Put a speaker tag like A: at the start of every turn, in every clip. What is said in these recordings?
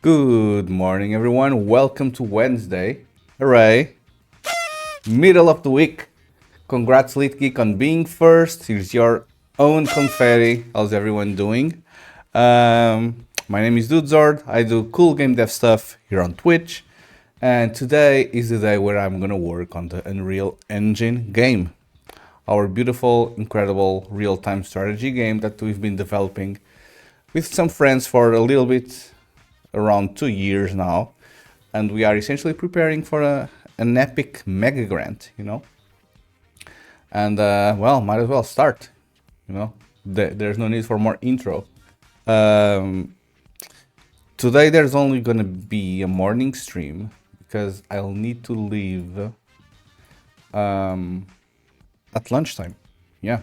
A: Good morning, everyone. Welcome to Wednesday. Hooray! Middle of the week. Congrats, Lit Geek, on being first. Here's your own confetti. How's everyone doing? My name is Dudezord. I do cool game dev stuff here on Twitch. And today is the day where I'm gonna work on the Unreal Engine game. Our beautiful, incredible real-time strategy game that we've been developing with some friends for a little bit, around 2 years now, and we are essentially preparing for an epic mega grant, and well, might as well start. There's no need for more intro. um, Today there's only gonna be a morning stream because I'll need to leave at lunchtime. Yeah,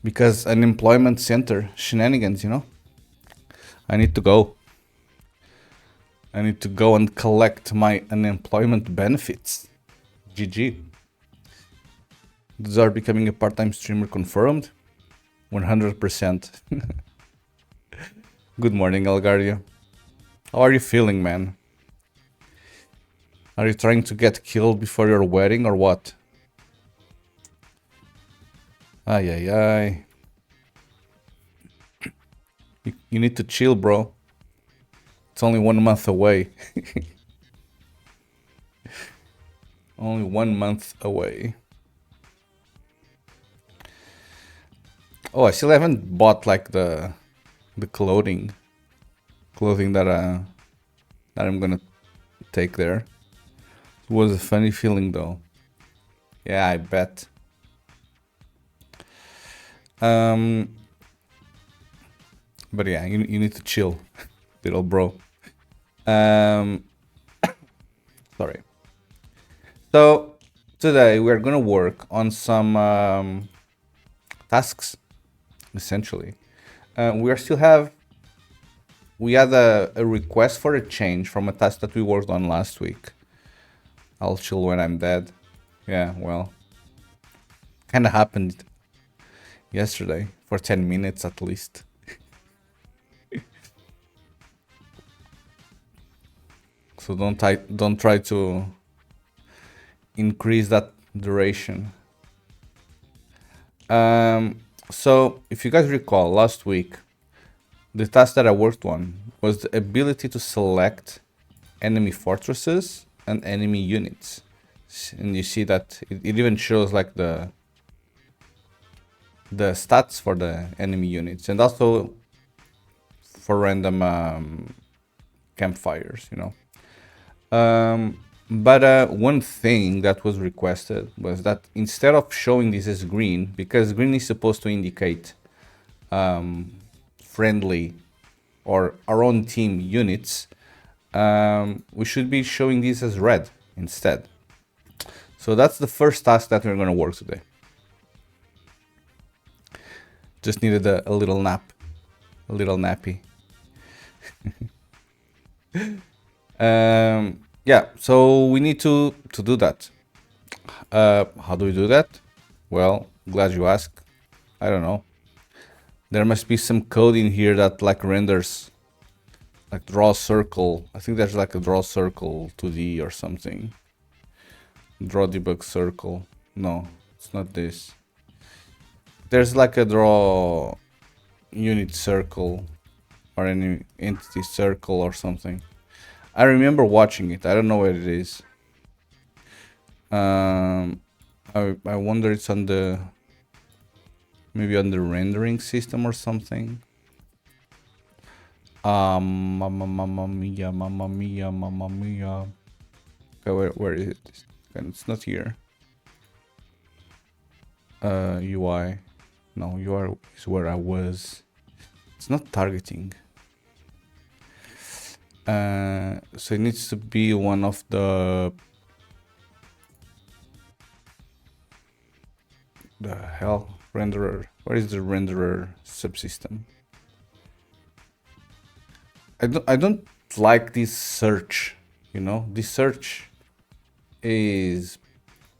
A: because an employment center shenanigans, I need to go. I need to go and collect my unemployment benefits. GG. These are becoming a part-time streamer confirmed. 100%. Good morning, Algaria. How are you feeling, man? Are you trying to get killed before your wedding or what? Ay, ay, ay. You need to chill, bro. It's only 1 month away. Only 1 month away. Oh, I still haven't bought like the clothing that I'm gonna take there. It was a funny feeling though. Yeah, I bet. But yeah, you need to chill, little bro. Sorry. So today we're gonna work on some tasks, essentially. We had a request for a change from a task that we worked on last week. I'll chill when I'm dead. Yeah, well, kind of happened yesterday for 10 minutes at least. So don't try to increase that duration. So if you guys recall, last week the task that I worked on was the ability to select enemy fortresses and enemy units, and you see that it even shows like the stats for the enemy units and also for random campfires, But one thing that was requested was that instead of showing this as green, because green is supposed to indicate friendly or our own team units, we should be showing these as red instead. So that's the first task that we're going to work today. Just needed a little nap, a little nappy. Yeah, so we need to do that. How do we do that? Well, glad you asked. I don't know. There must be some code in here that like renders, like draw circle. I think there's like a draw circle 2D or something. Draw debug circle. No, it's not this. There's like a draw unit circle or any entity circle or something. I remember watching it. I don't know where it is. I wonder it's on the maybe on the rendering system or something. Mamma mia, mamma mia, mamma mia. Okay, where is it? It's not here. UI. No, UI is where I was. It's not targeting. So it needs to be one of the hell renderer. Where is the renderer subsystem? I don't like this search. This search is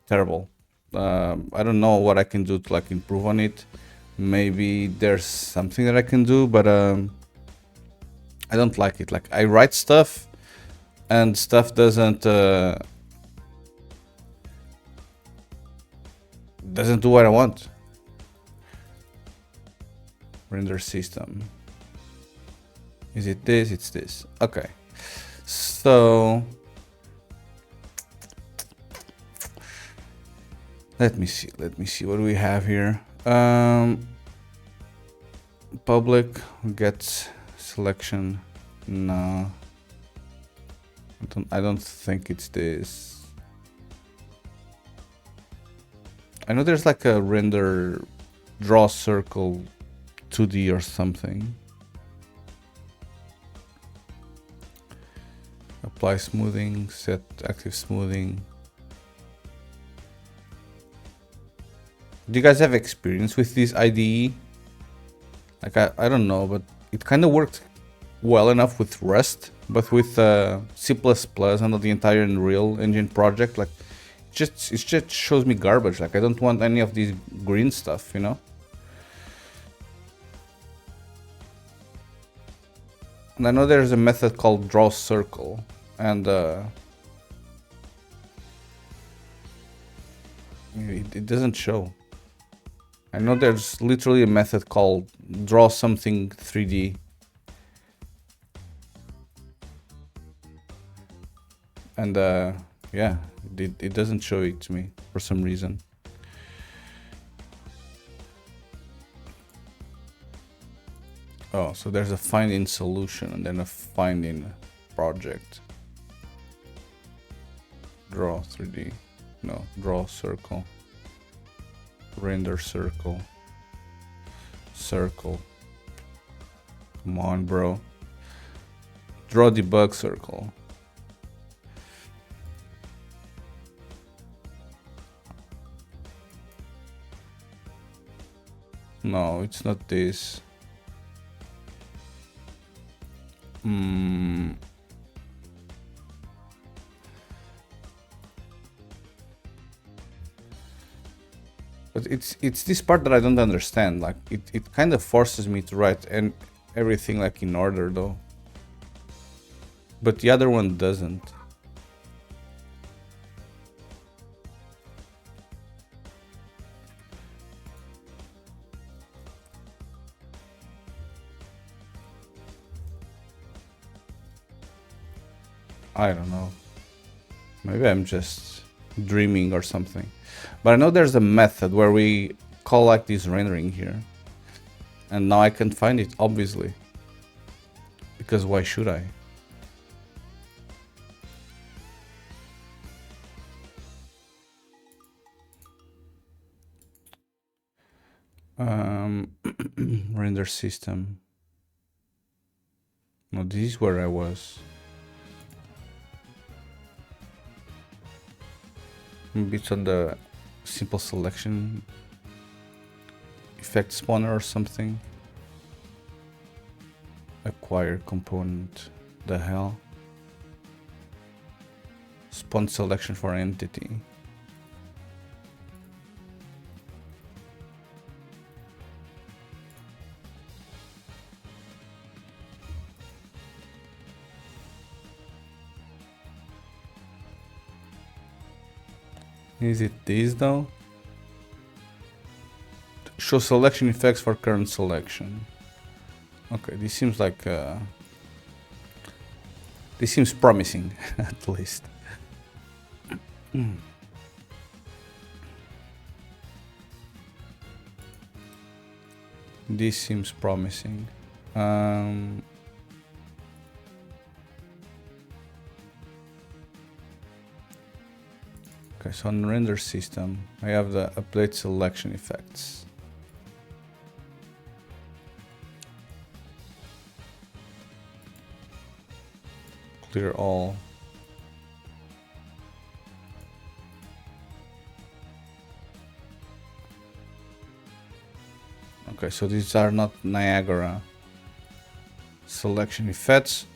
A: terrible. I don't know what I can do to like improve on it. Maybe there's something that I can do, but I don't like it. Like I write stuff and stuff doesn't do what I want. Render system. Is it this? It's this. Okay. So let me see. Let me see what we have here. Public get selection. No. I don't think it's this. I know there's like a render draw circle 2D or something. Apply smoothing, set active smoothing. Do you guys have experience with this IDE? Like I don't know, but it kind of worked well enough with Rust, but with C++ and the entire Unreal Engine project, like it just shows me garbage. Like I don't want any of these green stuff, you know. And I know there's a method called draw circle, and it doesn't show. I know there's literally a method called draw something 3D. And yeah, it doesn't show it to me for some reason. Oh, so there's a find in solution and then a find in project. Draw 3D. No, draw circle. Render circle. Circle. Come on, bro. Draw debug circle. No, it's not this. But it's this part that I don't understand. Like it kind of forces me to write and everything like in order though. But the other one doesn't. I don't know. Maybe I'm just dreaming or something. But I know there's a method where we call like this rendering here. And now I can find it, obviously. Because why should I? Render system. No, this is where I was. Maybe it's on the simple selection effect spawner or something. Acquire component. The hell? Spawn selection for entity. Is it this though? Show selection effects for current selection. Okay, this seems like this seems promising at least. This seems promising. Okay, so on render system, I have the update selection effects. Clear all. Okay, so these are not Niagara selection effects,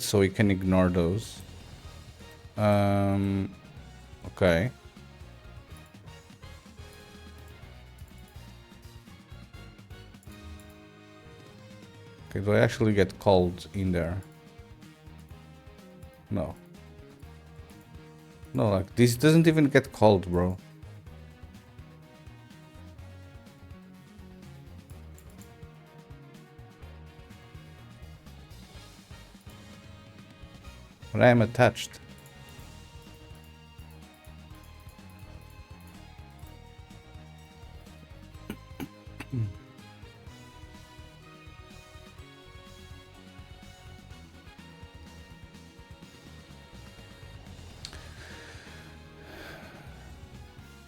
A: so we can ignore those. Okay. Okay, Okay, do I actually get called in there? No. No, like, this doesn't even get called, bro. But I am attached.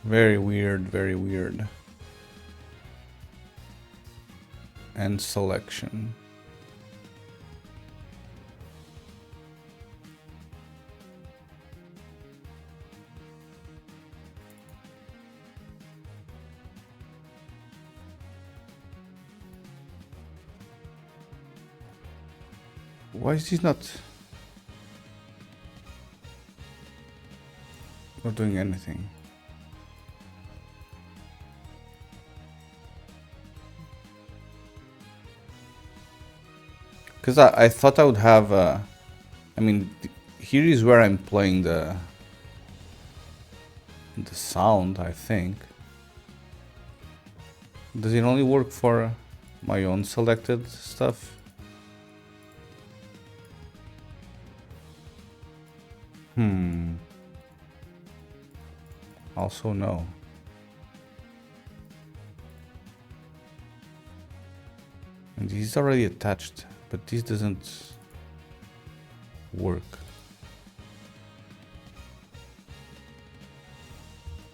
A: Very weird, very weird. And selection. Why is this not doing anything? Because I thought I would have, I mean, here is where I'm playing the sound, I think. Does it only work for my own selected stuff? Also no. And this is already attached, but this doesn't work.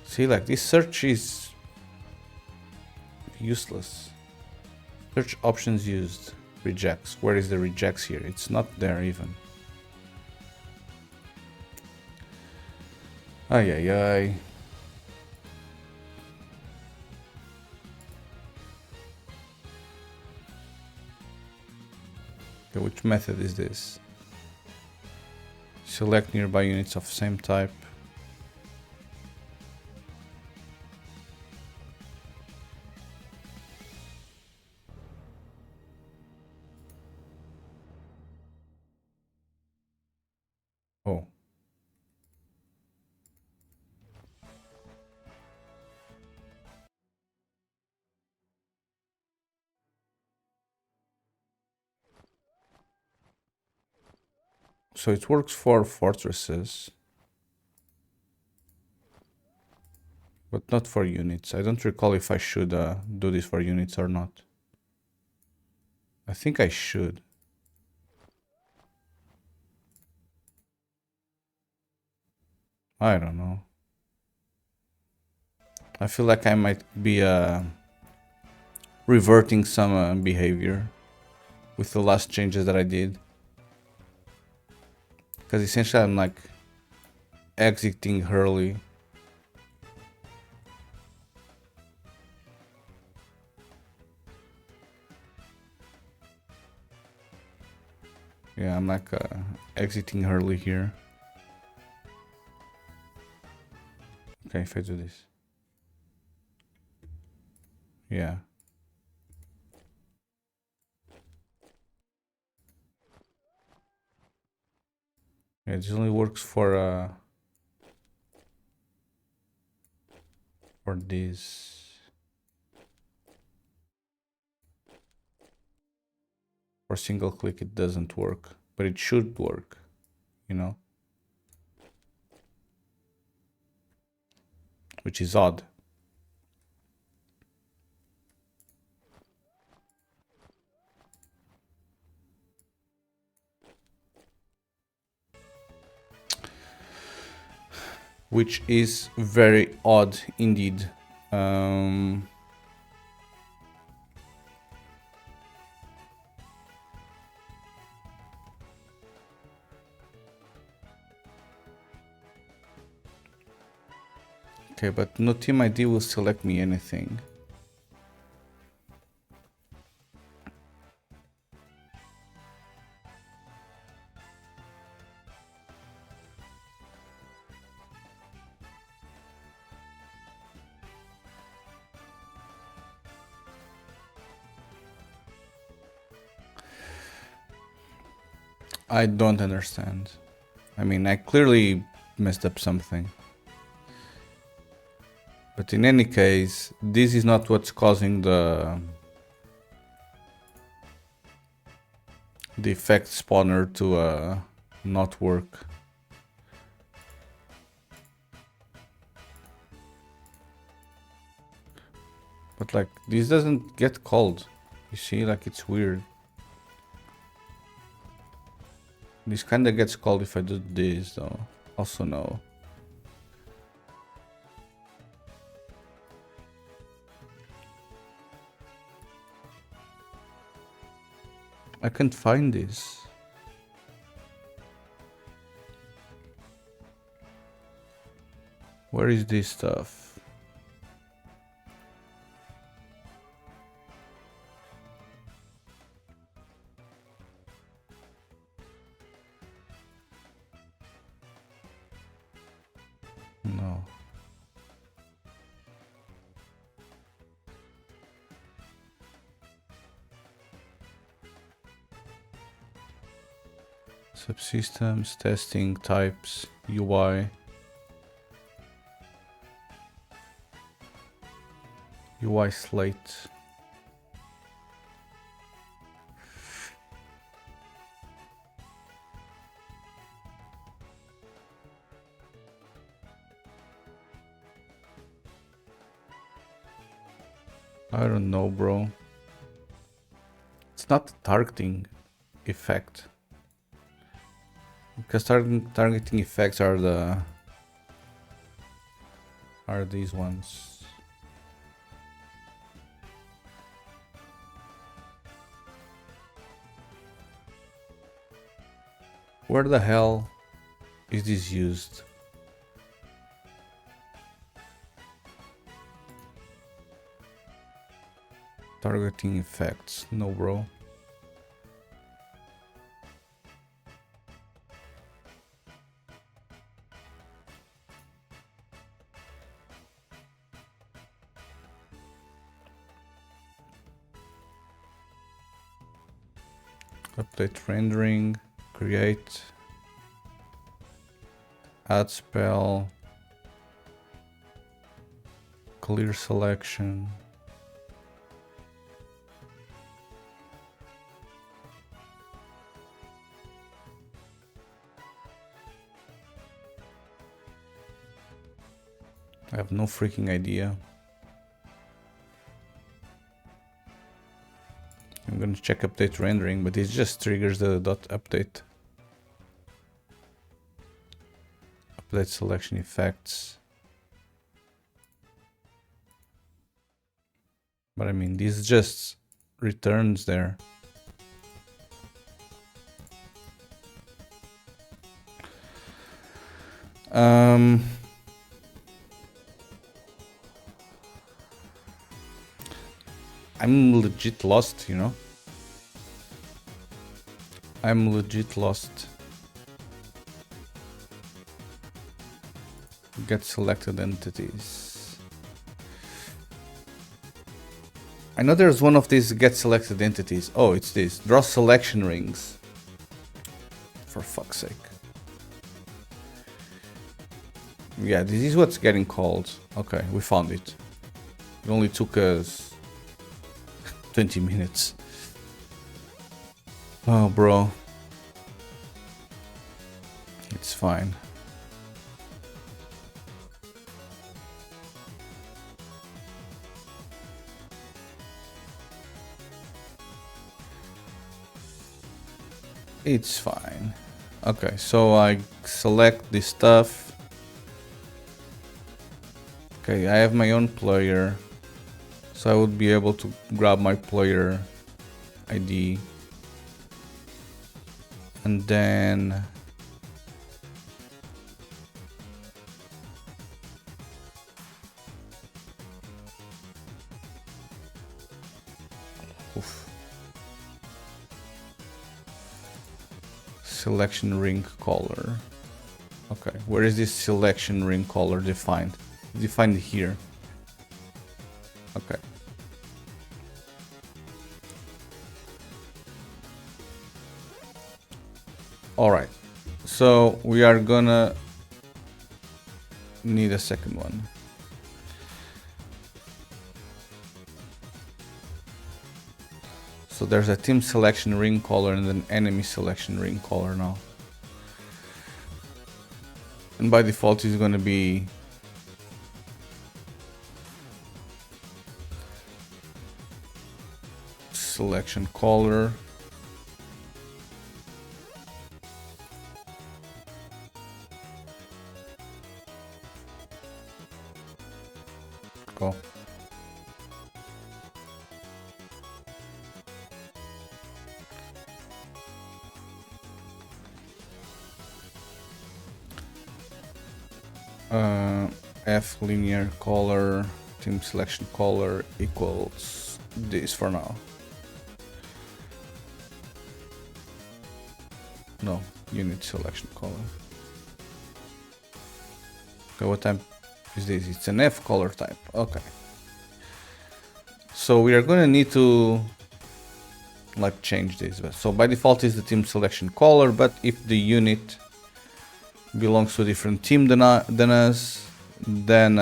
A: See, like, this search is useless. Search options used. Rejects. Where is the rejects here? It's not there even. Ay, ay, ay. Okay, which method is this? Select nearby units of same type. Oh. So it works for fortresses, but not for units. I don't recall if I should do this for units or not. I think I should. I don't know. I feel like I might be reverting some behavior with the last changes that I did. Because essentially I'm like exiting early. Yeah, I'm like exiting early here. Okay, if I do this. Yeah. Yeah, this only works for this. For single click it doesn't work, but it should work, you know? Which is odd. Which is very odd indeed. Okay, but no team ID will select me anything. I don't understand. I mean, I clearly messed up something. But in any case, this is not what's causing the effect spawner to not work. But like, this doesn't get called. You see, like, it's weird. This kinda gets called if I do this though. Also no. I can't find this. Where is this stuff? No. Subsystems, testing, types, UI. UI slate. I don't know, bro. It's not the targeting effect. Because targeting effects are these ones. Where the hell is this used? Targeting effects. No, bro. Update rendering, create, add spell, clear selection. I have no freaking idea. I'm gonna check update rendering, but it just triggers the dot update. Update selection effects. But I mean, this just returns there. I'm legit lost, you know? I'm legit lost. Get selected entities. I know there's one of these get selected entities. Oh, it's this. Draw selection rings. For fuck's sake. Yeah, this is what's getting called. Okay, we found it. It only took us 20 minutes. Oh, bro. It's fine. It's fine. Okay, so I select this stuff. Okay, I have my own player. So I would be able to grab my player ID. And then selection ring color. Okay, where is this selection ring color defined? Defined here. Okay. All right, so we are gonna need a second one. So there's a team selection ring color and an enemy selection ring color now. And by default it's gonna be selection color. Go. F linear color team selection color equals this for now. No, unit selection color. Okay, what type is this? It's an F color type. Okay. So we are gonna need to like change this. So by default is the team selection color, but if the unit belongs to a different team than us, then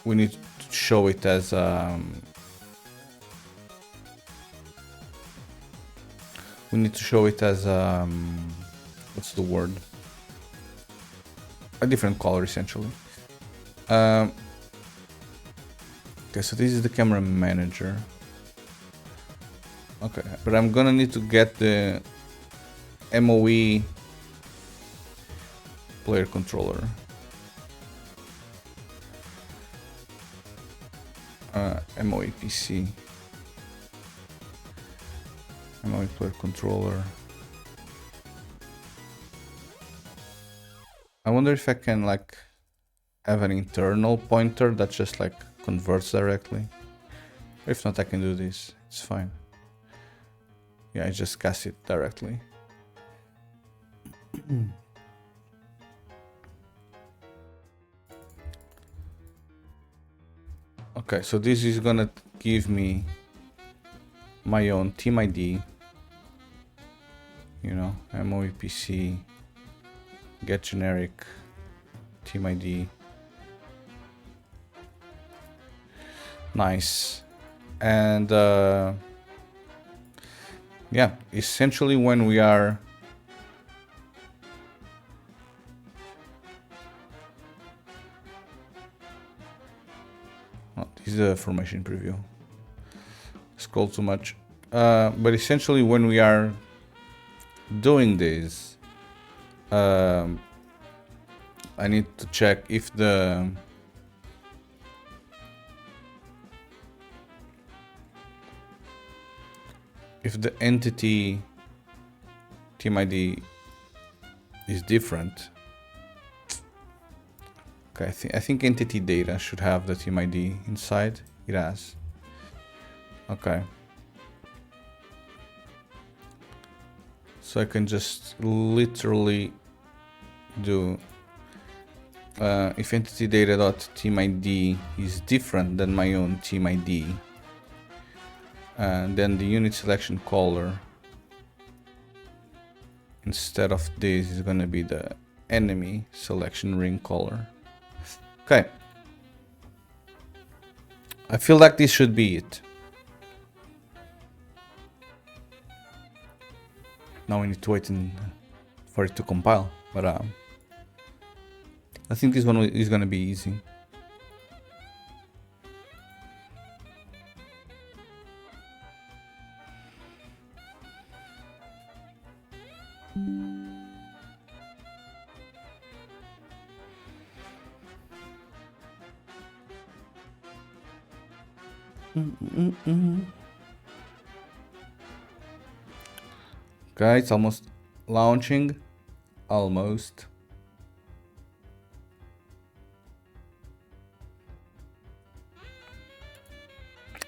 A: we need to show it as what's the word? A different color essentially. Okay, so this is the camera manager. Okay, but I'm gonna need to get the MOE player controller. MOE PC. MOE player controller. I wonder if I can like have an internal pointer that just like converts directly. If not, I can do this. It's fine. Yeah, I just cast it directly. Okay, so this is gonna give me my own team ID. You know, MOE PC, get generic team ID. Nice. And yeah, essentially when we are this is a formation preview. Scroll too much. But essentially when we are doing this, I need to check if the entity team ID is different. Okay, I think entity data should have the team ID inside. It has. Okay. So I can just literally do if entity data.team ID is different than my own team ID, then the unit selection color instead of this is gonna be the enemy selection ring color. Okay. I feel like this should be it. Now we need to wait for it to compile, but I think this one is gonna be easy. Okay, it's almost launching. Almost.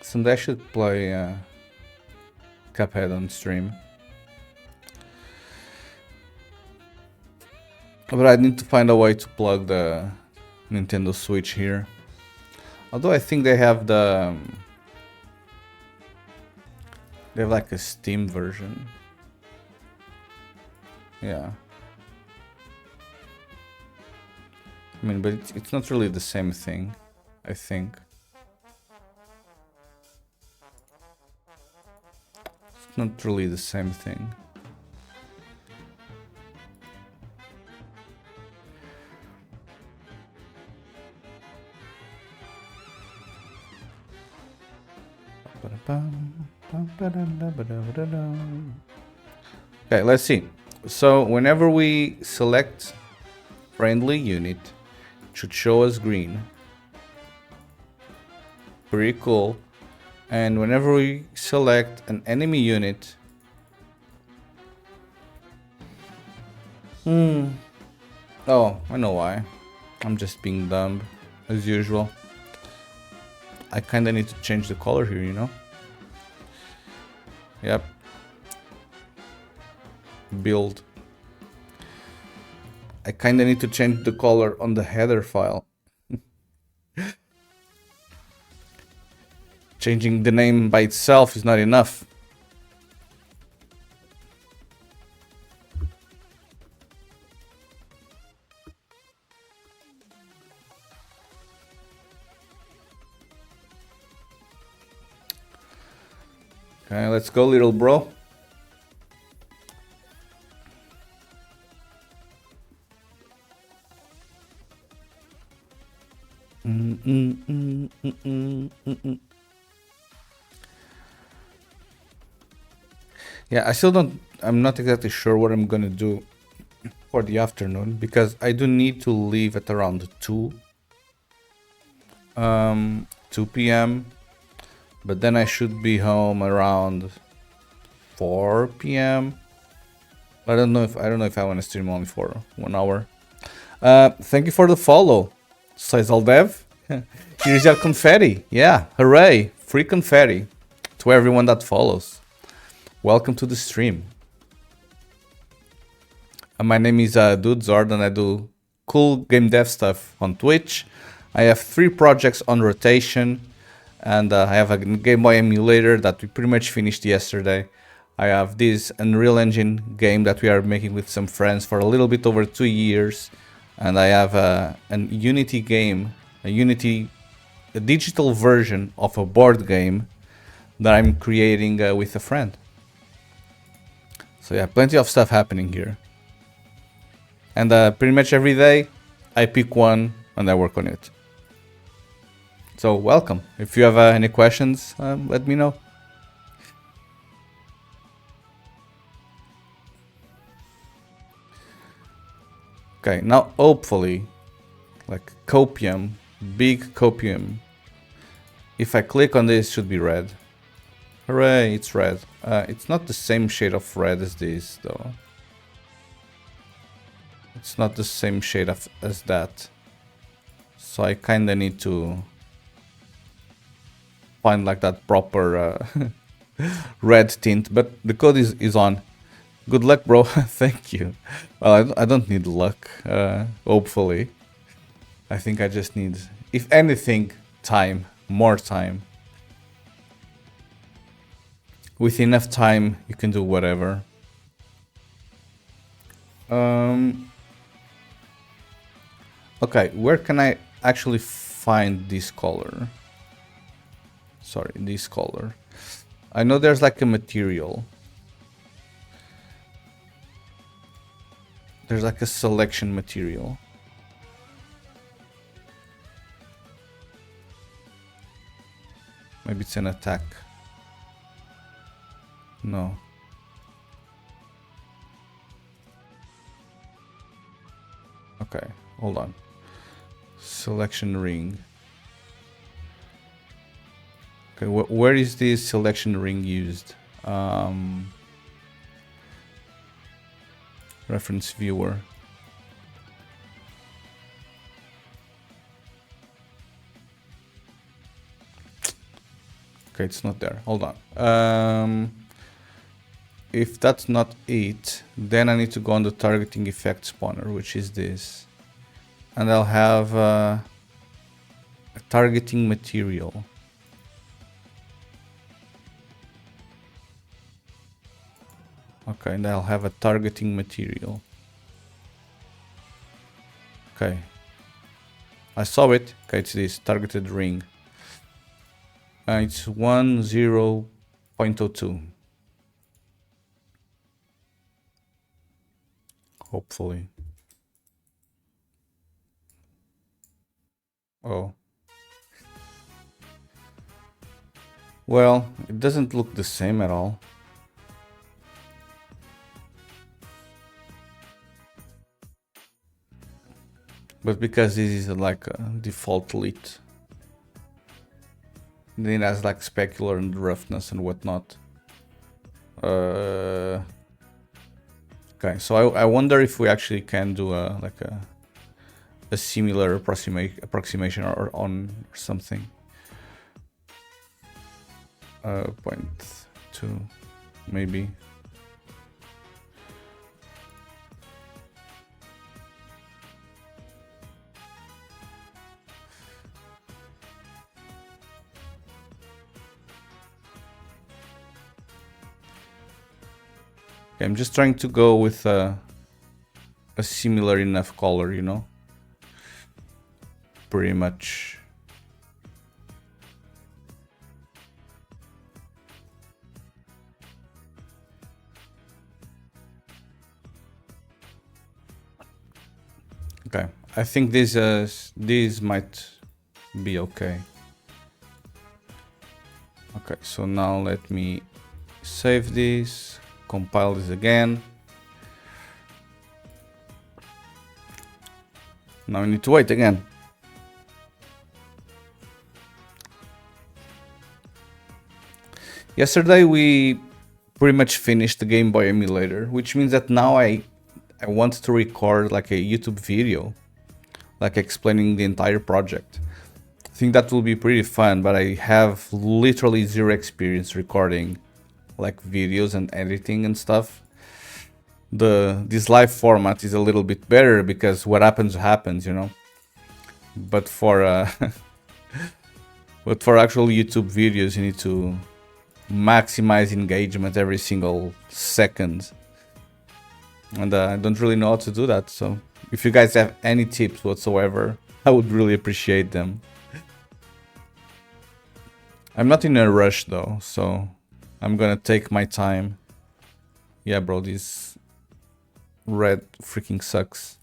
A: Someday I should play Cuphead on stream. But I need to find a way to plug the Nintendo Switch here. Although I think they have the They have like a Steam version. Yeah. I mean, but it's not really the same thing, I think. It's not really the same thing. Okay, let's see. So whenever we select friendly unit, it should show us green. Pretty cool. And whenever we select an enemy unit, oh, I know why. I'm just being dumb, as usual. I kinda need to change the color here, you know? Yep. Build. I kinda need to change the color on the header file. Changing the name by itself is not enough. Okay, let's go, little bro. Yeah, I'm not exactly sure what I'm gonna do for the afternoon, because I do need to leave at around 2 p.m. But then I should be home around 4 p.m. I don't know if I want to stream only for 1 hour. Thank you for the follow, says Aldev. Here's your confetti. Yeah, hooray! Free confetti to everyone that follows. Welcome to the stream. My name is Dude Zord, and I do cool game dev stuff on Twitch. I have 3 projects on rotation, and I have a Game Boy emulator that we pretty much finished yesterday. I have this Unreal Engine game that we are making with some friends for a little bit over 2 years, and I have a Unity game, a digital version of a board game that I'm creating with a friend. So yeah, plenty of stuff happening here. And pretty much every day, I pick one and I work on it. So welcome. If you have any questions, let me know. Okay, now hopefully, like copium, big copium. If I click on this, it should be red. Hooray, it's red. It's not the same shade of red as this, though. It's not the same shade as that. So I kinda need to find like that proper red tint, but the code is on. Good luck, bro. Thank you. Well, I don't need luck, hopefully. I think I just need, if anything, time, more time. With enough time, you can do whatever. Okay, where can I actually find this color? Sorry, this color. I know there's like a material. There's like a selection material. Maybe it's an attack. No. Okay, hold on. Selection ring. Okay, where is this selection ring used? Reference viewer. Okay, it's not there. Hold on. If that's not it, then I need to go on the targeting effect spawner, which is this. And I'll have a targeting material. Okay, and I'll have a targeting material. Okay. I saw it. Okay, it's this targeted ring. It's 10.02. Hopefully. Oh. Well, it doesn't look the same at all. But because this is like a default lit, then it has like specular and roughness and whatnot. Okay, so I wonder if we actually can do a similar approximation or on or something. 0.2 maybe. Okay, I'm just trying to go with a similar enough color, you know? Pretty much. Okay, I think these might be okay. Okay, so now let me save this, compile this again. Now we need to wait again. Yesterday we pretty much finished the Game Boy emulator, which means that now I want to record like a YouTube video, like explaining the entire project. I think that will be pretty fun, but I have literally zero experience recording like videos and editing and stuff. This live format is a little bit better because what happens, you know. But for but for actual YouTube videos, you need to maximize engagement every single second, and I don't really know how to do that. So if you guys have any tips whatsoever, I would really appreciate them. I'm not in a rush though, so I'm gonna take my time. Yeah, bro, this red freaking sucks.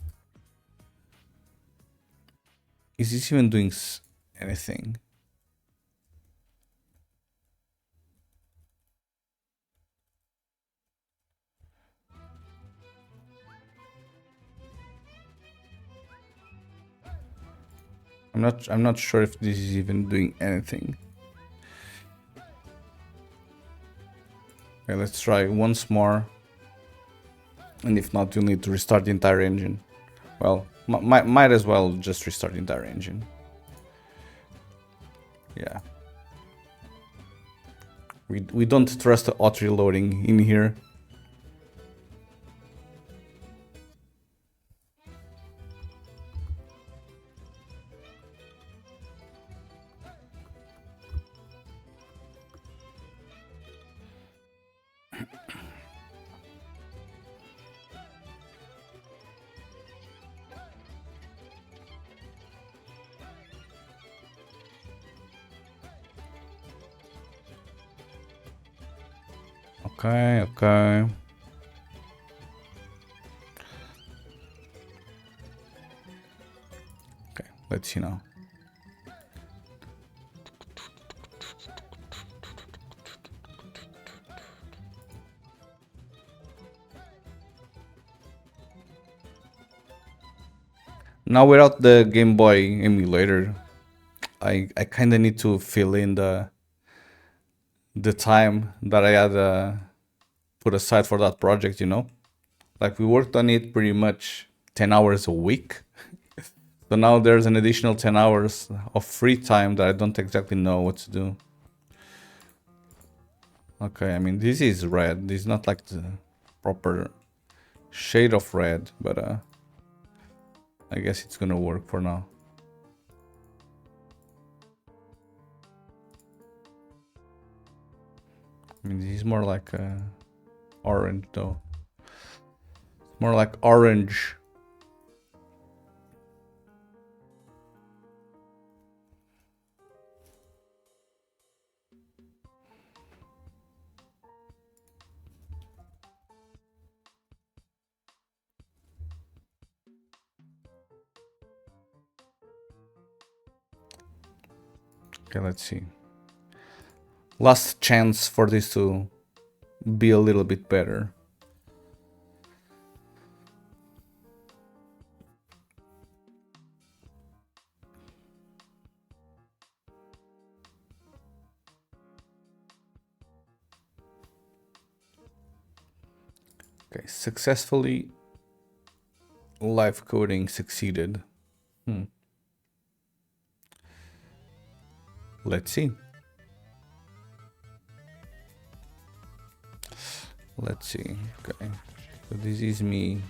A: Is this even doing anything? I'm not sure if this is even doing anything. Okay, let's try once more. And if not, you'll need to restart the entire engine. Well, might as well just restart the entire engine. Yeah. We don't trust the auto reloading in here. Okay, okay. Okay, let's see now. Now without the Game Boy emulator, I kind of need to fill in the time that I had put aside for that project, you know? Like we worked on it pretty much 10 hours a week. So now there's an additional 10 hours of free time that I don't exactly know what to do. Okay, I mean, this is red. This is not like the proper shade of red, but I guess it's gonna work for now. I mean, this is more like orange though. More like orange. Okay, let's see. Last chance for this to be a little bit better. Okay, successfully live coding succeeded. Let's see. Let's see. Okay, so this is me.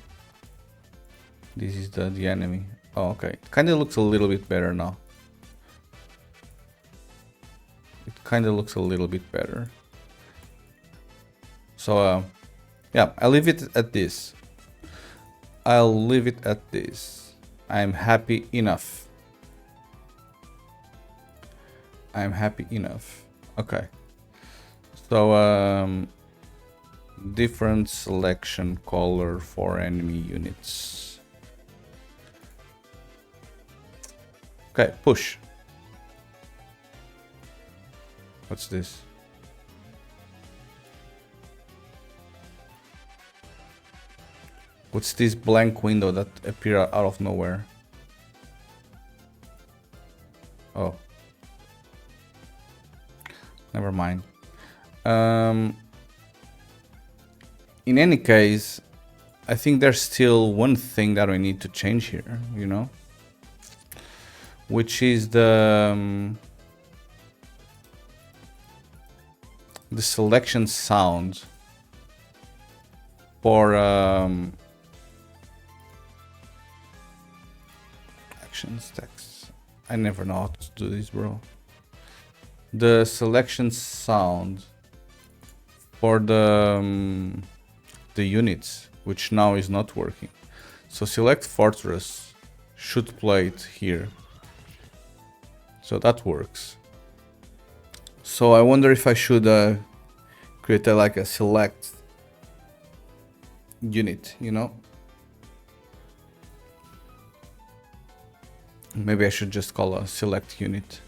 A: This is the enemy. Oh, okay. Kind of looks a little bit better now. It kind of looks a little bit better. So, yeah, I'll leave it at this. I'll leave it at this. I'm happy enough. I'm happy enough. Okay. So, different selection color for enemy units. Okay, push. What's this? What's this blank window that appeared out of nowhere? Oh. Never mind. In any case, I think there's still one thing that we need to change here, you know? Which is the selection sound for actions text. I never know how to do this, bro. The selection sound for the units, which now is not working. So select fortress should play it here. So that works. So I wonder if I should create like a select unit, you know? Maybe I should just call a select unit.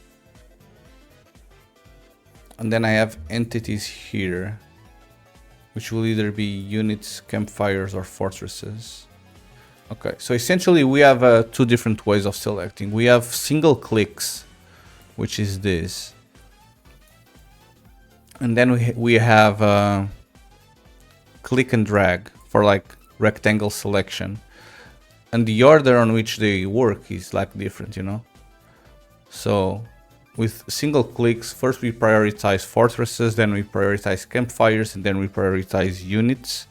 A: And then I have entities here, which will either be units, campfires, or fortresses. Okay, so essentially we have two different ways of selecting. We have single clicks, which is this. And then we have click and drag for like rectangle selection. And the order on which they work is like different, you know? So with single clicks, first we prioritize fortresses, then we prioritize campfires, and then we prioritize units.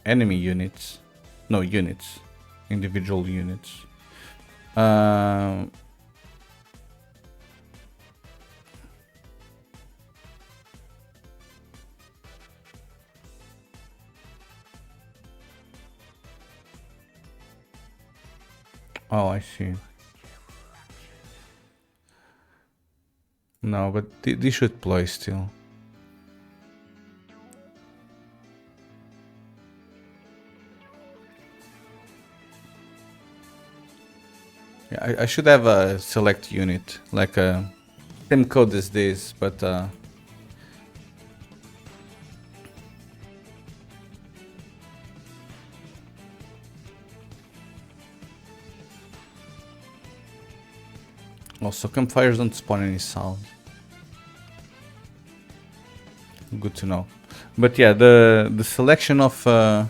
A: Enemy units. No, units. Individual units. Oh, I see. No, but they should play still. Yeah, I should have a select unit, like a same code as this, but also campfires don't spawn any sound. Good to know. But yeah, the selection of the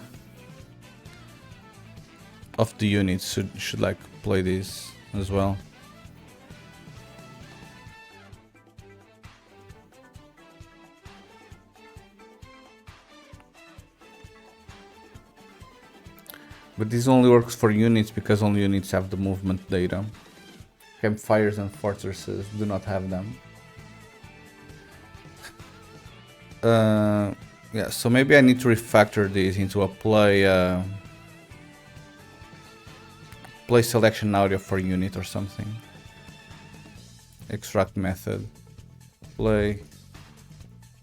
A: units should like play this as well. But this only works for units because only units have the movement data. Campfires and fortresses do not have them. Yeah, so maybe I need to refactor this into a play selection audio for unit or something. Extract method. Play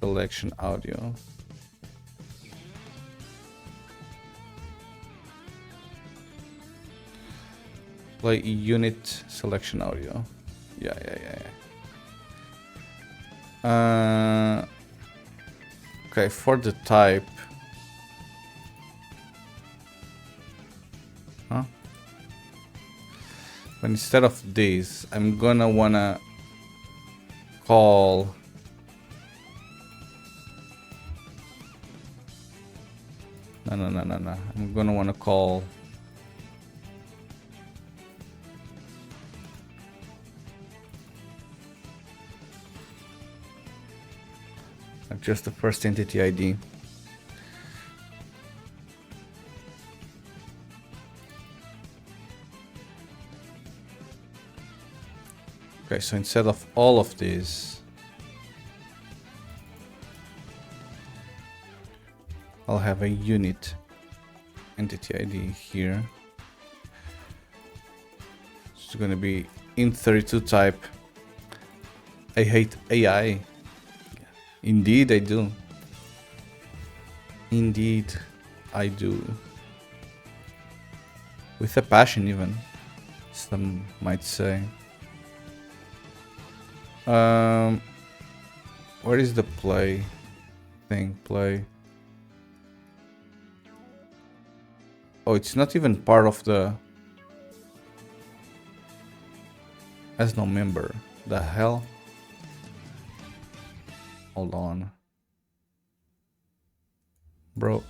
A: selection audio. Play unit selection audio. Yeah. Okay, for the type. Huh? But instead of this, I'm gonna wanna call no. I'm gonna wanna call just the first entity ID. Okay, so instead of all of this, I'll have a unit entity ID here. It's gonna be int32 type. I hate AI. Indeed I do. Indeed I do. With a passion even, some might say. Where is the play thing? Play. Oh, it's not even part of the... As no member. The hell? Hold on. Bro.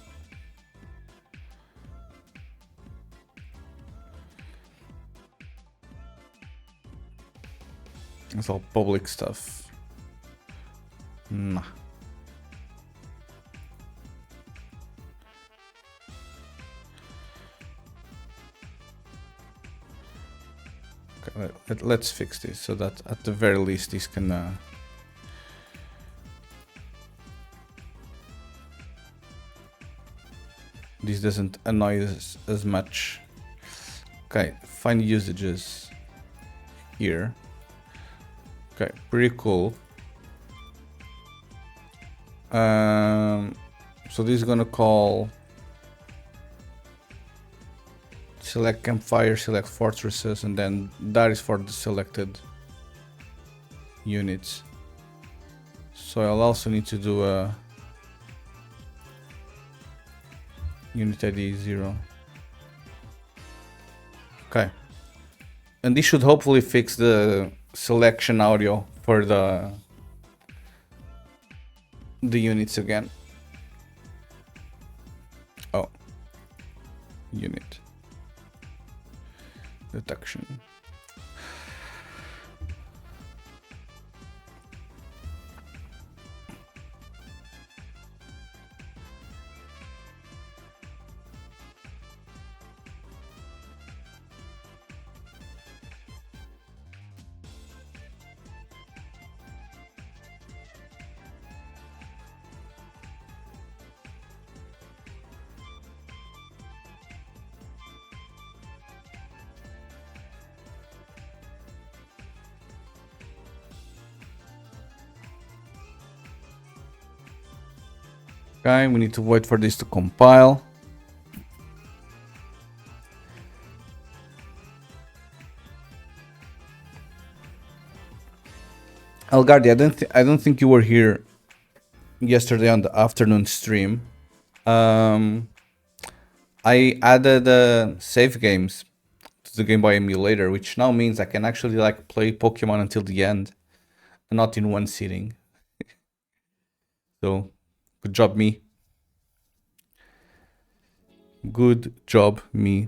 A: It's all public stuff. Nah. Okay, let's fix this so that at the very least this can... this doesn't annoy us as much. Okay, find usages here. Okay, pretty cool. So this is gonna call select campfire, select fortresses, and then that is for the selected units. So I'll also need to do a unit ID 0. Okay. And this should hopefully fix the selection audio for the units again. Oh. Unit. Detection. Okay, we need to wait for this to compile. Elgardi, I don't think you were here yesterday on the afternoon stream. I added save games to the Game Boy emulator, which now means I can actually like play Pokemon until the end, and not in one sitting. So, good job, me. Good job, me.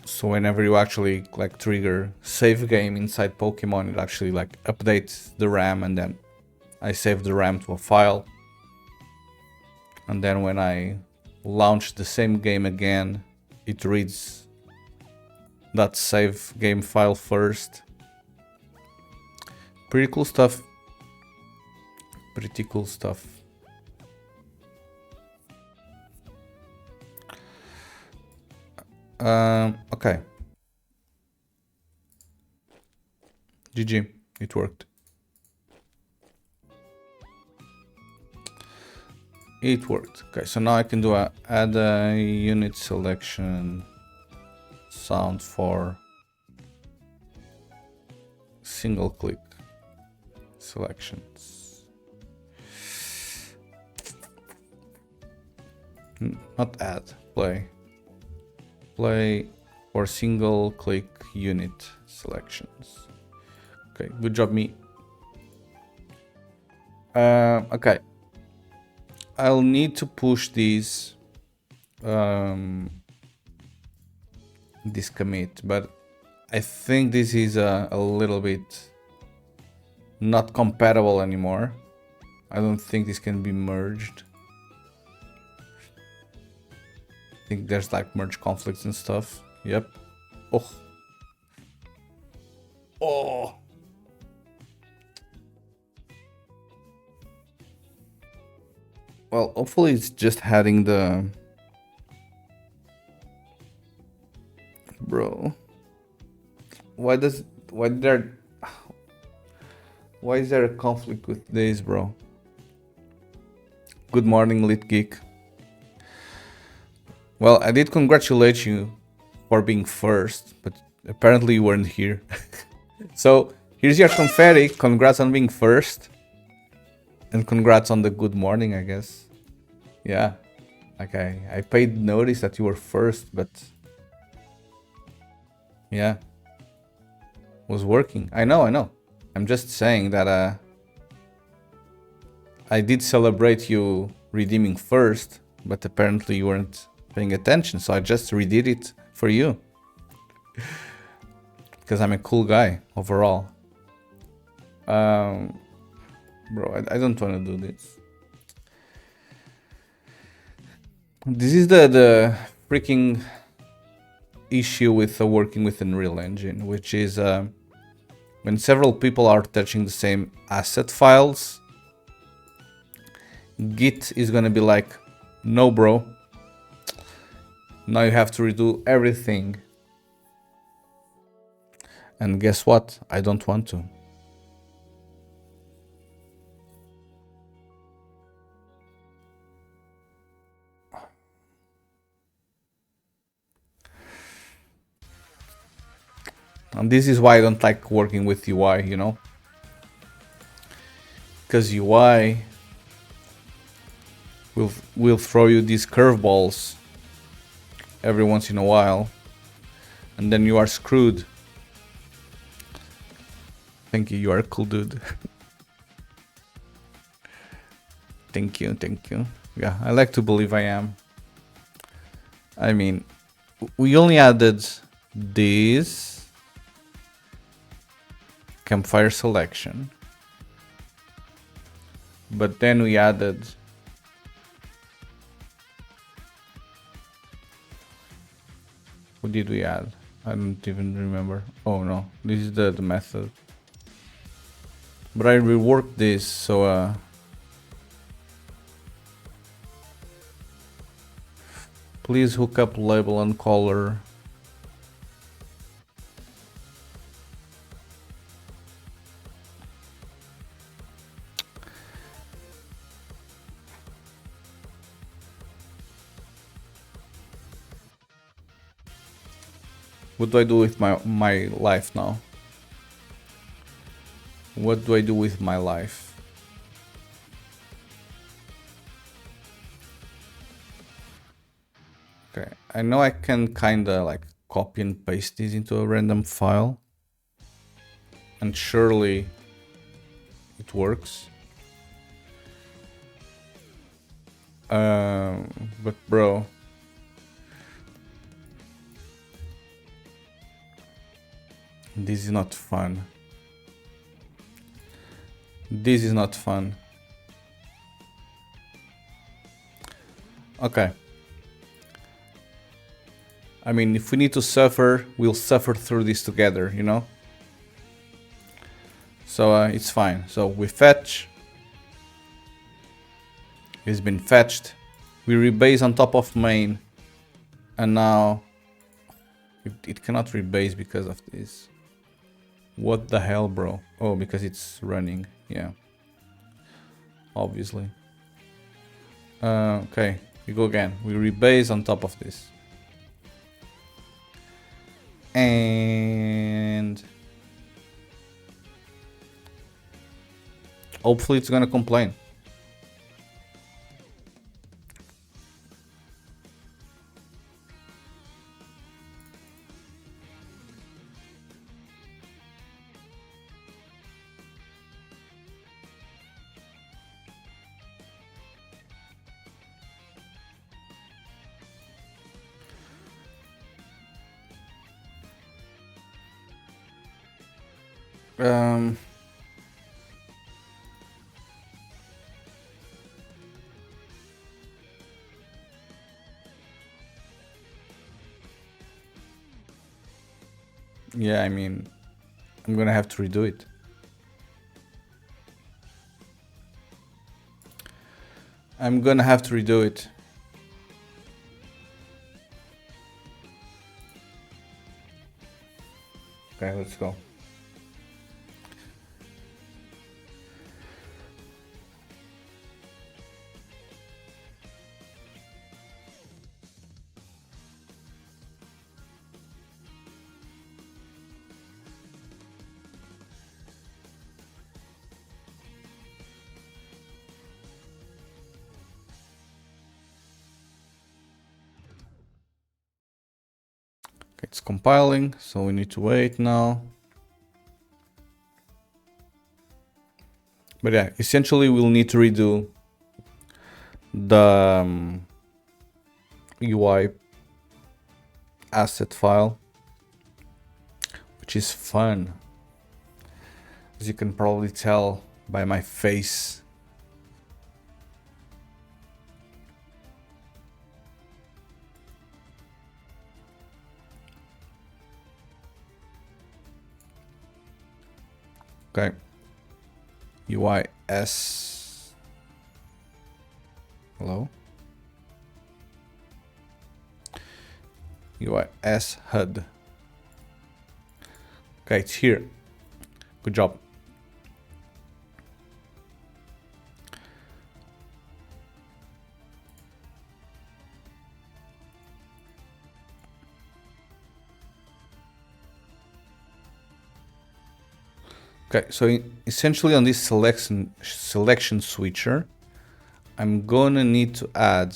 A: So whenever you actually like trigger save game inside Pokemon, it actually like updates the RAM, and then I save the RAM to a file. And then when I launch the same game again, it reads that save game file first. Pretty cool stuff. Pretty cool stuff. Okay. GG, it worked. It worked. Okay, so now I can do add a unit selection sound for single click selections. Not add, play. Play for single click unit selections. Okay, good job me. Okay. I'll need to push these this commit, but I think this is a little bit not compatible anymore. I don't think this can be merged. I think there's like merge conflicts and stuff. Yep. Oh. Oh. Well, hopefully it's just adding the... Bro. Why is there a conflict with this, bro? Good morning, Lit Geek. Well, I did congratulate you for being first, but apparently you weren't here. So, here's your confetti. Congrats on being first. And congrats on the good morning, I guess. Yeah. Like I paid notice that you were first, but... Yeah. Was working. I know. I'm just saying that I did celebrate you redeeming first, but apparently you weren't paying attention, so I just redid it for you. Because I'm a cool guy overall. Bro, I don't want to do this. This is the freaking issue with working with Unreal Engine, which is when several people are touching the same asset files, Git is gonna be like, no bro, now you have to redo everything. And guess what? I don't want to. And this is why I don't like working with UI, you know? Because UI will throw you these curveballs every once in a while, and then you are screwed. Thank you, you are a cool dude. Thank you. Yeah, I like to believe I am. I mean, we only added this campfire selection, but then we added what did we add? I don't even remember. Oh no, this is the method. But I reworked this, so please hook up label and color. What do I do with my life now? What do I do with my life? Okay, I know I can kinda like copy and paste this into a random file, and surely it works. But bro, this is not fun. This is not fun. Okay. I mean, if we need to suffer, we'll suffer through this together, you know? So it's fine. So we fetch. It's been fetched. We rebase on top of main. And now it cannot rebase because of this. What the hell, bro? Oh, because it's running. Yeah. Obviously. Okay, we go again. We rebase on top of this. And hopefully it's gonna complain. Yeah, I mean, I'm gonna have to redo it. I'm gonna have to redo it. Okay, let's go. It's compiling, so we need to wait now. But yeah, essentially we'll need to redo the UI asset file, which is fun, as you can probably tell by my face. Okay. UI S. Hello? UI S HUD. Okay, it's here. Good job. Okay, so essentially on this selection switcher, I'm gonna need to add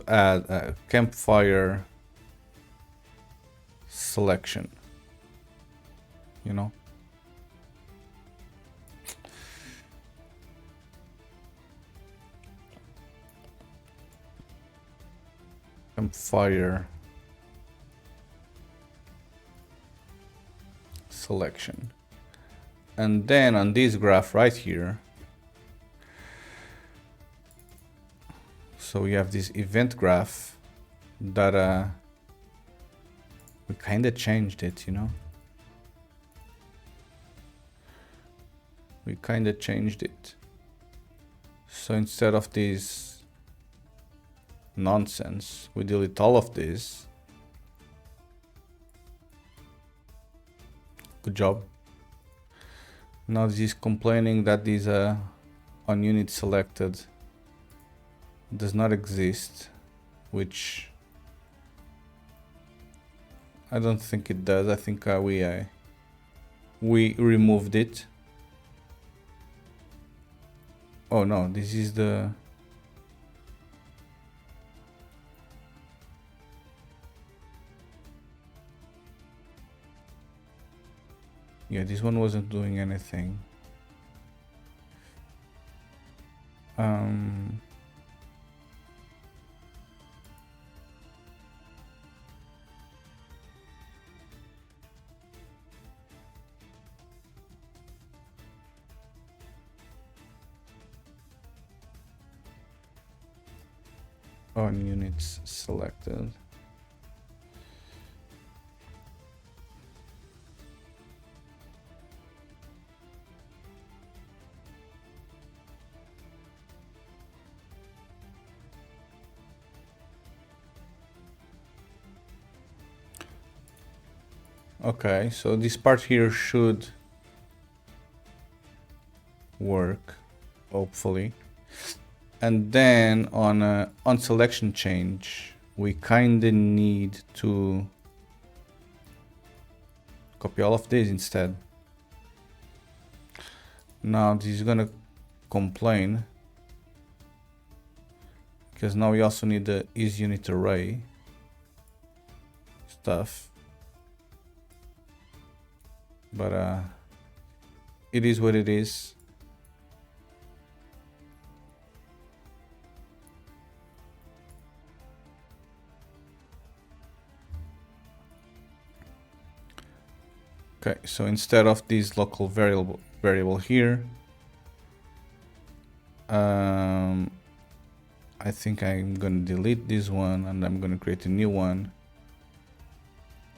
A: a campfire selection, you know? Campfire selection. And then on this graph right here, so we have this event graph that we kind of changed it, you know? We kind of changed it. So instead of this nonsense, we delete all of this. Good job. Now this is complaining that this on unit selected does not exist, which I don't think it does. I think we removed it. Oh no, this is the yeah, this one wasn't doing anything. On units selected. Okay, so this part here should work, hopefully. And then on selection change, we kinda need to copy all of this instead. Now this is gonna complain because now we also need the isUnitArray stuff. But it is what it is. Okay, so instead of this local variable here, I think I'm gonna delete this one and I'm gonna create a new one.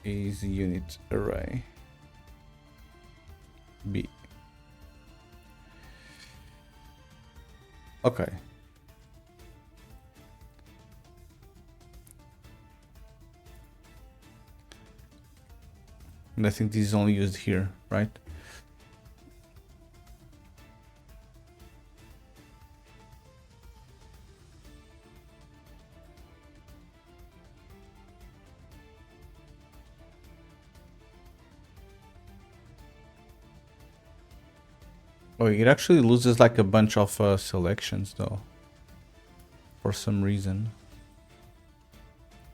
A: isUnitArray B. Okay. And I think this is only used here, right? Oh, it actually loses like a bunch of selections though, for some reason.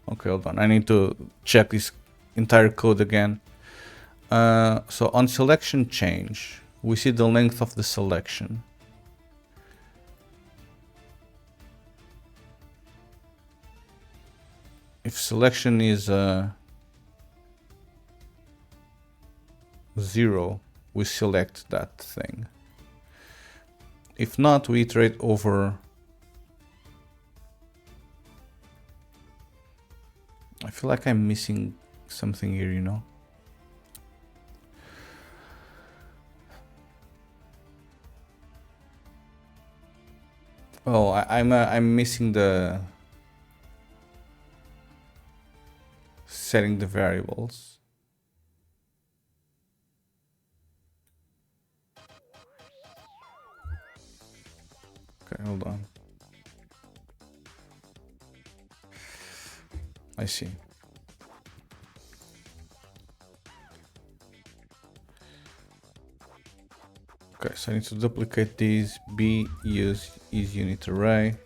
A: Okay, hold on. I need to check this entire code again. So on selection change, we see the length of the selection. If selection is 0, we select that thing. If not, we iterate over. I feel like I'm missing something here, you know? Oh, I'm missing the setting the variables. Okay, hold on. I see. Okay, so I need to duplicate these. B use isUnitArray.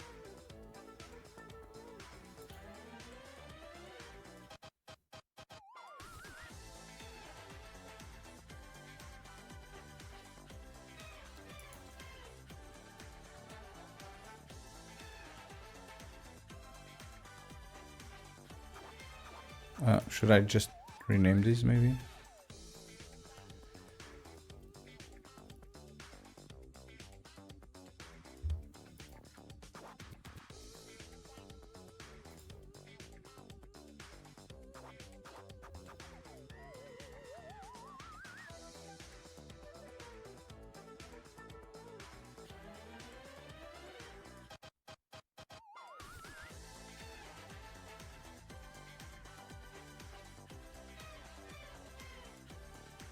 A: Should I just rename these maybe?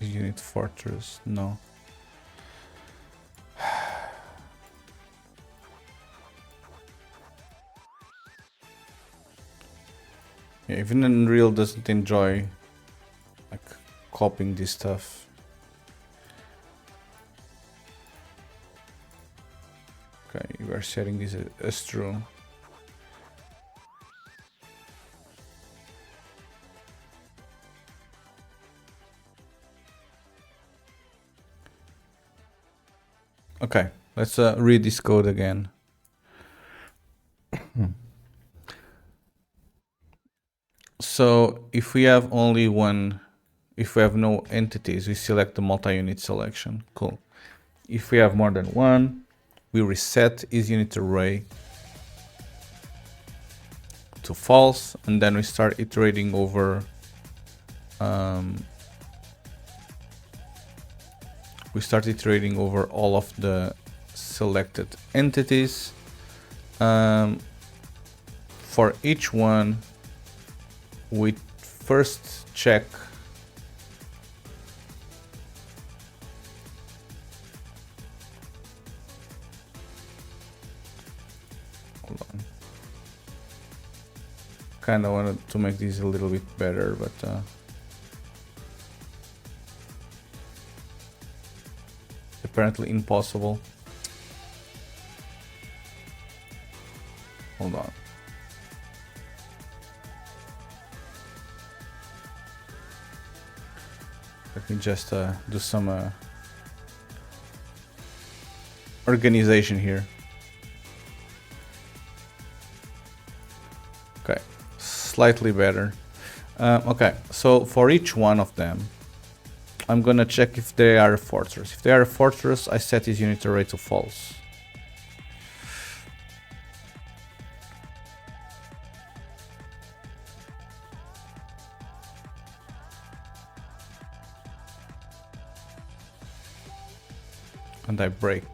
A: Unit Fortress, no. Yeah, even Unreal doesn't enjoy like copying this stuff. Okay, we are setting this as true. Okay, let's read this code again. So if we have only one, if we have no entities, we select the multi-unit selection. Cool. If we have more than one, we reset isUnitArray. to false, and then we start iterating over all of the selected entities. For each one, we first check hold on. Kind of wanted to make these a little bit better, but apparently impossible. Hold on. Let me just do some organization here. Okay, slightly better. Okay, so for each one of them, I'm gonna check if they are a fortress. If they are a fortress, I set this unit array to false. And I break.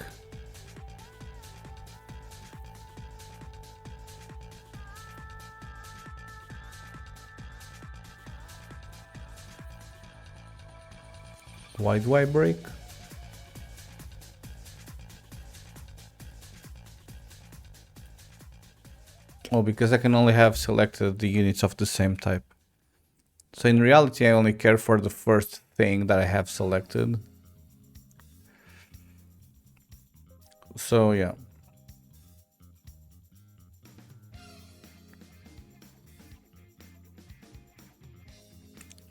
A: Why do I break? Oh, because I can only have selected the units of the same type. So in reality, I only care for the first thing that I have selected. So yeah.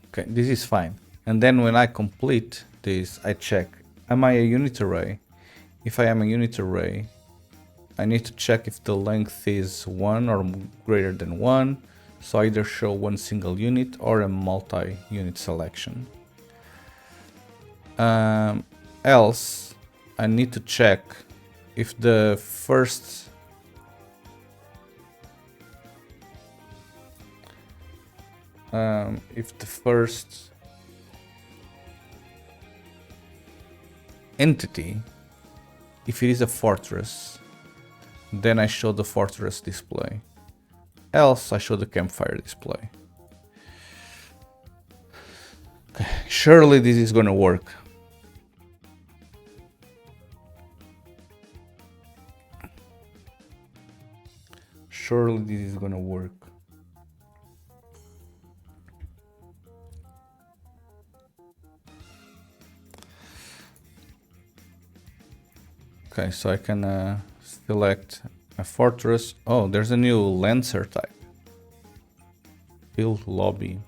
A: Okay, this is fine. And then when I complete this, I check, am I a unit array? If I am a unit array, I need to check if the length is 1 or greater than 1. So either show one single unit or a multi-unit selection. Else, I need to check if the first entity, if it is a fortress, then I show the fortress display. Else, I show the campfire display. Okay. Surely this is gonna work. Surely this is gonna work. Okay, so I can select a fortress. Oh, there's a new Lancer type. Build lobby.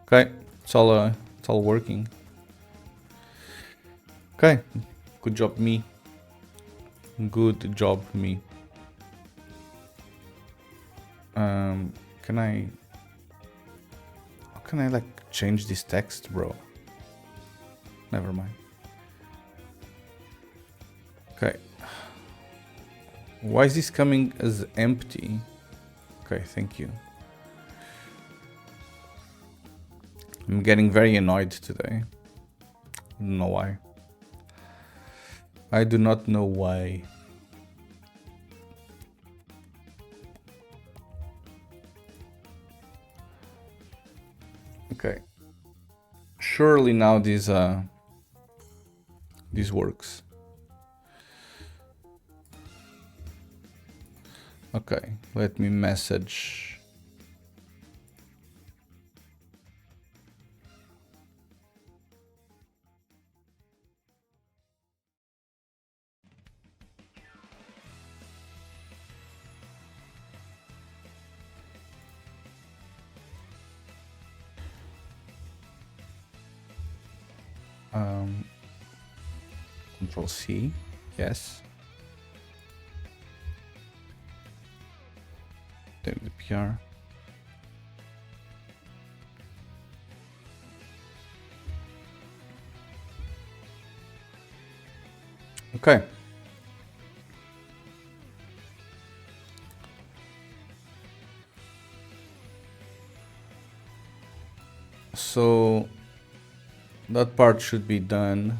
A: Okay, it's all working. Okay, good job me. Good job me. Can I? How can I like change this text, bro? Never mind. Okay. Why is this coming as empty? Okay, thank you. I'm getting very annoyed today. I don't know why. I do not know why. Okay. Surely now this works. Okay, let me message. Control C, yes. Then the PR. Okay. that part should be done.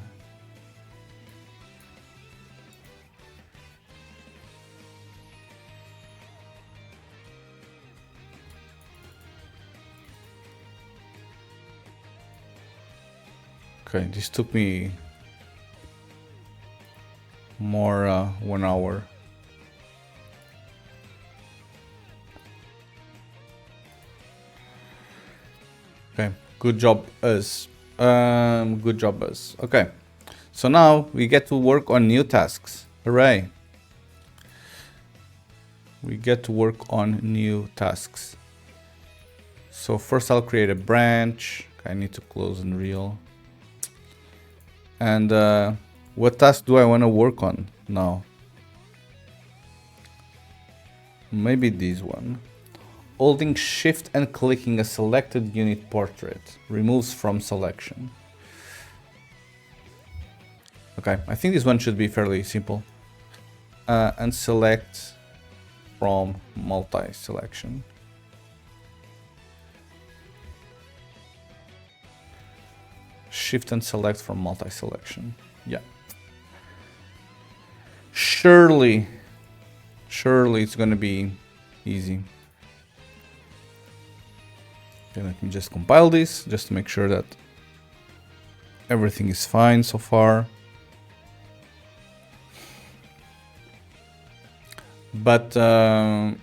A: Okay, this took me more 1 hour. Okay, good job us. Good job us. Okay, so now we get to work on new tasks. Hooray! We get to work on new tasks. So first I'll create a branch. I need to close Unreal. And what task do I want to work on now? Maybe this one. Holding shift and clicking a selected unit portrait removes from selection. Okay, I think this one should be fairly simple. And select from multi-selection. Shift and select from multi-selection. Yeah. Surely it's gonna be easy. Okay, let me just compile this just to make sure that everything is fine so far. But how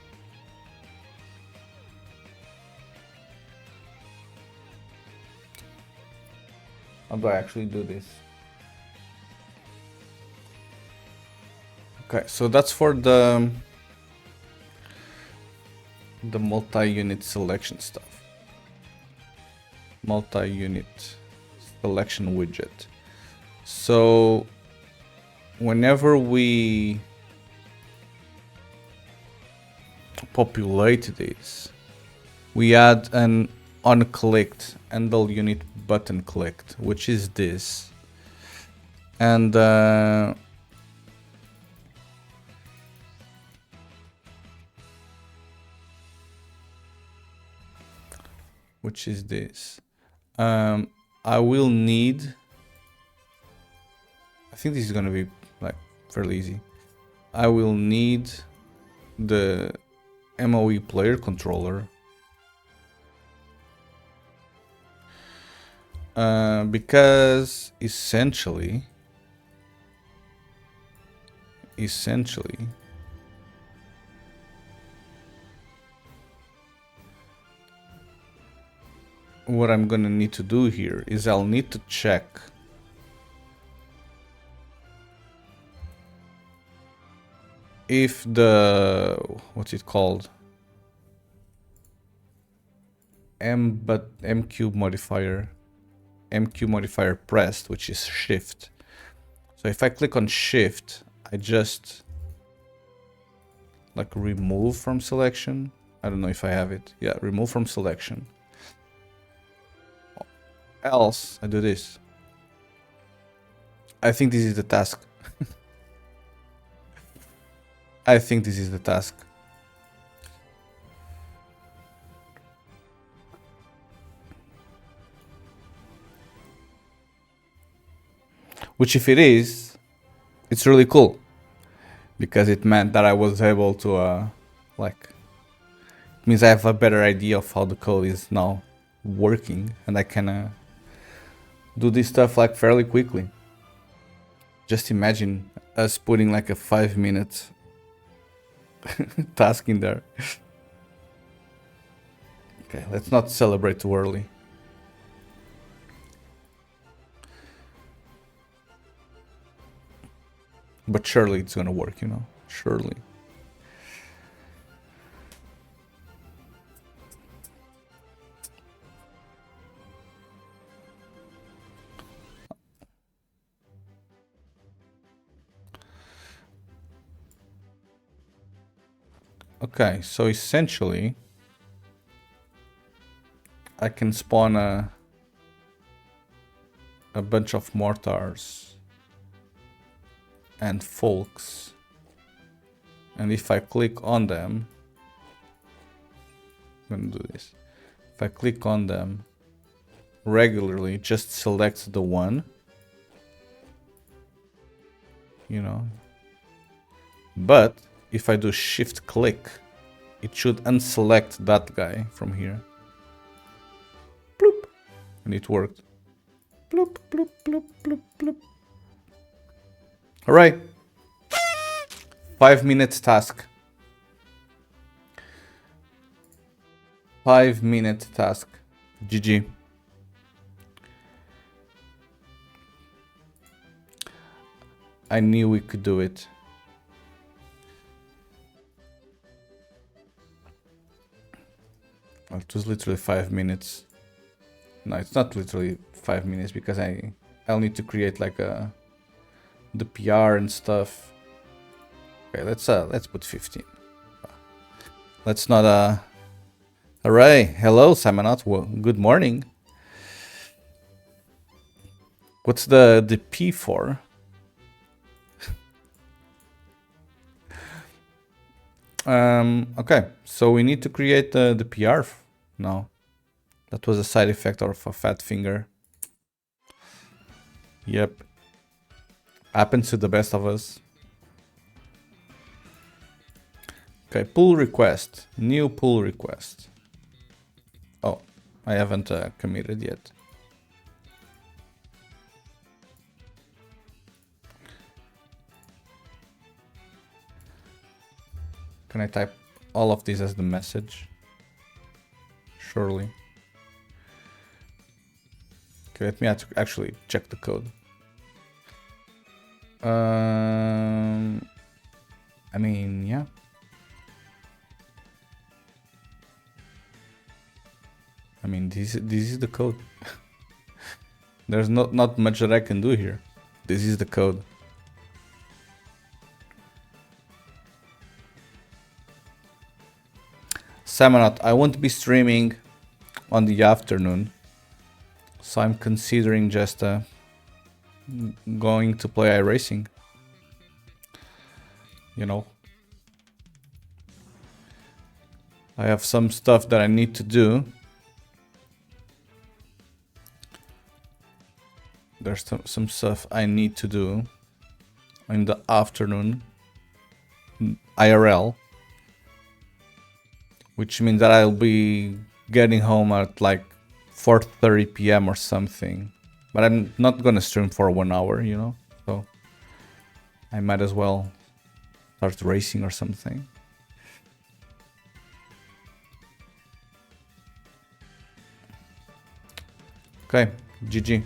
A: do I actually do this? Okay, so that's for the multi-unit selection stuff. Multi-unit selection widget. So whenever we populate this, we add an unclicked handle unit button clicked, which is this, and which is this. I will need, I think this is gonna be like fairly easy. I will need the MOE player controller, because essentially what I'm gonna need to do here is I'll need to check if the, what's it called, MQ modifier pressed, which is shift. So if I click on shift, I just like remove from selection. I don't know if I have it. Yeah, remove from selection. Else I do this. I think this is the task. I think this is the task. Which, if it is, it's really cool, because it meant that I was able to like, it means I have a better idea of how the code is now working, and I can do this stuff like fairly quickly. Just imagine us putting like a 5-minute task in there. Okay, let's not celebrate too early. But surely it's gonna work, you know, surely. Okay, so essentially I can spawn a bunch of mortars and folks, and if I click on them, I'm gonna do this. If I click on them, regularly, it just selects the one. You know. But if I do shift click, it should unselect that guy from here. Bloop. And it worked. Bloop, bloop, bloop, bloop, bloop. All right. 5 minutes task. 5-minute task. GG. I knew we could do it. Well, it was literally 5 minutes. No, it's not literally 5 minutes because I'll need to create like the PR and stuff. Okay, let's put 15. Let's not Alright, hello Simonot. Well, good morning. What's the P for? Okay, so we need to create the PR now. That was a side effect of a fat finger. Yep. Happens to the best of us. Okay, pull request. New pull request. Oh, I haven't committed yet. Can I type all of this as the message? Surely. Okay, let me actually check the code. I mean, yeah. I mean, this is the code. There's not much that I can do here. This is the code. Samanot, I won't be streaming on the afternoon, so I'm considering just going to play iRacing. You know, I have some stuff that I need to do. There's some stuff I need to do in the afternoon, IRL. Which means that I'll be getting home at like 4:30 p.m. or something. But I'm not gonna stream for 1 hour, you know? So I might as well start racing or something. Okay, GG.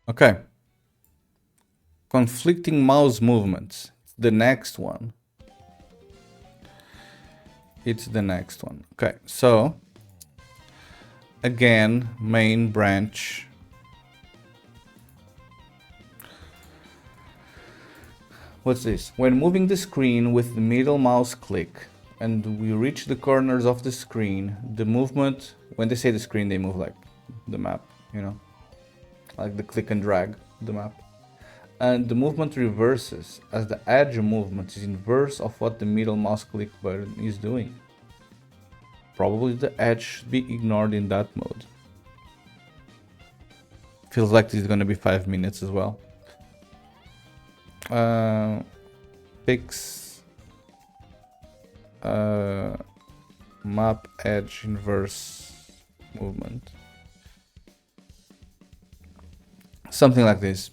A: Okay. Conflicting mouse movements. The next one. It's the next one. Okay, so again, main branch. What's this? When moving the screen with the middle mouse click and we reach the corners of the screen, the movement, when they say the screen, they move like the map, you know? Like the click and drag, the map. And the movement reverses as the edge movement is inverse of what the middle mouse click button is doing. Probably the edge should be ignored in that mode. Feels like this is gonna be 5 minutes as well. Fix map edge inverse movement. Something like this.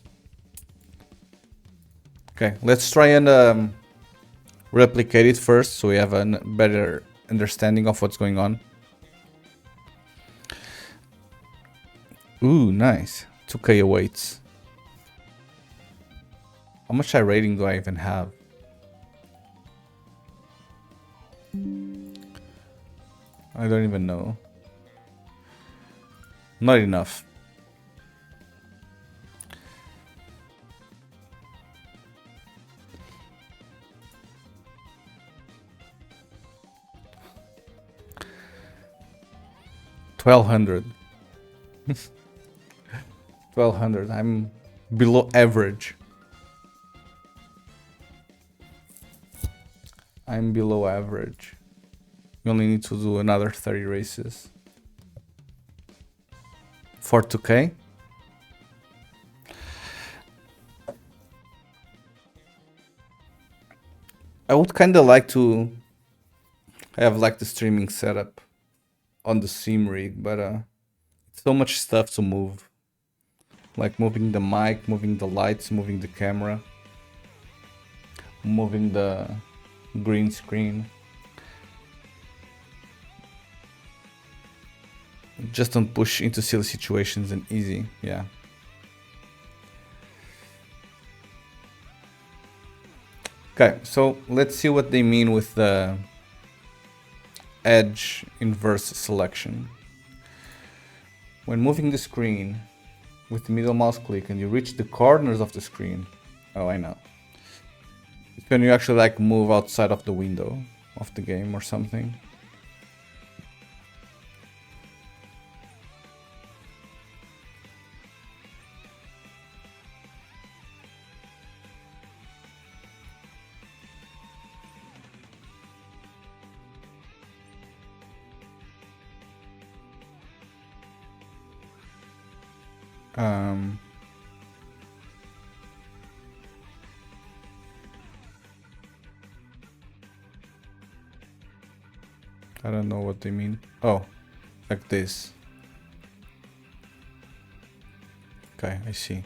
A: Okay, let's try and replicate it first so we have a better understanding of what's going on. Ooh, nice. 2k awaits. How much rating do I even have? I don't even know. Not enough. 1200. 1200. I'm below average. I'm below average. You only need to do another 30 races. For 2K? I would kind of like to have like the streaming setup on the sim rig, but so much stuff to move. Like moving the mic, moving the lights, moving the camera, moving the green screen. Just don't push into silly situations and easy, yeah. Okay, so let's see what they mean with the edge inverse selection. When moving the screen with the middle mouse click and you reach the corners of the screen, oh, I know. It's when you actually like move outside of the window of the game or something. I don't know what they mean. Oh, like this. Okay, I see.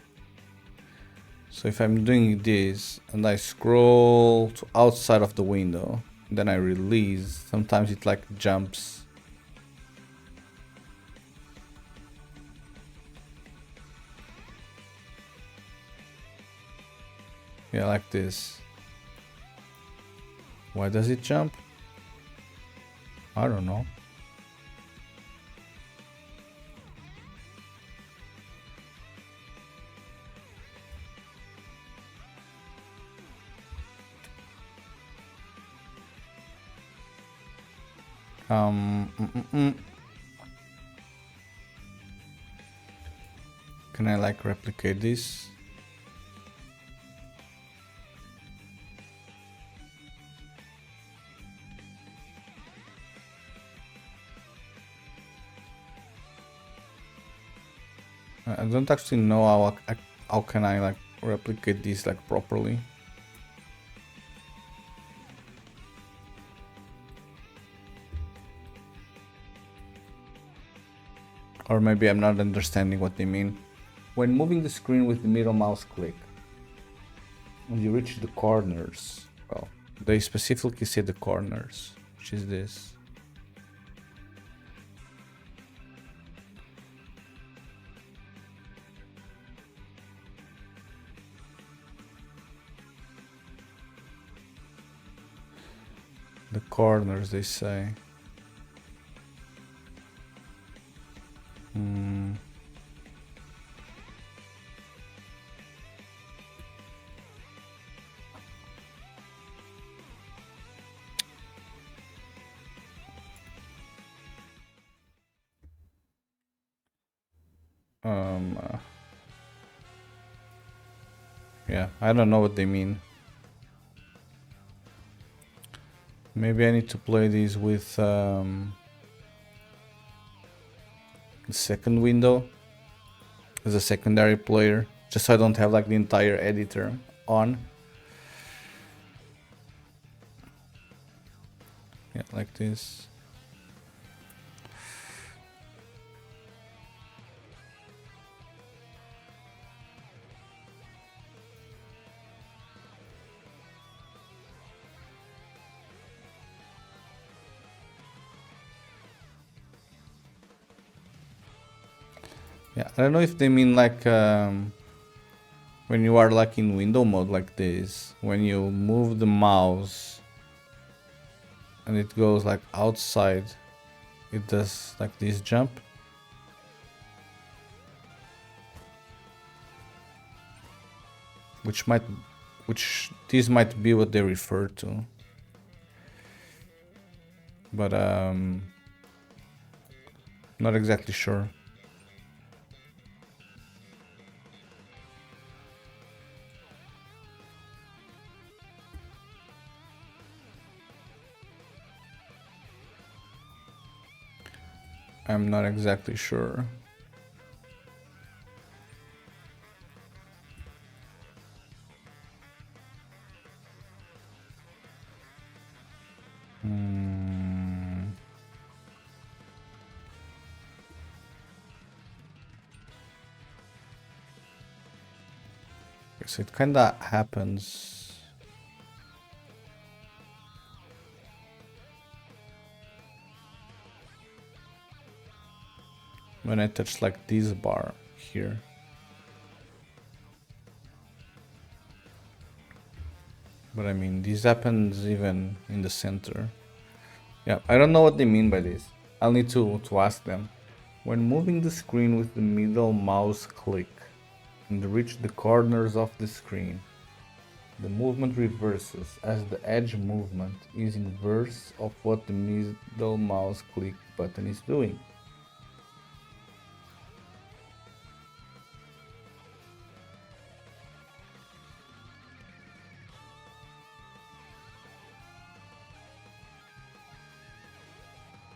A: So if I'm doing this and I scroll to outside of the window, then I release, sometimes it like jumps. Yeah, like this. Why does it jump? I don't know. Can I like replicate this? I don't actually know how can I like replicate this like properly. Or maybe I'm not understanding what they mean. When moving the screen with the middle mouse click, when you reach the corners, well, they specifically say the corners, which is this. The corners, they say. Yeah, I don't know what they mean. Maybe I need to play these with the second window as a secondary player, just so I don't have like the entire editor on. Yeah, like this. Yeah, I don't know if they mean like when you are like in window mode like this, when you move the mouse and it goes like outside, it does like this jump. Which this might be what they refer to. But Not exactly sure. I'm not exactly sure. So it kinda happens. When I touch like this bar here. But I mean, this happens even in the center. Yeah, I don't know what they mean by this. I'll need to ask them. When moving the screen with the middle mouse click and reach the corners of the screen, the movement reverses as the edge movement is inverse of what the middle mouse click button is doing.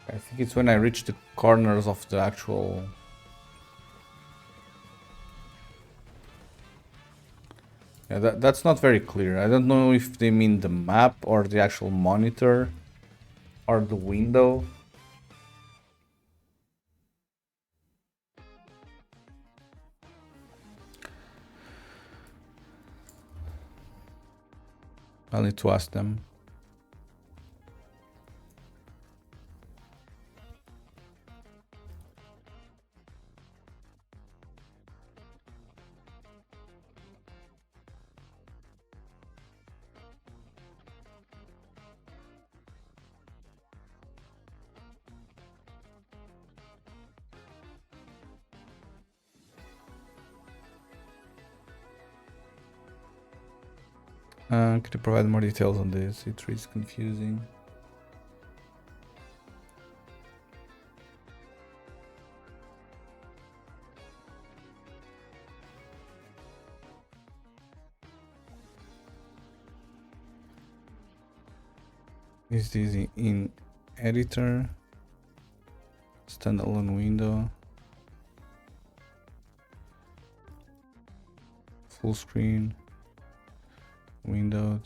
A: I think it's when I reach the corners of the actual... Yeah, that's not very clear. I don't know if they mean the map or the actual monitor or the window. I'll need to ask them. Could you provide more details on this? It reads confusing. Is this in editor? Standalone window? Full screen? Windowed?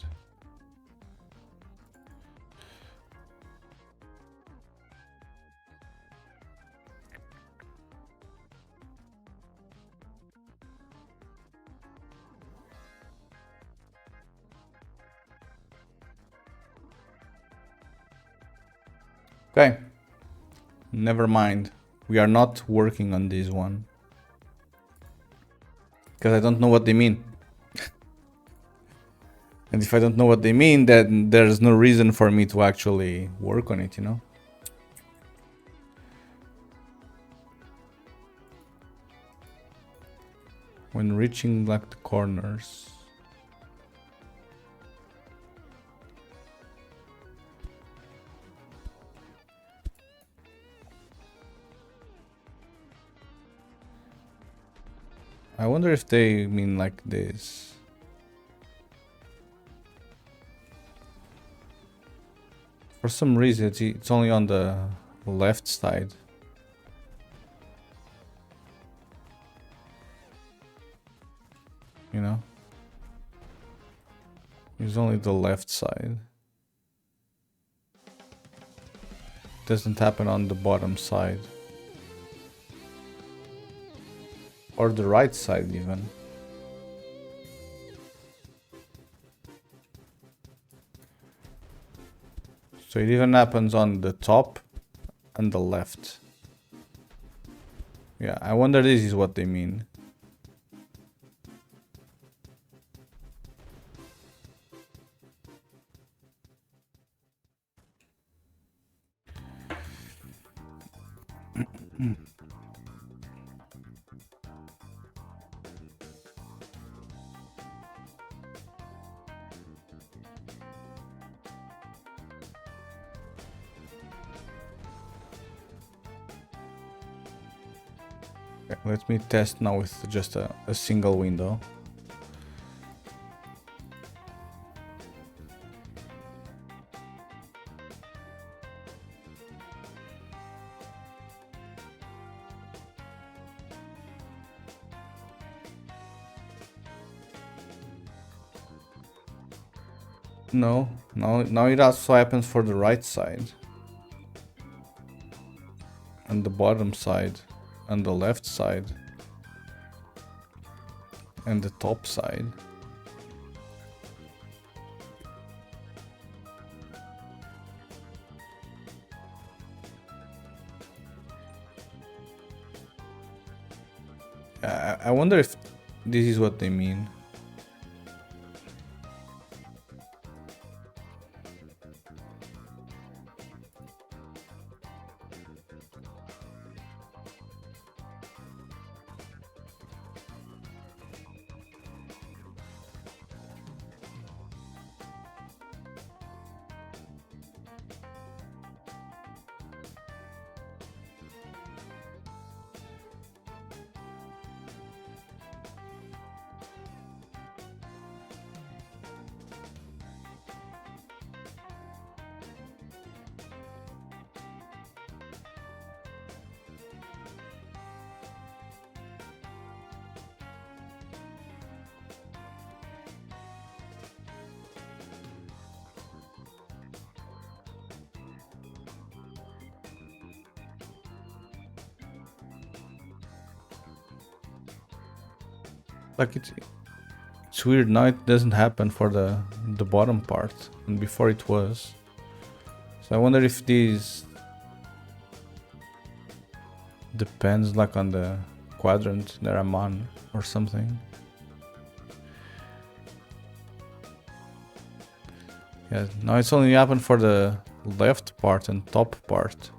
A: Okay, never mind. We are not working on this one. Because I don't know what they mean. And if I don't know what they mean, then there's no reason for me to actually work on it, you know? When reaching like the corners. I wonder if they mean like this. For some reason, it's only on the left side. You know? It's only the left side. Doesn't happen on the bottom side. Or the right side even. So it even happens on the top and the left. Yeah, I wonder this is what they mean. Okay, let me test now with just a single window. No, now it also happens for the right side. And the bottom side. And the left side. And the top side. I wonder if this is what they mean. Like it's weird now it doesn't happen for the bottom part, and before it was. So I wonder if this depends like on the quadrant that I'm on or something. Yeah, now it's only happened for the left part and top part.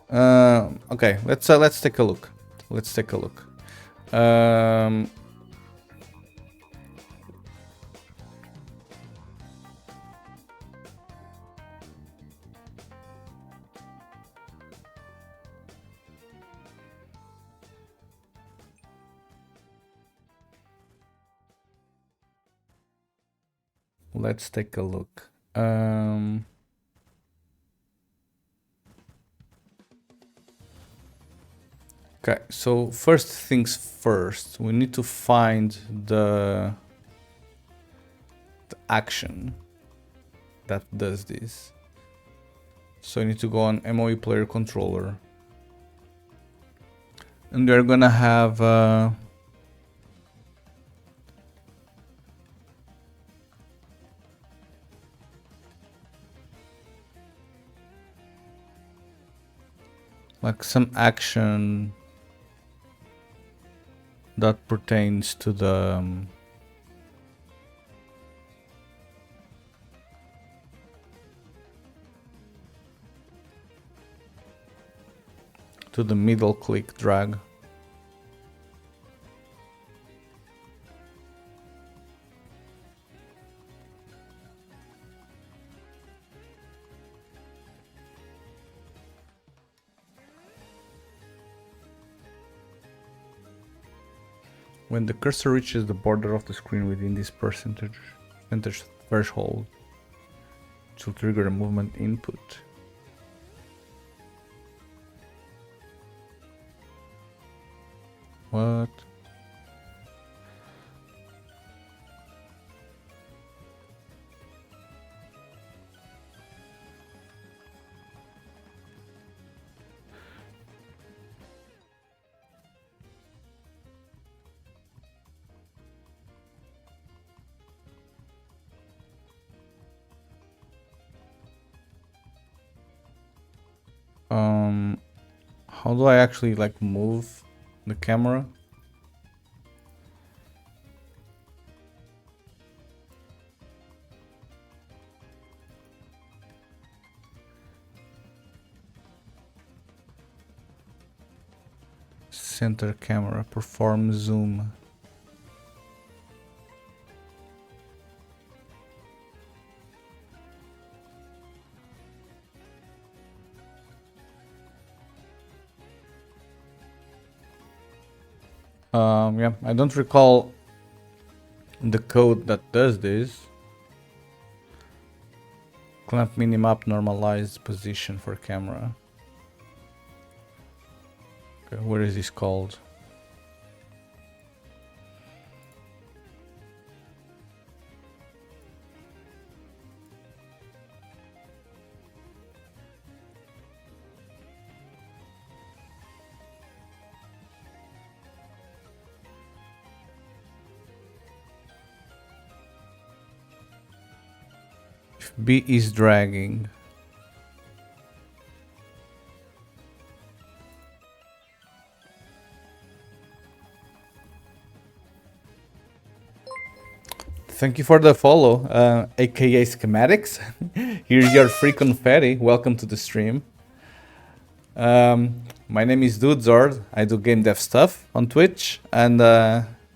A: Okay, let's take a look. Let's take a look. Let's take a look. Okay, so first things first, we need to find the action that does this. So you need to go on MOE player controller. And we're gonna have like some action that pertains to the middle click drag. When the cursor reaches the border of the screen within this percentage threshold, it will trigger a movement input. What? How do I actually like move the camera? Center camera, perform zoom. Yeah, I don't recall the code that does this. Clamp minimap normalized position for camera. Okay, where is this called? If B is dragging. Thank you for the follow, aka Schematics. Here's your free confetti. Welcome to the stream. My name is Dudezord. I do game dev stuff on Twitch, and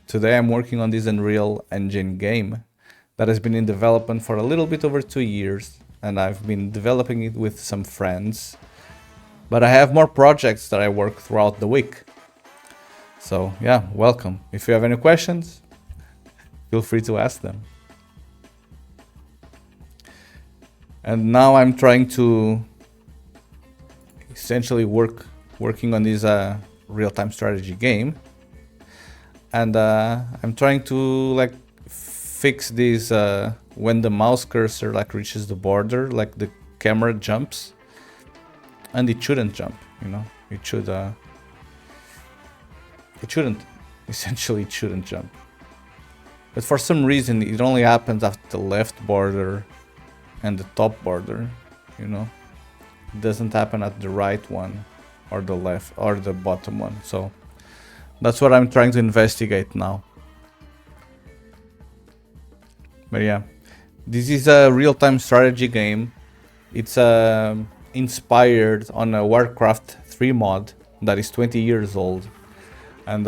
A: today I'm working on this Unreal Engine game that has been in development for a little bit over 2 years, and I've been developing it with some friends. But I have more projects that I work throughout the week. So yeah, welcome. If you have any questions, feel free to ask them. And now I'm trying to essentially working on this real-time strategy game, and I'm trying to like fix this when the mouse cursor like reaches the border, like the camera jumps, and it shouldn't jump. You know, it shouldn't. Essentially, it shouldn't jump. But for some reason, it only happens after the left border and the top border. You know. It doesn't happen at the right one or the left or the bottom one. So that's what I'm trying to investigate now. But yeah, this is a real-time strategy game. It's inspired on a Warcraft 3 mod that is 20 years old. And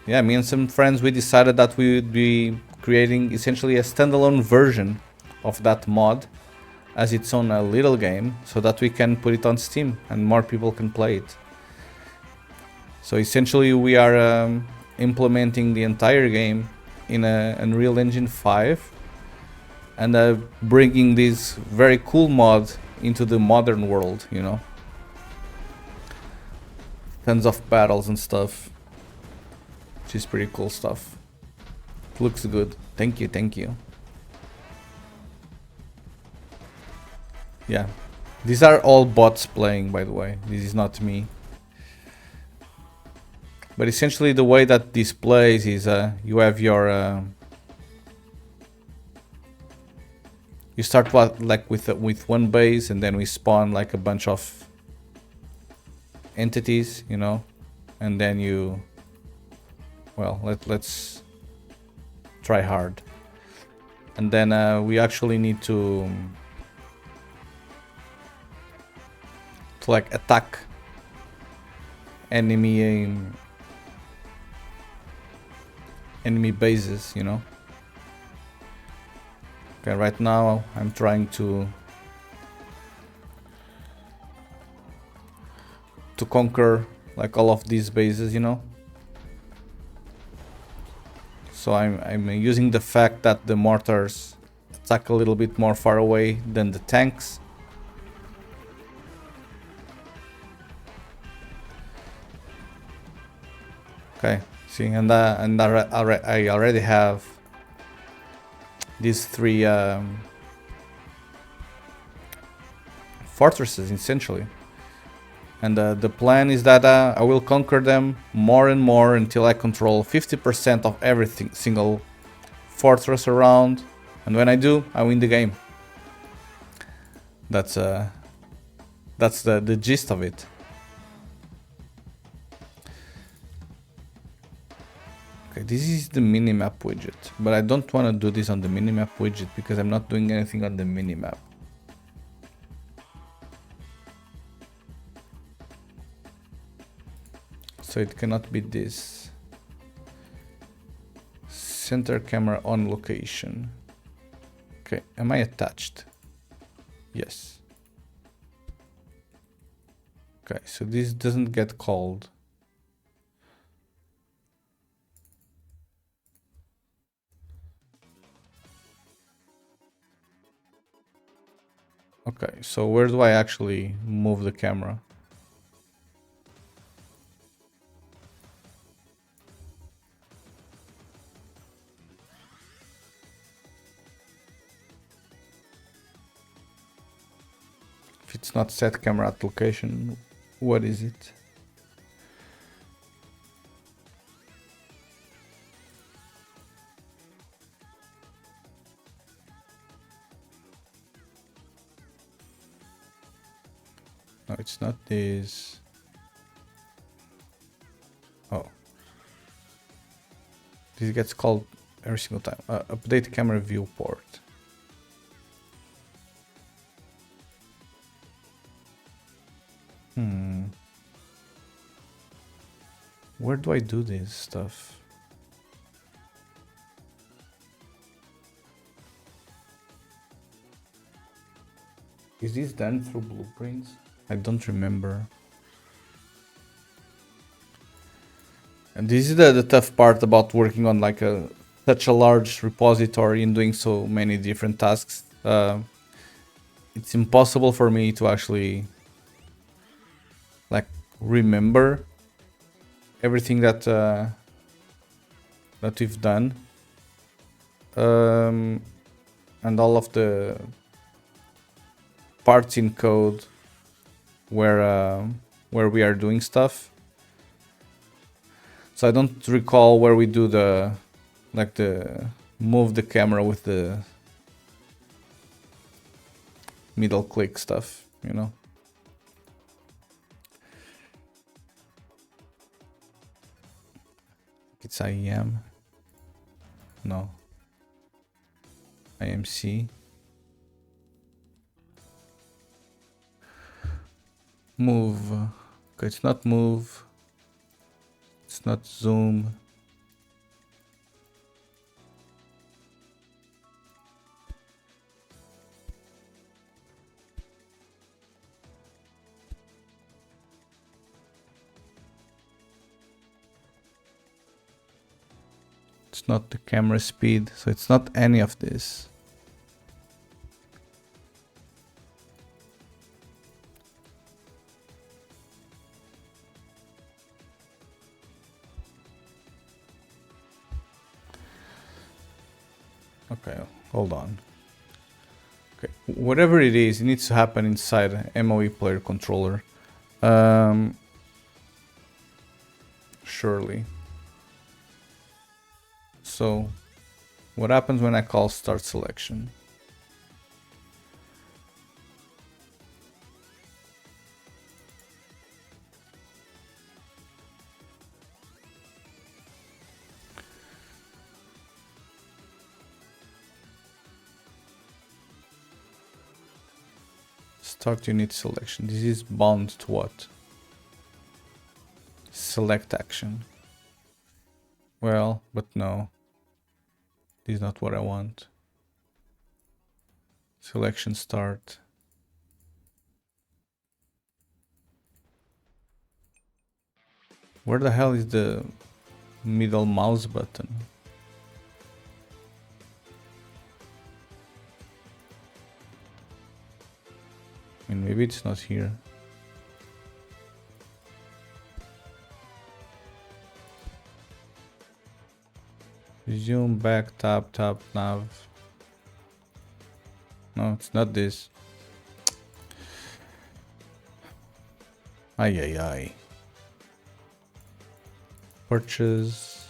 A: yeah, me and some friends, we decided that we would be creating essentially a standalone version of that mod as its own little game, so that we can put it on Steam and more people can play it. So essentially we are implementing the entire game in Unreal Engine 5 and bringing this very cool mod into the modern world, you know. Tons of battles and stuff, which is pretty cool stuff. It looks good. Thank you, thank you. Yeah, these are all bots playing, by the way. This is not me. But essentially the way that this plays is you have your... you start like with one base, and then we spawn like a bunch of entities, you know, and then you... well, let's try hard. And then we actually need to like attack enemy bases, you know. Okay, right now I'm trying to conquer like all of these bases, you know. So I'm using the fact that the mortars attack a little bit more far away than the tanks. Okay, see, and I already have these 3 fortresses essentially, and the plan is that I will conquer them more and more until I control 50% of every single fortress around, and when I do, I win the game. That's the gist of it. Okay, this is the minimap widget, but I don't want to do this on the minimap widget because I'm not doing anything on the minimap. So it cannot be this. Center camera on location. Okay, am I attached? Yes. Okay, so this doesn't get called. Okay, so where do I actually move the camera? If it's not set camera at location, what is it? No, it's not this. Oh. This gets called every single time. Update camera viewport. Where do I do this stuff? Is this done through blueprints? I don't remember. And this is the tough part about working on like such a large repository and doing so many different tasks. It's impossible for me to actually like remember everything that that we've done, and all of the parts in code where we are doing stuff. So I don't recall where we do the move the camera with the middle click stuff, you know. It's IEM. No. IMC. Move. Okay, it's not move. It's not zoom. It's not the camera speed, so it's not any of this. Okay, hold on. Okay, whatever it is, it needs to happen inside MOE player controller. Surely. So, what happens when I call start selection? Start unit selection. This is bound to what? Select action. Well, but no. This is not what I want. Selection start. Where the hell is the middle mouse button? I mean, maybe it's not here. Resume, back, tab, nav. No, it's not this. Ay, ay, ay. Purchase.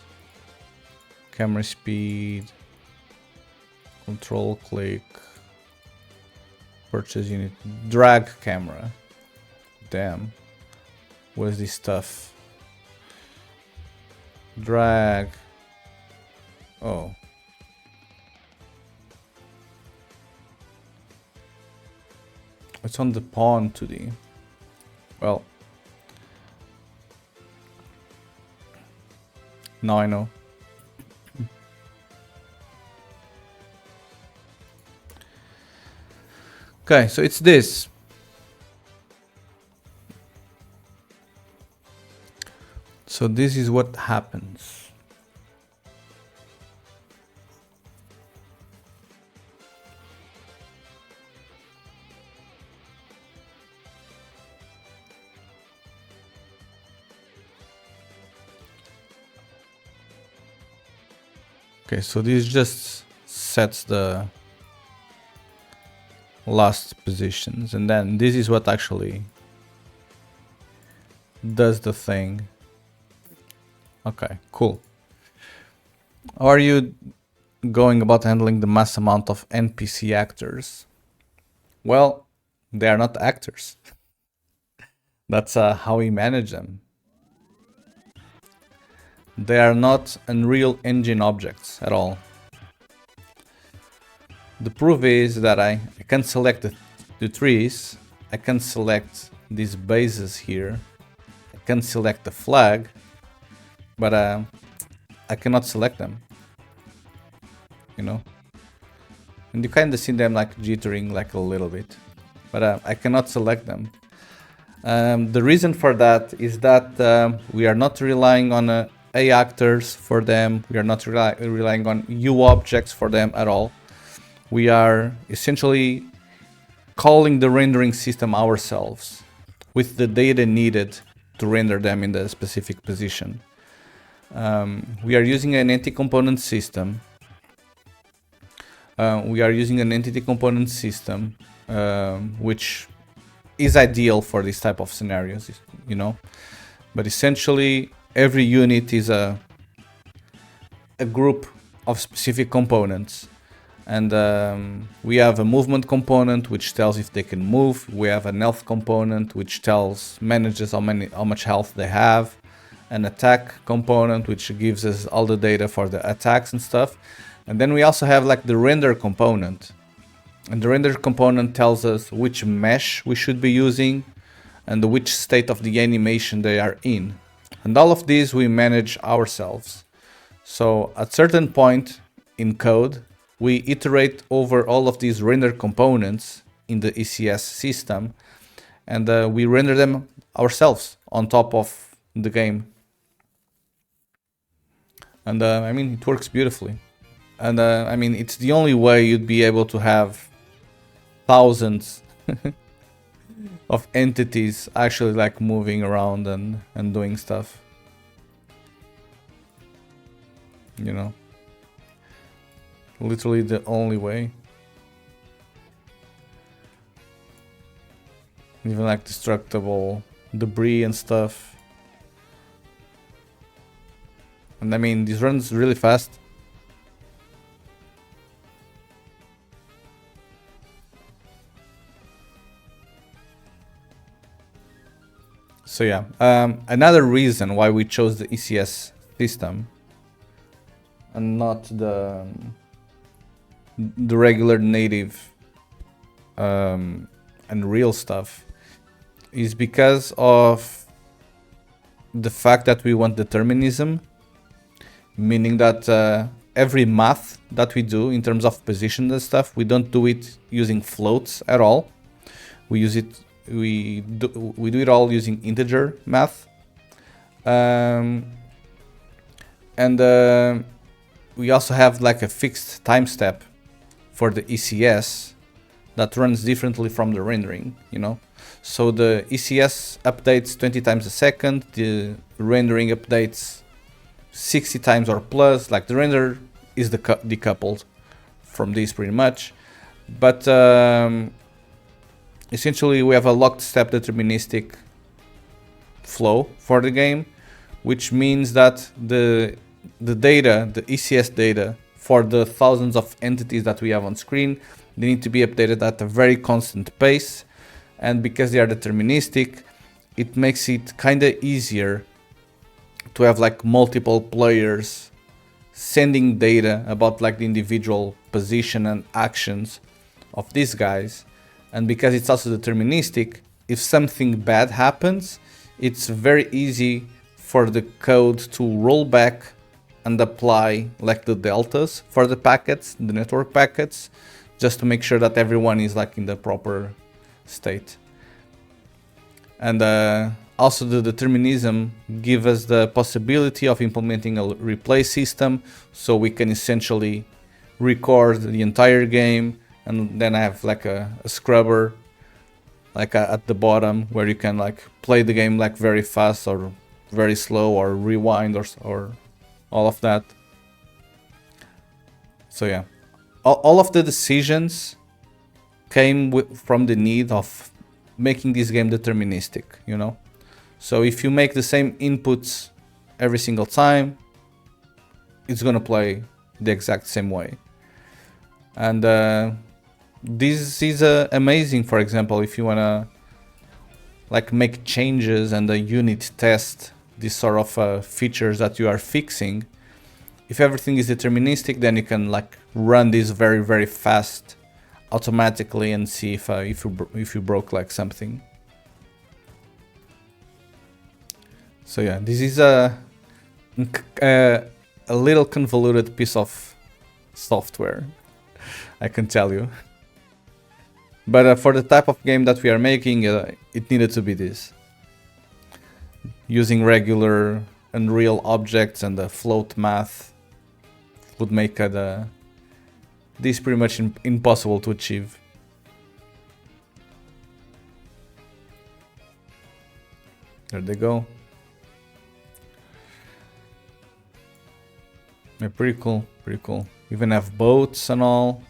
A: Camera speed. Control click. Purchase unit. Drag camera. Damn. What is this stuff? Drag. Oh. It's on the pawn 2D. Well. Now I know. Okay, so it's this. So this is what happens. Okay, so this just sets the last positions, and then this is what actually does the thing. Okay, cool. How are you going about handling the mass amount of NPC actors? Well, they are not actors. That's how we manage them. They are not Unreal Engine objects at all. The proof is that I can select the trees, I can select these bases here, I can select the flag, but I cannot select them, you know? And you kind of see them like jittering like a little bit, but I cannot select them. The reason for that is that we are not relying on A actors for them, we are not relying on U objects for them at all. We are essentially calling the rendering system ourselves with the data needed to render them in the specific position. We are using an entity component system. Which is ideal for this type of scenarios, you know. But essentially, every unit is a group of specific components. And we have a movement component which tells if they can move. We have an health component which manages how much health they have. An attack component which gives us all the data for the attacks and stuff. And then we also have like the render component. And the render component tells us which mesh we should be using and which state of the animation they are in. And all of these we manage ourselves. So at certain point in code, we iterate over all of these render components in the ECS system, and we render them ourselves on top of the game. And I mean, it works beautifully. And I mean, it's the only way you'd be able to have thousands of entities actually like moving around and doing stuff. You know? Literally the only way. Even like destructible debris and stuff. And I mean, this runs really fast. So yeah, another reason why we chose the ECS system and not the regular native Unreal stuff is because of the fact that we want determinism, meaning that every math that we do in terms of position and stuff, we don't do it using floats at all. We do it all using integer math, and we also have like a fixed time step for the ECS that runs differently from the rendering, you know. So the ECS updates 20 times a second, the rendering updates 60 times or plus. Like the render is decoupled from this pretty much, but essentially we have a locked step deterministic flow for the game, which means that the data, the ECS data for the thousands of entities that we have on screen, they need to be updated at a very constant pace. And because they are deterministic, it makes it kind of easier to have like multiple players sending data about like the individual position and actions of these guys. And because it's also deterministic, if something bad happens, it's very easy for the code to roll back and apply like the deltas for the packets, the network packets, just to make sure that everyone is like in the proper state. And also the determinism gives us the possibility of implementing a replay system, so we can essentially record the entire game and then I have like a scrubber like at the bottom where you can like play the game like very fast or very slow or rewind or all of that. So yeah, all of the decisions came from the need of making this game deterministic, you know? So if you make the same inputs every single time, it's gonna play the exact same way. And this is amazing, for example, if you wanna like make changes and a unit test these sort of features that you are fixing. If everything is deterministic, then you can like run this very, very fast automatically and see if you broke like something. So yeah, this is a little convoluted piece of software, I can tell you. But for the type of game that we are making, it needed to be this. Using regular Unreal objects and the float math would make this pretty much impossible to achieve. There they go. Yeah, pretty cool, pretty cool. Even have boats and all.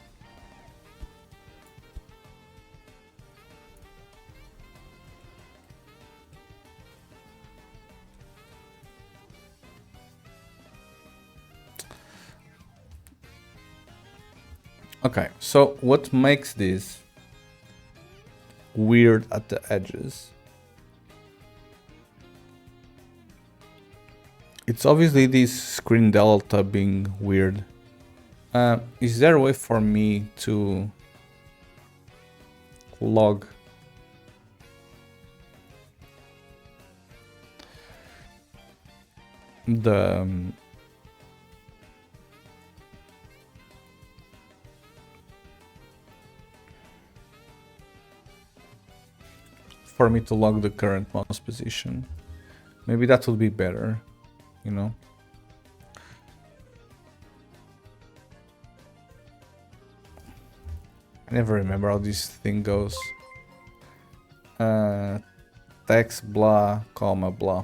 A: Okay, so what makes this weird at the edges? It's obviously this screen delta being weird. Is there a way for me to log the for me to log the current mouse position? Maybe that would be better, you know? I never remember how this thing goes. Text blah, comma blah.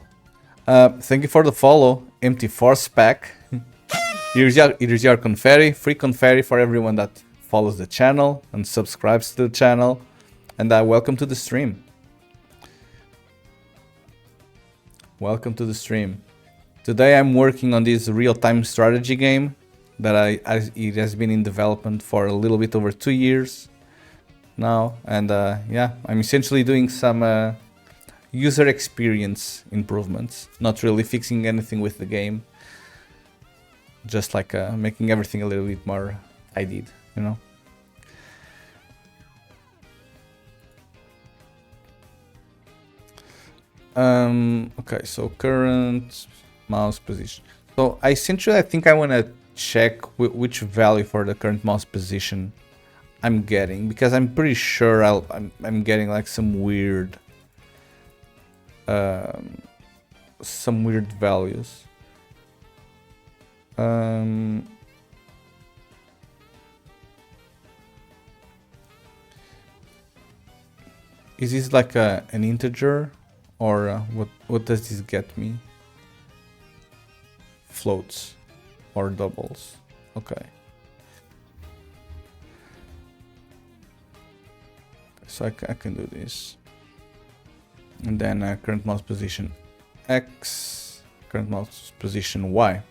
A: Thank you for the follow, Empty Force Pack. Here's your confetti, free confetti for everyone that follows the channel and subscribes to the channel. And welcome to the stream. Welcome to the stream. Today I'm working on this real-time strategy game that it has been in development for a little bit over 2 years now, and yeah, I'm essentially doing some user experience improvements, not really fixing anything with the game, just like making everything a little bit more tidied, you know. Okay, so current mouse position. So I think I want to check which value for the current mouse position I'm getting, because I'm pretty sure I'm getting like some weird values. Is this like an integer? Or what does this get me? Floats or doubles. Okay. So I can do this. And then current mouse position X, current mouse position Y.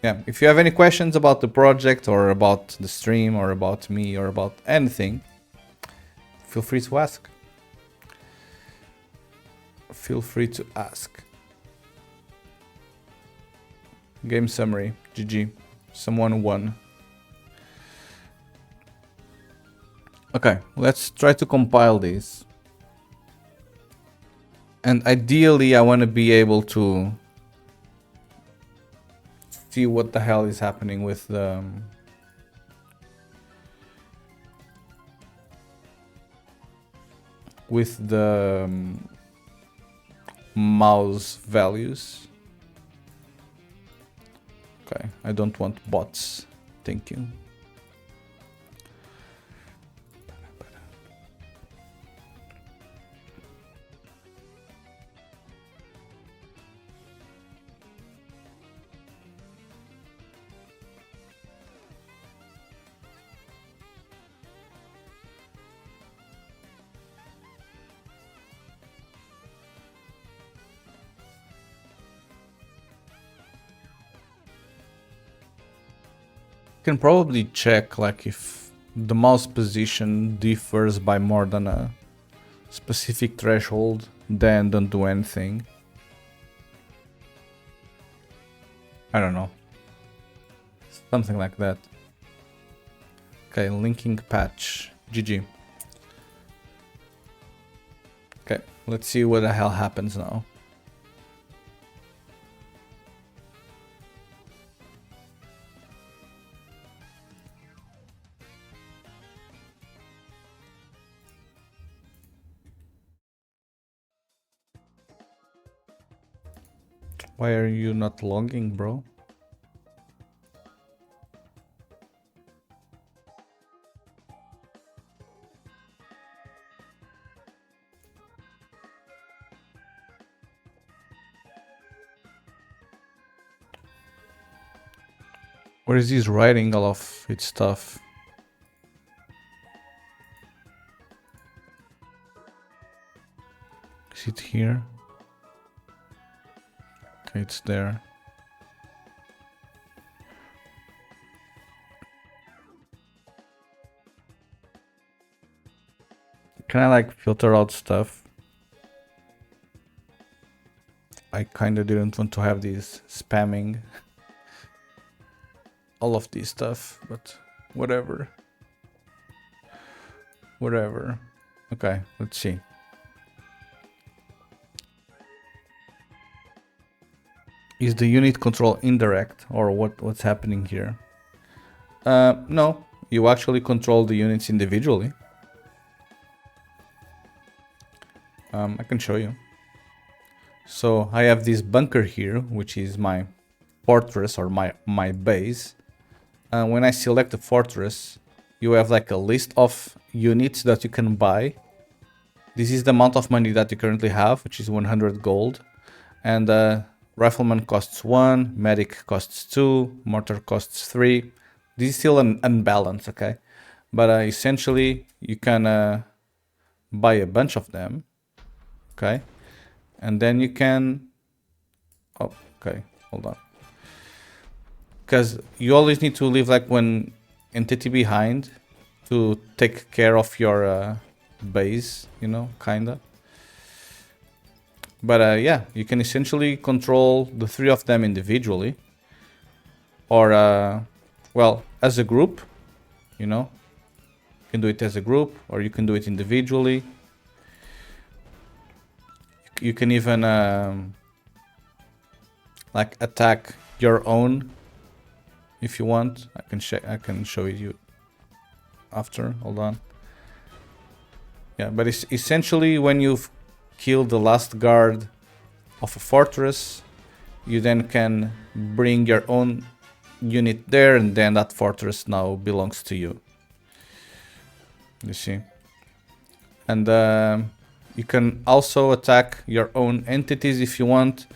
A: Yeah, if you have any questions about the project or about the stream or about me or about anything, feel free to ask. Feel free to ask. Game summary, GG. Someone won. Okay, let's try to compile this. And ideally, I want to be able to see what the hell is happening with the mouse values. Okay, I don't want bots. Thank you. Can probably check like if the mouse position differs by more than a specific threshold, then don't do anything. I don't know. Something like that. Okay, linking patch. GG. Okay, let's see what the hell happens now. Why are you not logging, bro? Where is this writing all of its stuff? Is it here? Okay, it's there. Can I like filter out stuff? I kinda didn't want to have these spamming all of this stuff, but whatever. Whatever. Okay, let's see. Is the unit control indirect or what's happening here? No, you actually control the units individually. I can show you. So I have this bunker here, which is my fortress or my base. When I select the fortress, you have like a list of units that you can buy. This is the amount of money that you currently have, which is 100 gold. And rifleman costs 1, medic costs 2, mortar costs 3. This is still an unbalanced, okay? But essentially, you can buy a bunch of them, okay? And then you can... Oh, okay, hold on. Because you always need to leave like one entity behind to take care of your base, you know, kinda. But yeah, you can essentially control the 3 of them individually. Or, well, as a group, you know. You can do it as a group, or you can do it individually. You can even, like, attack your own, if you want. I can show you after, hold on. Yeah, but it's essentially when you've killed the last guard of a fortress, you then can bring your own unit there, and then that fortress now belongs to you. You see? And you can also attack your own entities if you want,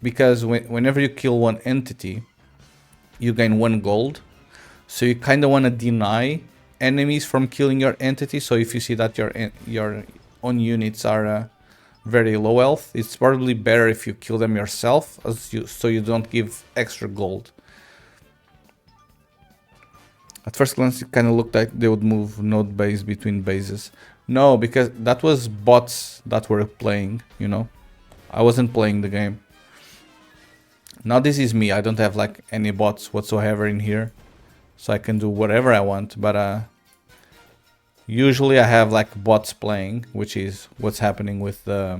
A: because whenever you kill one entity, you gain 1 gold. So you kind of want to deny enemies from killing your entity. So if you see that your own units are very low health, it's probably better if you kill them yourself, so you don't give extra gold. At first glance, it kind of looked like they would move node base between bases. No, because that was bots that were playing, you know. I wasn't playing the game. Now this is me. I don't have like any bots whatsoever in here, so I can do whatever I want. But usually I have like bots playing, which is what's happening with the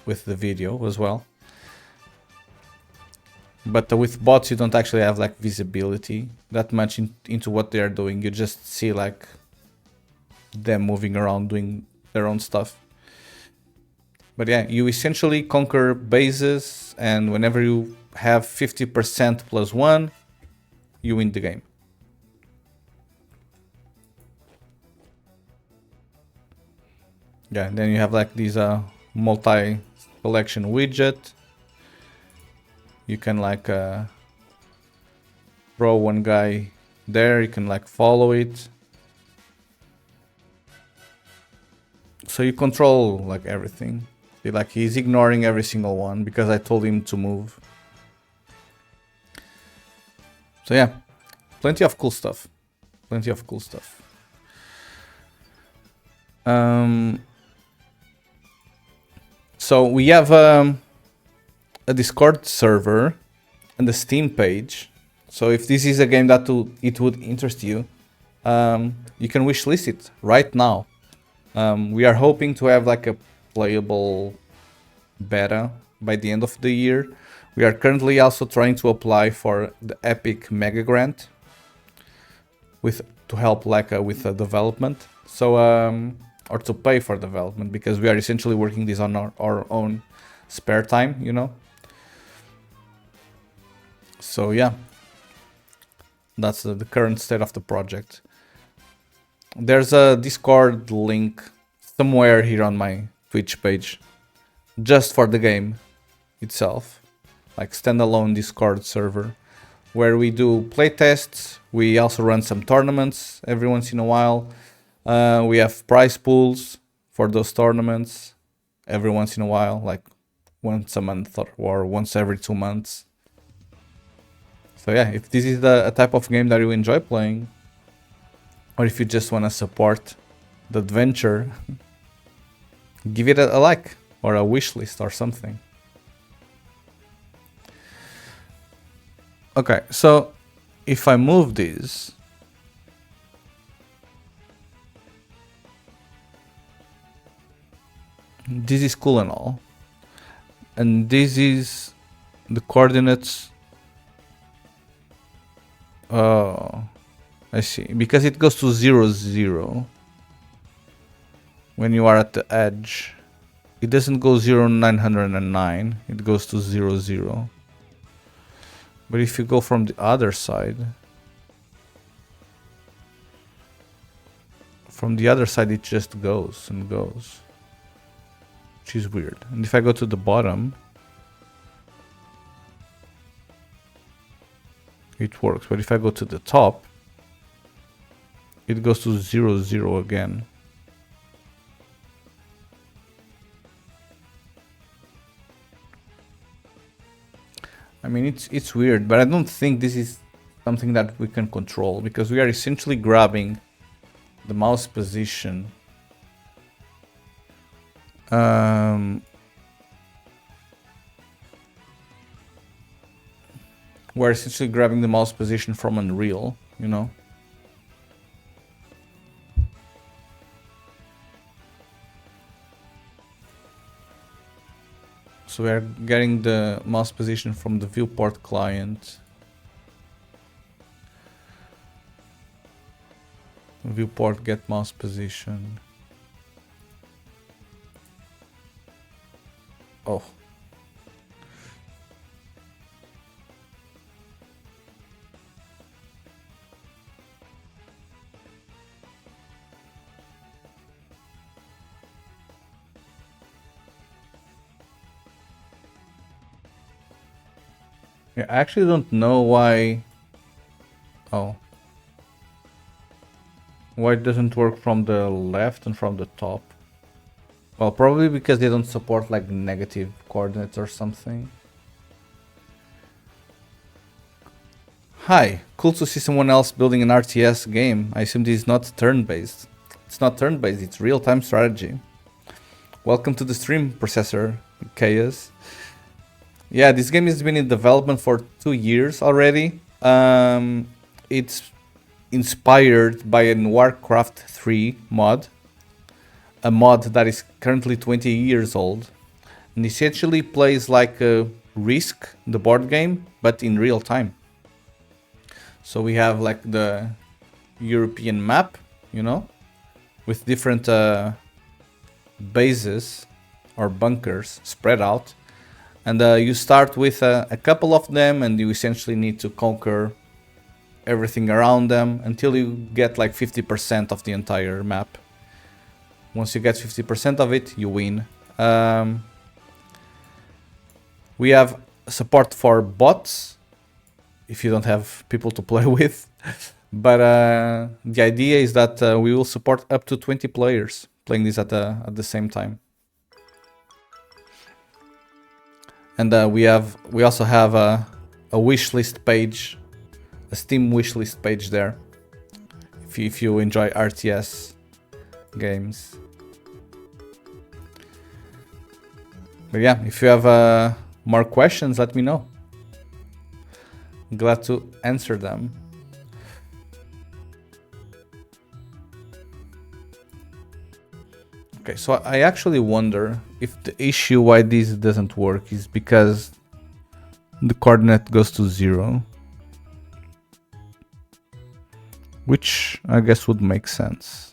A: video as well. But with bots, you don't actually have like visibility that much into what they are doing. You just see like them moving around doing their own stuff. But yeah, you essentially conquer bases, and whenever you have 50% plus 1, you win the game. Yeah, and then you have like these multi-collection widget. You can like throw one guy there, you can like follow it. So you control like everything. See, like he's ignoring every single one because I told him to move. So yeah, plenty of cool stuff. Plenty of cool stuff. So we have a Discord server and the Steam page. So if this is a game that it would interest you, you can wishlist it right now. We are hoping to have like a playable beta by the end of the year. We are currently also trying to apply for the Epic Mega Grant to help like with the development. So or to pay for development, because we are essentially working this on our own spare time, you know. So yeah, that's the current state of the project. There's a Discord link somewhere here on my Twitch page just for the game itself, like standalone Discord server, where we do playtests. We also run some tournaments every once in a while. We have prize pools for those tournaments every once in a while, like once a month or once every 2 months. So yeah, if this is a type of game that you enjoy playing, or if you just want to support the adventure, give it a like or a wish list or something. Okay, so if I move this, this is cool and all, and this is the coordinates. Oh, I see, because it goes to 0, 0 when you are at the edge. It doesn't go 0, 909, it goes to 0, 0. But if you go from the other side, it just goes and goes, which is weird. And if I go to the bottom, it works. But if I go to the top, it goes to 0, 0 again. I mean, it's weird, but I don't think this is something that we can control, because we are essentially grabbing the mouse position. We're essentially grabbing the mouse position from Unreal, you know. So we're getting the mouse position from the viewport client. Viewport get mouse position. Oh. Yeah, I actually don't know why. Oh. Why it doesn't work from the left and from the top? Well, probably because they don't support like negative coordinates or something. Hi, cool to see someone else building an RTS game. I assume this is not turn-based. It's not turn-based, it's real-time strategy. Welcome to the stream, Processor Chaos. Yeah, this game has been in development for 2 years already. It's inspired by a Warcraft 3 mod. A mod that is currently 20 years old. And essentially plays like a Risk, the board game, but in real time. So we have like the European map, you know, with different bases or bunkers spread out. And you start with a couple of them, and you essentially need to conquer everything around them until you get like 50% of the entire map. Once you get 50% of it, you win. We have support for bots, if you don't have people to play with. But the idea is that we will support up to 20 players playing this at the same time. And we also have a wish list page a Steam wishlist page there if you enjoy RTS games. But yeah, if you have more questions, let me know. Glad to answer them. Okay, so I actually wonder if the issue why this doesn't work is because the coordinate goes to 0. Which I guess would make sense.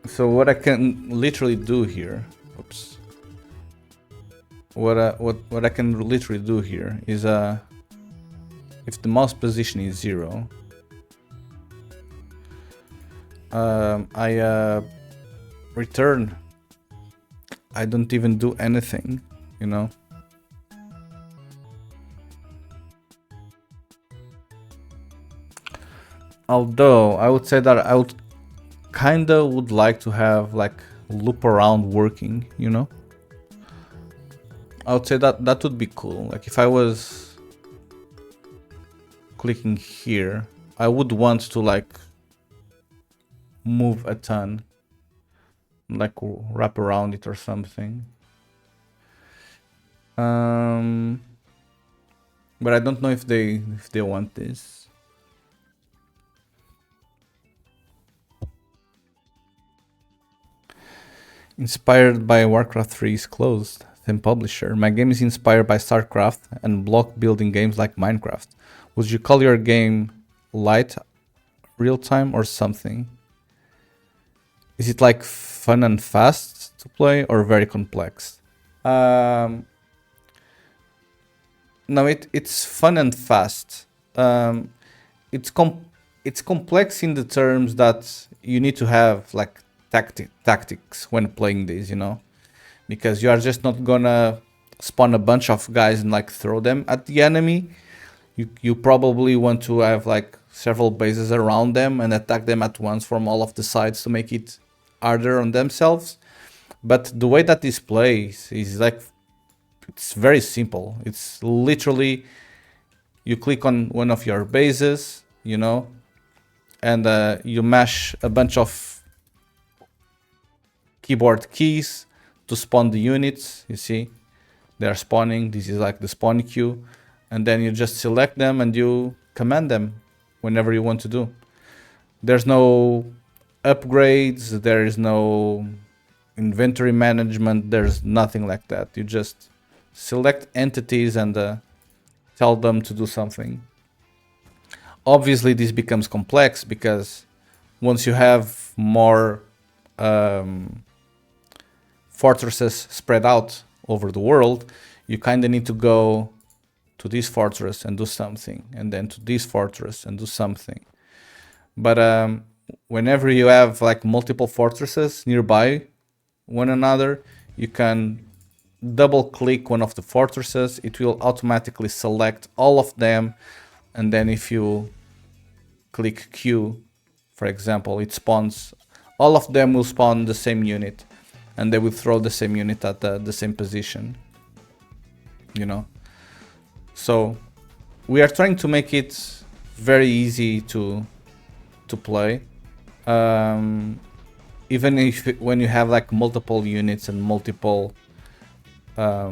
A: So what I can literally do here, oops. What I can literally do here is if the mouse position is 0, I return. I don't even do anything, you know. Although I would say that I would kinda would like to have like loop around working, you know. I would say that that would be cool. Like if I was clicking here, I would want to like move a ton, like wrap around it or something. But I don't know if they want this. Inspired by Warcraft 3 is closed. Same publisher. My game is inspired by StarCraft and block building games like Minecraft. Would you call your game light, real time, or something? Is it like fun and fast to play or very complex? No, it's fun and fast. It's complex in the terms that you need to have like tactics when playing this, you know, because you are just not gonna spawn a bunch of guys and like throw them at the enemy. You probably want to have like several bases around them and attack them at once from all of the sides to make it harder on themselves. But the way that this plays is like, it's very simple. It's literally, you click on one of your bases, you know, and you mash a bunch of keyboard keys to spawn the units. You see, they're spawning. This is like the spawn queue. And then you just select them and you command them whenever you want to do. There's no upgrades. There is no inventory management. There's nothing like that. You just select entities and tell them to do something. Obviously, this becomes complex because once you have more fortresses spread out over the world, you kind of need to go to this fortress and do something, and then to this fortress and do something. But whenever you have like multiple fortresses nearby one another, you can double click one of the fortresses. It will automatically select all of them, and then if you click Q, for example, it spawns, all of them will spawn the same unit, and they will throw the same unit at the same position, you know. So we are trying to make it very easy to play, even if when you have like multiple units and multiple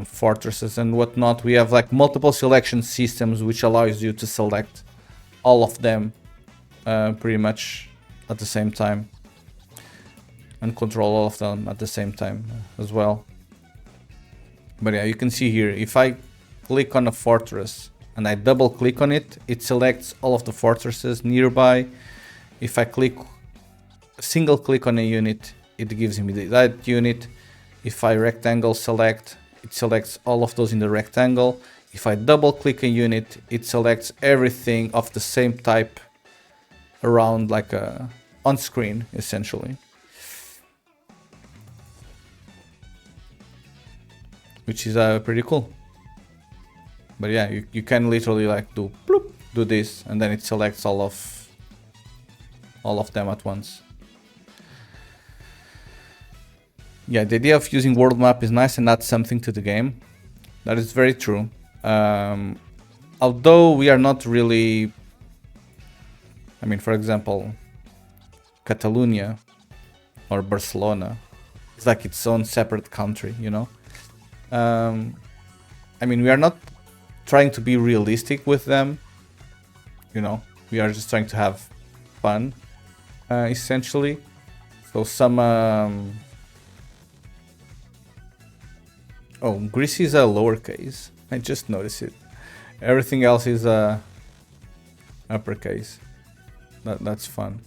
A: fortresses and whatnot. We have like multiple selection systems which allows you to select all of them pretty much at the same time and control all of them at the same time as well. But yeah, you can see here, if I click on a fortress and I double click on it, it selects all of the fortresses nearby. If I single click on a unit, it gives me that unit. If I rectangle select, it selects all of those in the rectangle. If I double click a unit, it selects everything of the same type around, like on screen essentially, which is pretty cool. But yeah, you can literally like do bloop, do this, and then it selects all of them at once. Yeah, the idea of using world map is nice and adds something to the game. That is very true. Although we are not really, I mean, for example, Catalonia or Barcelona, it's like its own separate country, you know? I mean, we are not trying to be realistic with them, you know? We are just trying to have fun, essentially. So some... Oh, Greece is a lowercase. I just noticed it. Everything else is uppercase. That's fun.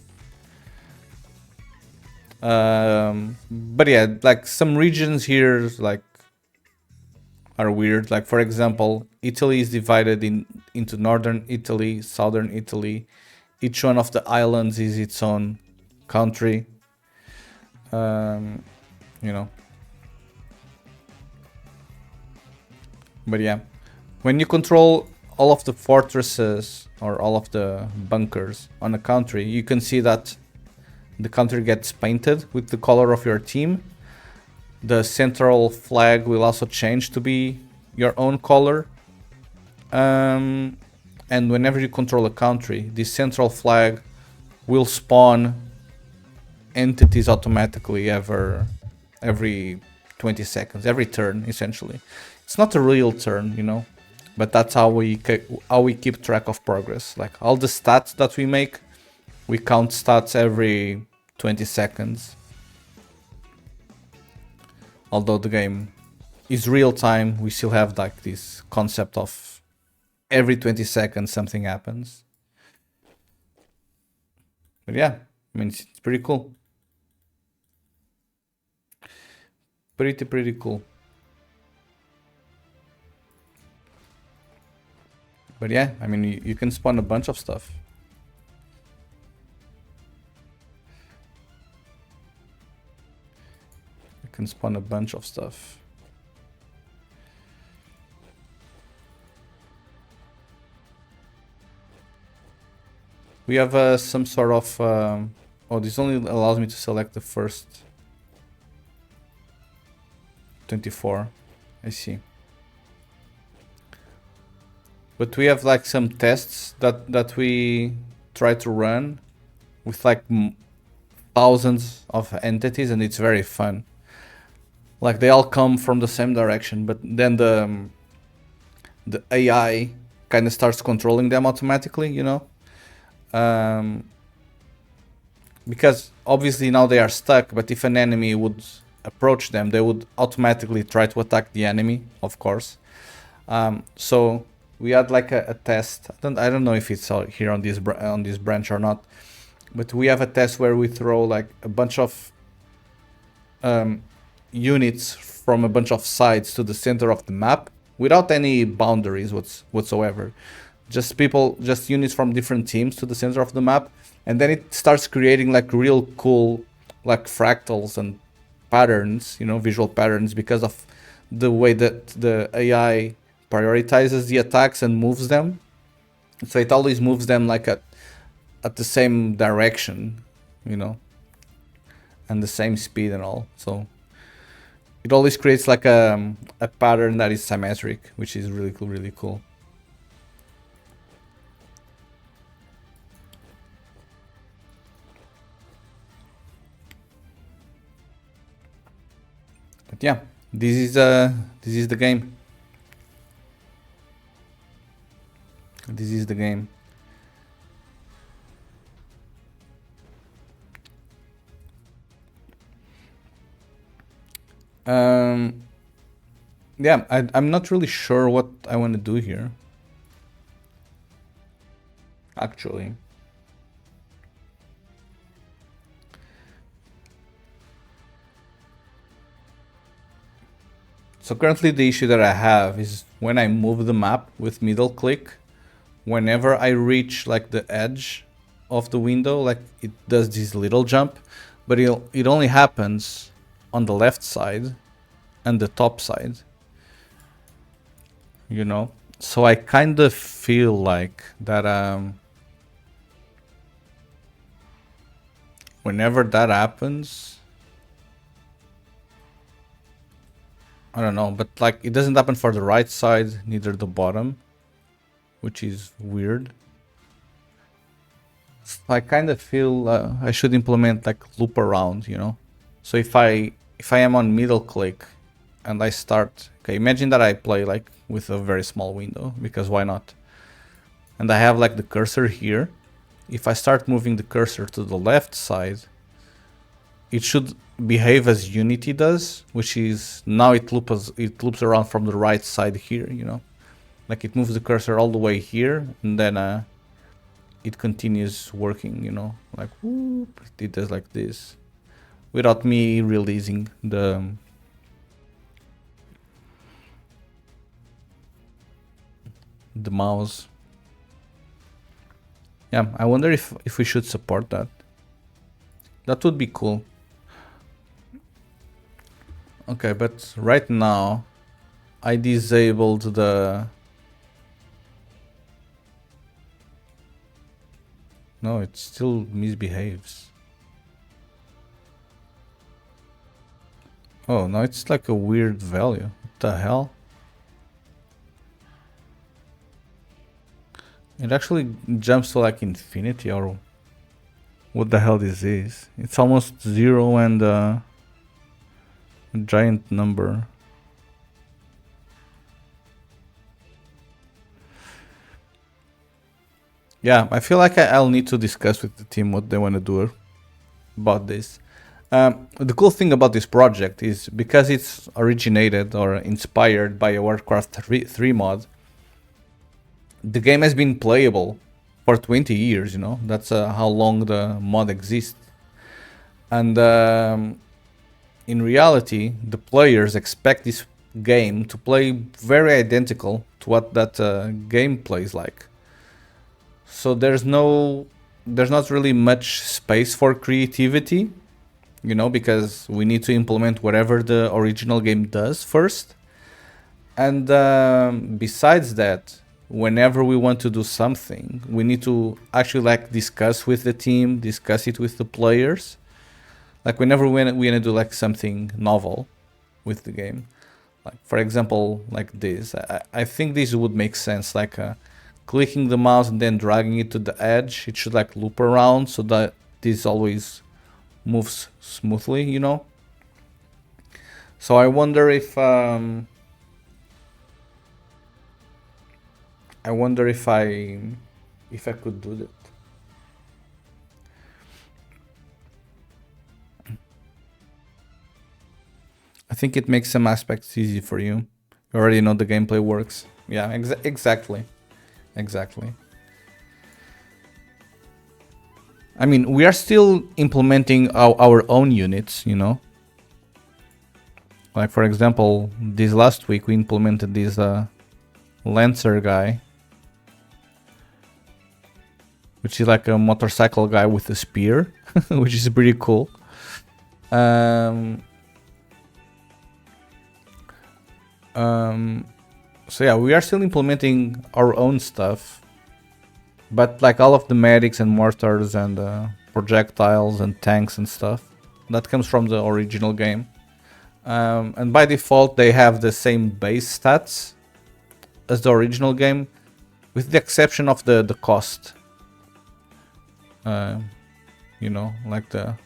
A: But yeah, like some regions here like are weird. Like for example, Italy is divided into northern Italy, southern Italy. Each one of the islands is its own country. You know. But yeah, when you control all of the fortresses or all of the bunkers on a country, you can see that the country gets painted with the color of your team. The central flag will also change to be your own color. And whenever you control a country, the central flag will spawn entities automatically every 20 seconds, every turn, essentially. It's not a real turn, you know, but that's how we keep track of progress. Like all the stats that we make, we count stats every 20 seconds. Although the game is real time, we still have like this concept of every 20 seconds something happens. But yeah, I mean, it's pretty cool. Pretty cool. But yeah, I mean, you can spawn a bunch of stuff. You can spawn a bunch of stuff. We have some sort of... oh, this only allows me to select the first 24. I see. But we have like some tests that we try to run with like thousands of entities, and it's very fun. Like they all come from the same direction, but then the AI kind of starts controlling them automatically, you know? Because obviously now they are stuck, but if an enemy would approach them, they would automatically try to attack the enemy, of course. So we had like a test. I don't know if it's here on this branch or not, but we have a test where we throw like a bunch of units from a bunch of sides to the center of the map without any boundaries whatsoever. Just units from different teams to the center of the map, and then it starts creating like real cool like fractals and patterns, you know, visual patterns, because of the way that the AI prioritizes the attacks and moves them. So it always moves them like at the same direction, you know, and the same speed and all. So it always creates like a pattern that is symmetric, which is really cool, really cool. But yeah, this is the game. This is the game. Yeah, I'm not really sure what I want to do here, actually. So currently the issue that I have is when I move the map with middle click, whenever I reach like the edge of the window, like it does this little jump, but it only happens on the left side and the top side, you know? So I kind of feel like that whenever that happens, I don't know, but like it doesn't happen for the right side, neither the bottom, which is weird. I kind of feel I should implement like loop around, you know. So if I am on middle click and I start, okay, imagine that I play like with a very small window, because why not? And I have like the cursor here. If I start moving the cursor to the left side, it should behave as Unity does, which is now it loops around from the right side here, you know. Like it moves the cursor all the way here, and then it continues working, you know, like whoop, it does like this, without me releasing the mouse. Yeah, I wonder if we should support that. That would be cool. Okay, but right now I disabled the... No, it still misbehaves. Oh, no, it's like a weird value. What the hell? It actually jumps to like infinity, or what the hell this is? It's almost zero and a giant number. Yeah, I feel like I'll need to discuss with the team what they want to do about this. The cool thing about this project is because it's originated or inspired by a Warcraft 3 mod, the game has been playable for 20 years, you know. That's how long the mod exists. And in reality, the players expect this game to play very identical to what that game plays like. So there's not really much space for creativity, you know, because we need to implement whatever the original game does first. And besides that, whenever we want to do something, we need to actually like discuss with the team, discuss it with the players. Like whenever we want to do like something novel with the game, like for example, like this, I think this would make sense. Like clicking the mouse and then dragging it to the edge, it should like loop around so that this always moves smoothly, you know. So I wonder if I could do that. I think it makes some aspects easy for you. You already know the gameplay works. Yeah, exactly. Exactly. I mean, we are still implementing our own units, you know. Like for example, this last week we implemented this Lancer guy, which is like a motorcycle guy with a spear, which is pretty cool. So yeah, we are still implementing our own stuff, but like all of the medics and mortars and projectiles and tanks and stuff, that comes from the original game. And by default, they have the same base stats as the original game, with the exception of the cost. You know, like the...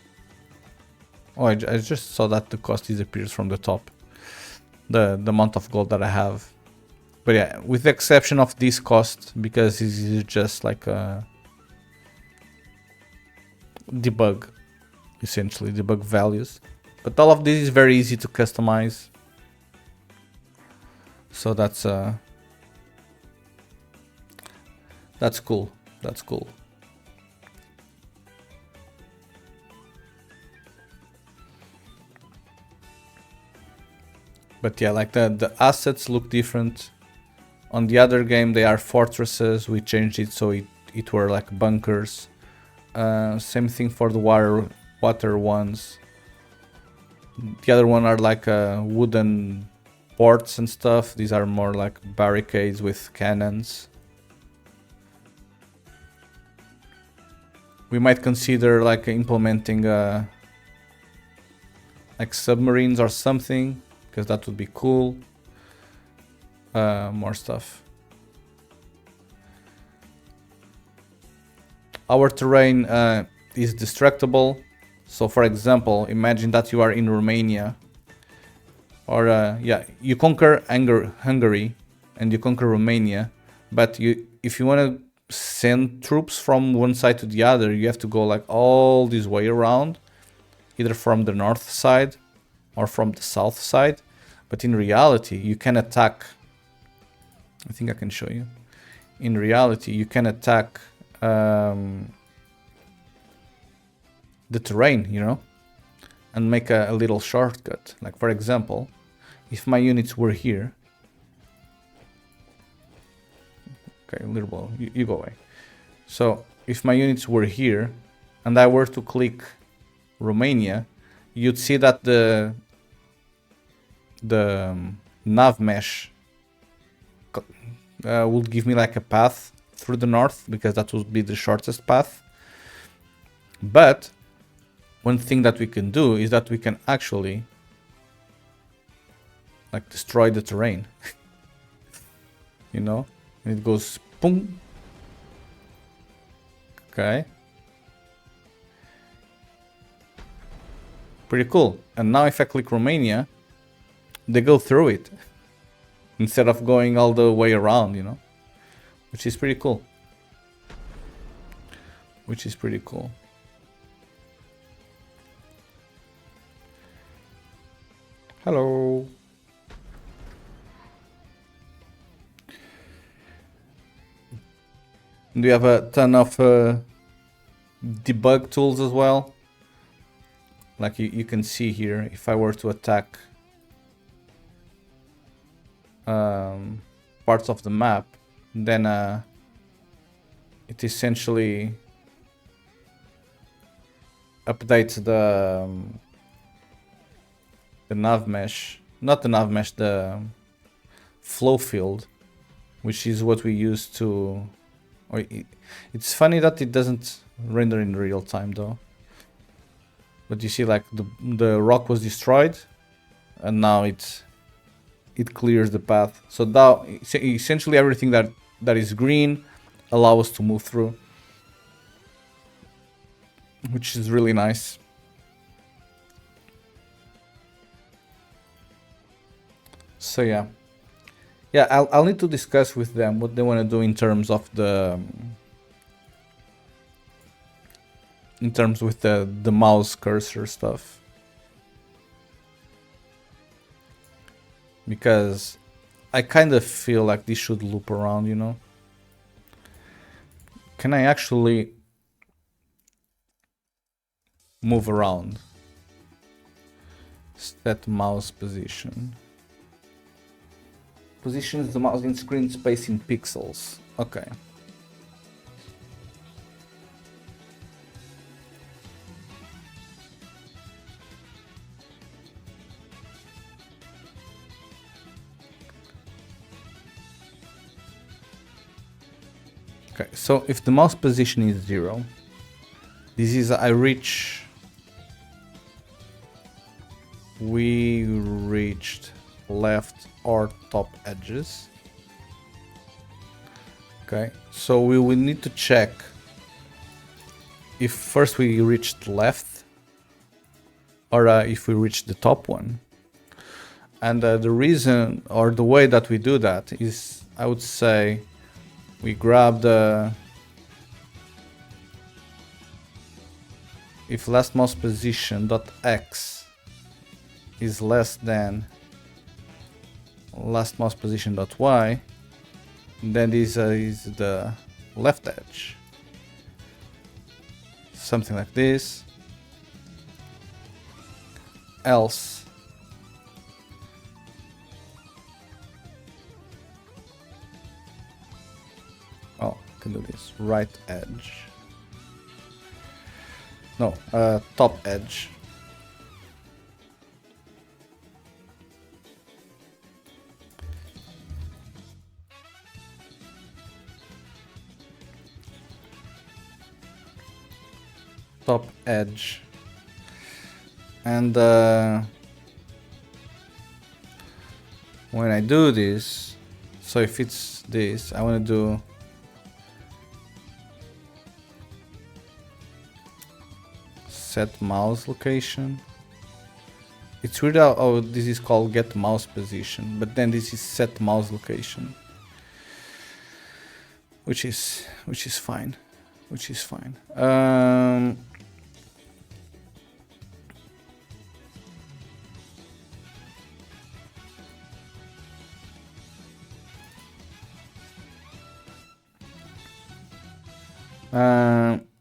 A: Oh, I just saw that the cost disappears from the top. The amount of gold that I have. But yeah, with the exception of this cost, because this is just like a debug, essentially, debug values. But all of this is very easy to customize. So that's cool. That's cool. But yeah, like the assets look different. On the other game, they are fortresses. We changed it so it were like bunkers. Same thing for the water ones. The other one are like wooden ports and stuff. These are more like barricades with cannons. We might consider like implementing like submarines or something, because that would be cool. More stuff. Our terrain is destructible. So for example, imagine that you are in Romania, or yeah, you conquer Hungary and you conquer Romania, but if you want to send troops from one side to the other, you have to go like all this way around, either from the north side or from the south side. But in reality, you can attack. I think I can show you. In reality, you can attack the terrain, you know, and make a little shortcut. Like for example, if my units were here, okay, little ball, you go away. So if my units were here and I were to click Romania, you'd see that the nav mesh would give me like a path through the north, because that would be the shortest path. But one thing that we can do is that we can actually like destroy the terrain. You know, and it goes boom. Okay, pretty cool. And now if I click Romania, they go through it instead of going all the way around, you know, which is pretty cool. Which is pretty cool. Hello. We have a ton of debug tools as well. Like you can see here, if I were to attack parts of the map, then it essentially updates the nav mesh, not the nav mesh, the flow field, which is what we use to. It's funny that it doesn't render in real time though. But you see, like the rock was destroyed, and now it clears the path. So now essentially everything that is green allows us to move through, which is really nice. So yeah, I'll need to discuss with them what they want to do in terms of with the mouse cursor stuff, because I kind of feel like this should loop around, you know. Can I actually move around? Set mouse position. Positions the mouse in screen space in pixels. Okay. Okay, so if the mouse position is 0, this is we reached left or top edges. Okay, so we will need to check if first we reached left or if we reached the top one. And the reason or the way that we do that is, I would say, we grab the if last mouse position dot x is less than last mouse position dot y, then this is the left edge, something like this. Else do this right edge, no, top edge. Top edge, and when I do this, so if it's this, I want to do set mouse location. It's weird how this is called get mouse position, but then this is set mouse location, which is fine, which is fine.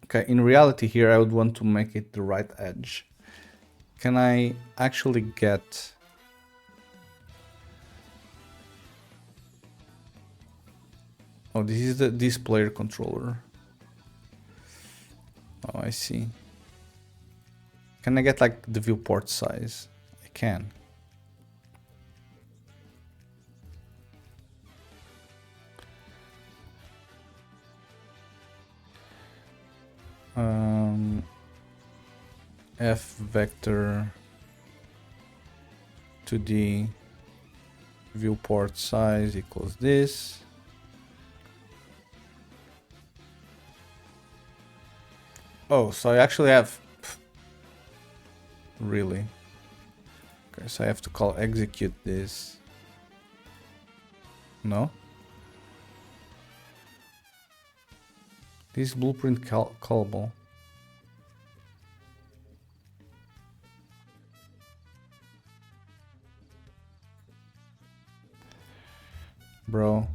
A: Okay, in reality here I would want to make it the right edge. Can I actually get... Oh, this is this player controller. Oh, I see. Can I get like the viewport size? I can. F vector 2D viewport size equals this. Oh, so I actually have... Really? Okay, so I have to call execute this. No? This blueprint callable. Bro.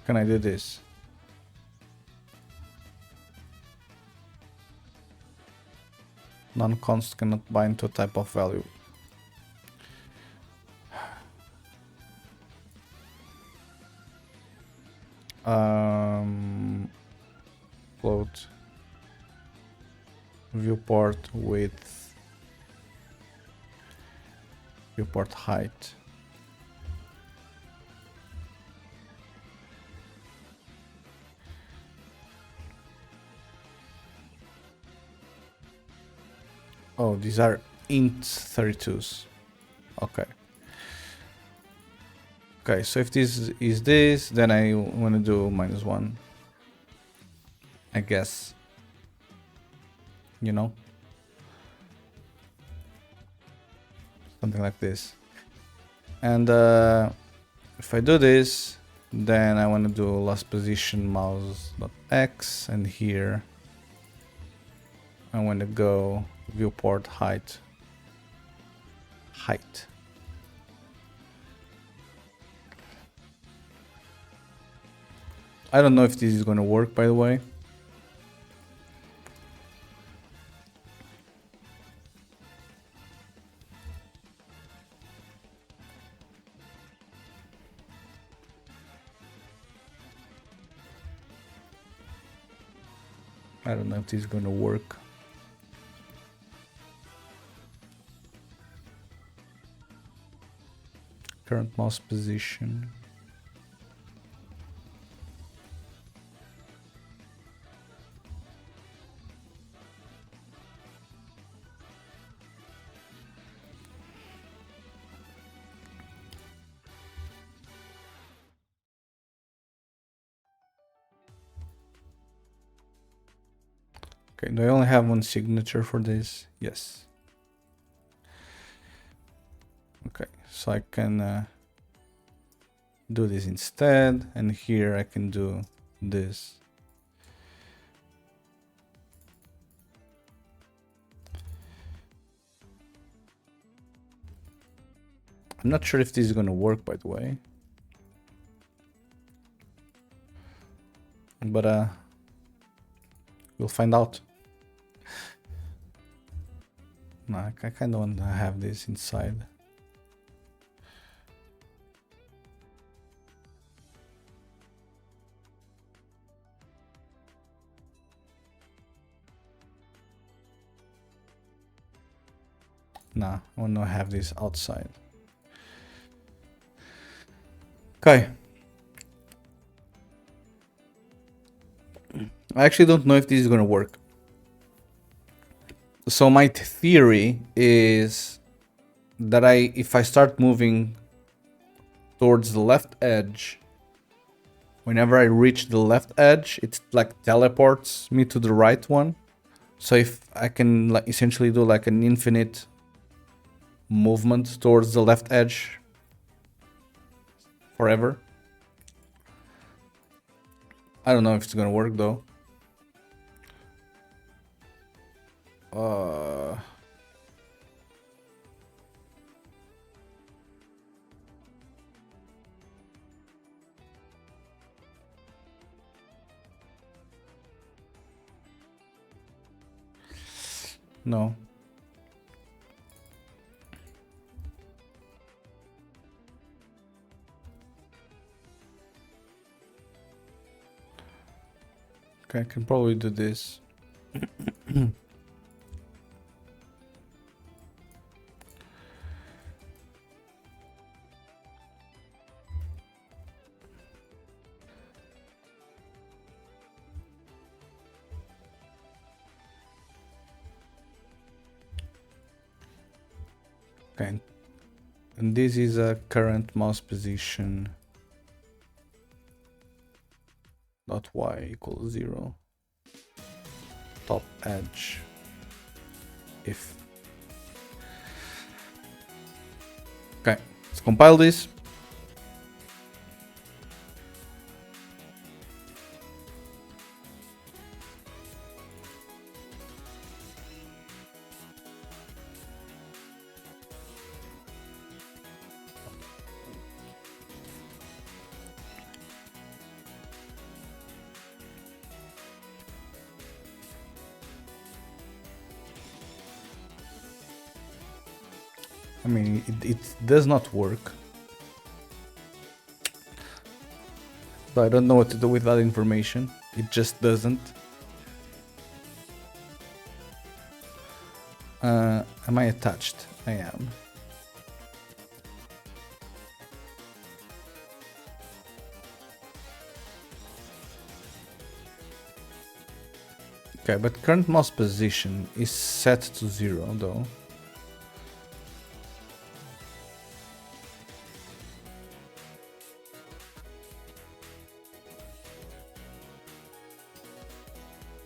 A: Can I do this? Non-const cannot bind to a type of value. Float viewport width, viewport height. Oh, these are int 32s. Okay. Okay, so if this is this, then I want to do -1. I guess. You know? Something like this. And if I do this, then I want to do last position mouse.x, and here I want to go viewport height. I don't know if this is going to work, by the way. I don't know if this is going to work. Current mouse position. Okay, do I only have one signature for this? Yes. Okay, so I can do this instead, and here I can do this. I'm not sure if this is gonna work, by the way. But we'll find out. No, I kind of want to have this inside. Nah, I want to have this outside. Okay. I actually don't know if this is gonna work. So my theory is that if I start moving towards the left edge, whenever I reach the left edge, it's like teleports me to the right one. So if I can like essentially do like an infinite movement towards the left edge forever. I don't know if it's gonna work though. No. Okay, I can probably do this. Okay, and this is a current mouse position dot y equals 0. Top edge if. Okay, let's compile this. I mean, it does not work. So I don't know what to do with that information. It just doesn't. Am I attached? I am. Okay, but current mouse position is set to 0 though.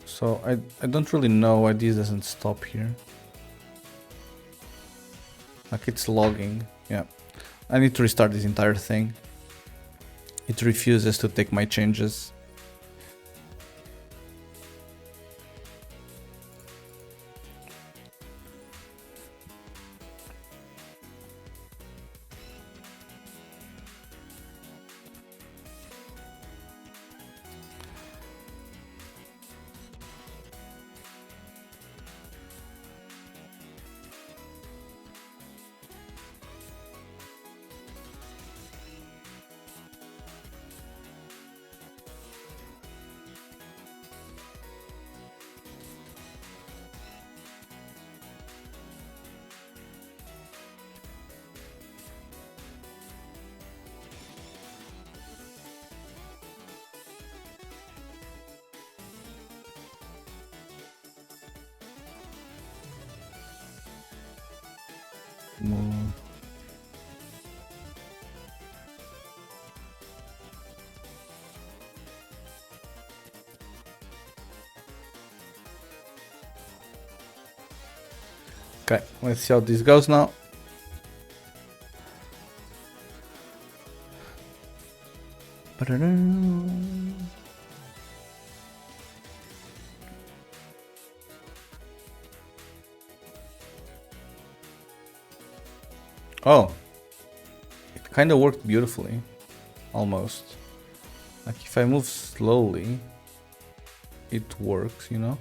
A: So I don't really know why this doesn't stop here. Like it's logging. Yeah. I need to restart this entire thing. It refuses to take my changes. Move. Okay, let's see how this goes now. Oh, it kind of worked beautifully, almost. Like if I move slowly, it works, you know?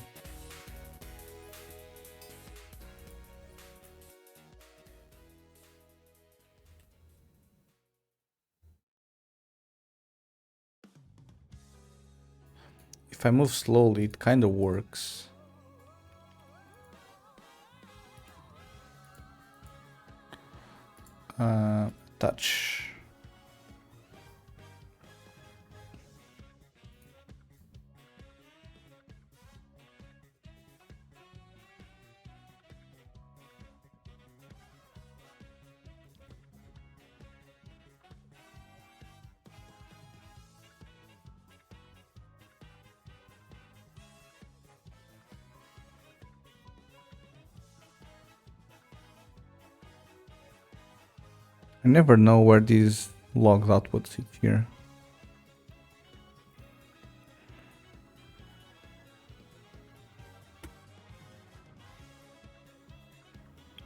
A: If I move slowly, it kind of works. Touch. I never know where these logs output sit here.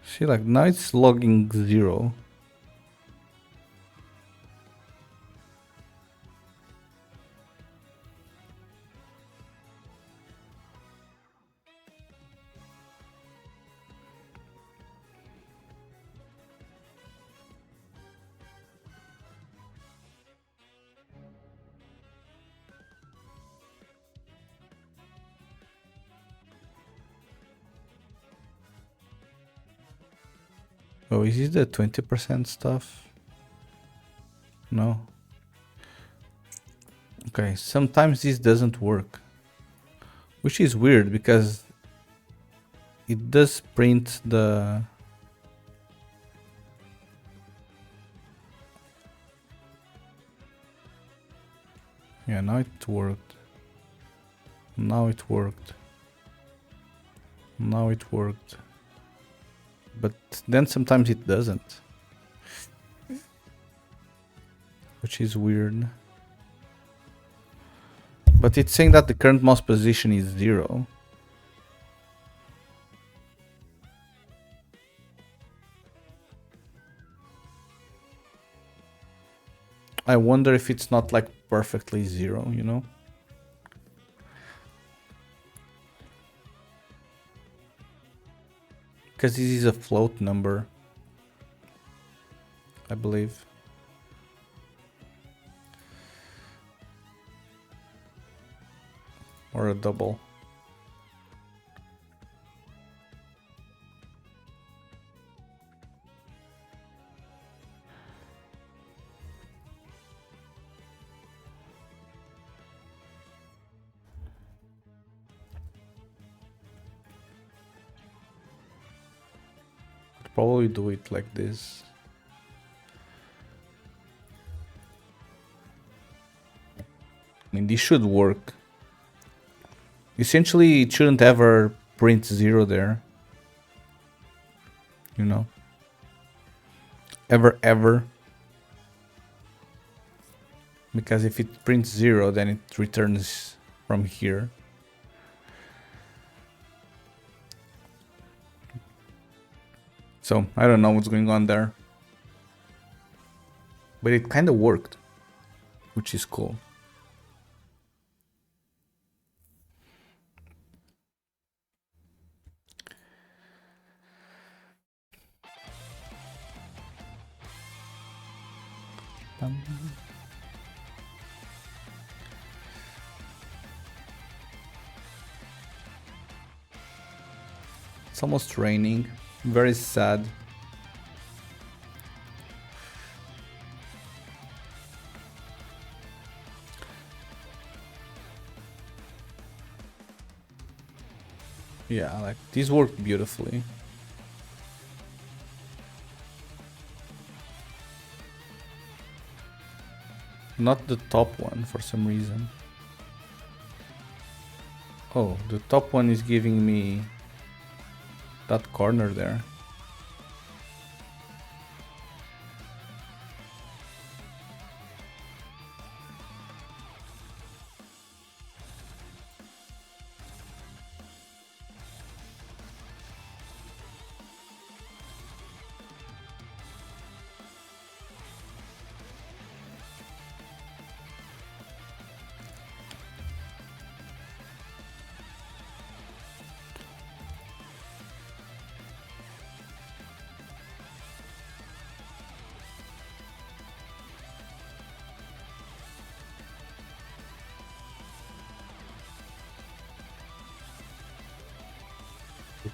A: See, like now it's logging 0. Oh, is it the 20% stuff? No. Okay, sometimes this doesn't work. Which is weird because it does print the... Yeah, now it worked. Now it worked. Now it worked. But then sometimes it doesn't. Which is weird. But it's saying that the current mouse position is 0. I wonder if it's not like perfectly 0, you know? Because this is a float number, I believe. Or a double. I'd probably do it like this. I mean, this should work. Essentially, it shouldn't ever print 0 there. You know? Ever. Because if it prints 0, then it returns from here. So, I don't know what's going on there. But it kind of worked. Which is cool. It's almost raining. Very sad. Yeah, like these worked beautifully. Not the top one for some reason. Oh, the top one is giving me that corner there.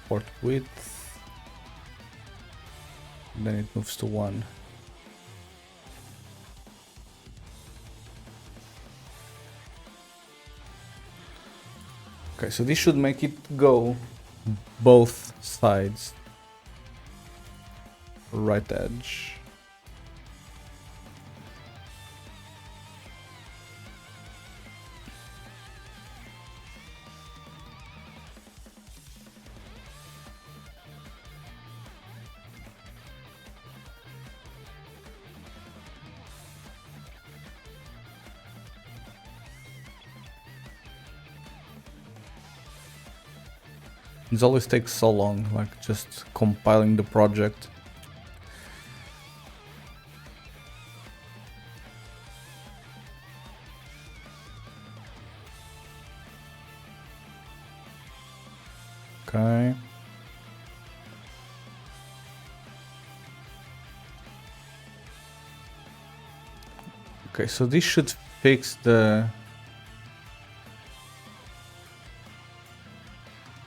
A: Port width, then it moves to 1. Okay, so this should make it go both sides. Right edge. It always takes so long, like just compiling the project. Okay. Okay, so this should fix the...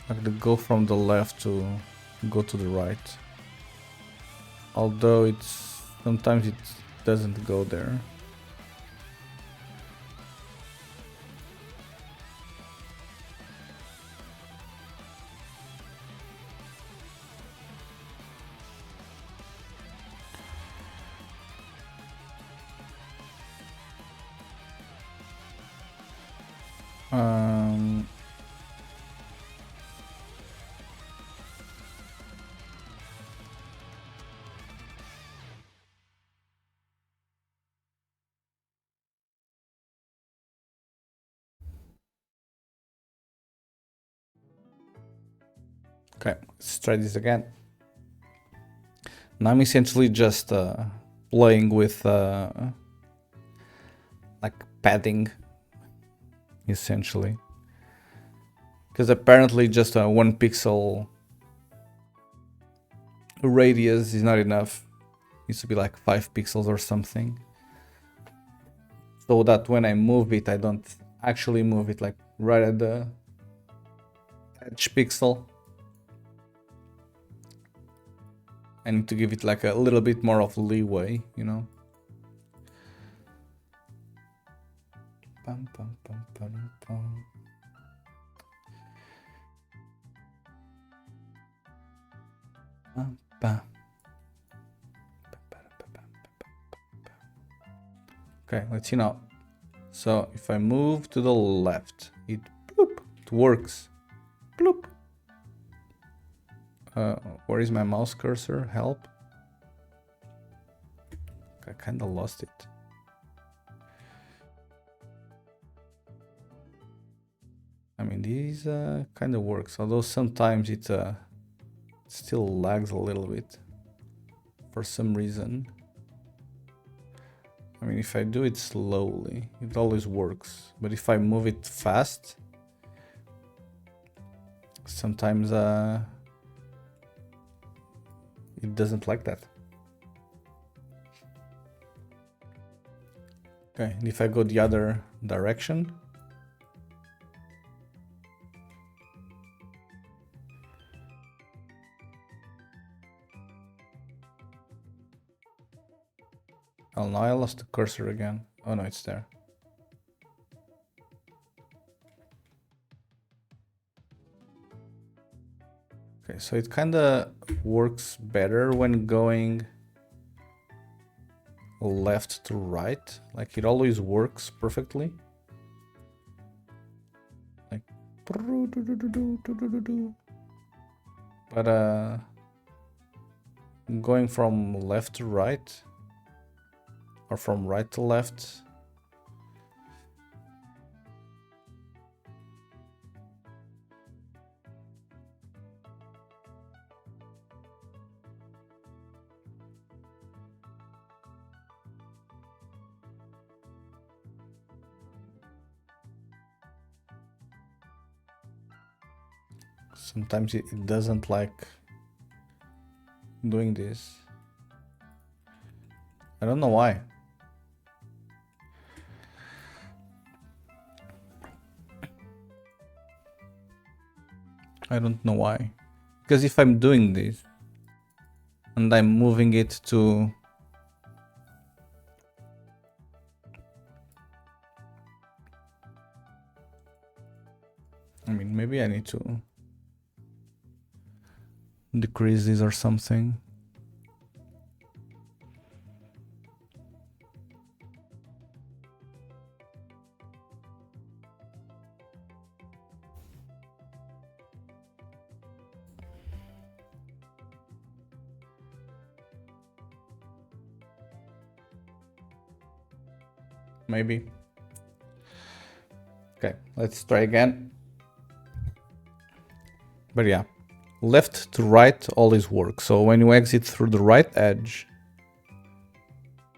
A: like the go from the left to go to the right. Although it's... sometimes it doesn't go there. Okay, let's try this again. Now I'm essentially just playing with like padding, essentially. Because apparently just a 1 pixel radius is not enough. It needs to be like 5 pixels or something. So that when I move it, I don't actually move it like right at the edge pixel. I need to give it like a little bit more of leeway, you know. Pum, pum, pum, pum, pum. Okay, let's see now. So if I move to the left, it bloop, it works. Bloop. Where is my mouse cursor? Help. I kinda lost it. I mean, these kinda works, although sometimes it still lags a little bit for some reason. I mean, if I do it slowly, it always works. But if I move it fast, sometimes it doesn't like that. Okay, and if I go the other direction, oh no, I lost the cursor again. Oh no, it's there. Okay, so it kinda works better when going left to right. Like it always works perfectly. Like, but going from left to right or from right to left, sometimes it doesn't like doing this. I don't know why. I don't know why. Because if I'm doing this and I'm moving it to I mean, maybe I need to decrease this or something. Maybe. Okay, let's try again. But yeah, left to right always works. So when you exit through the right edge,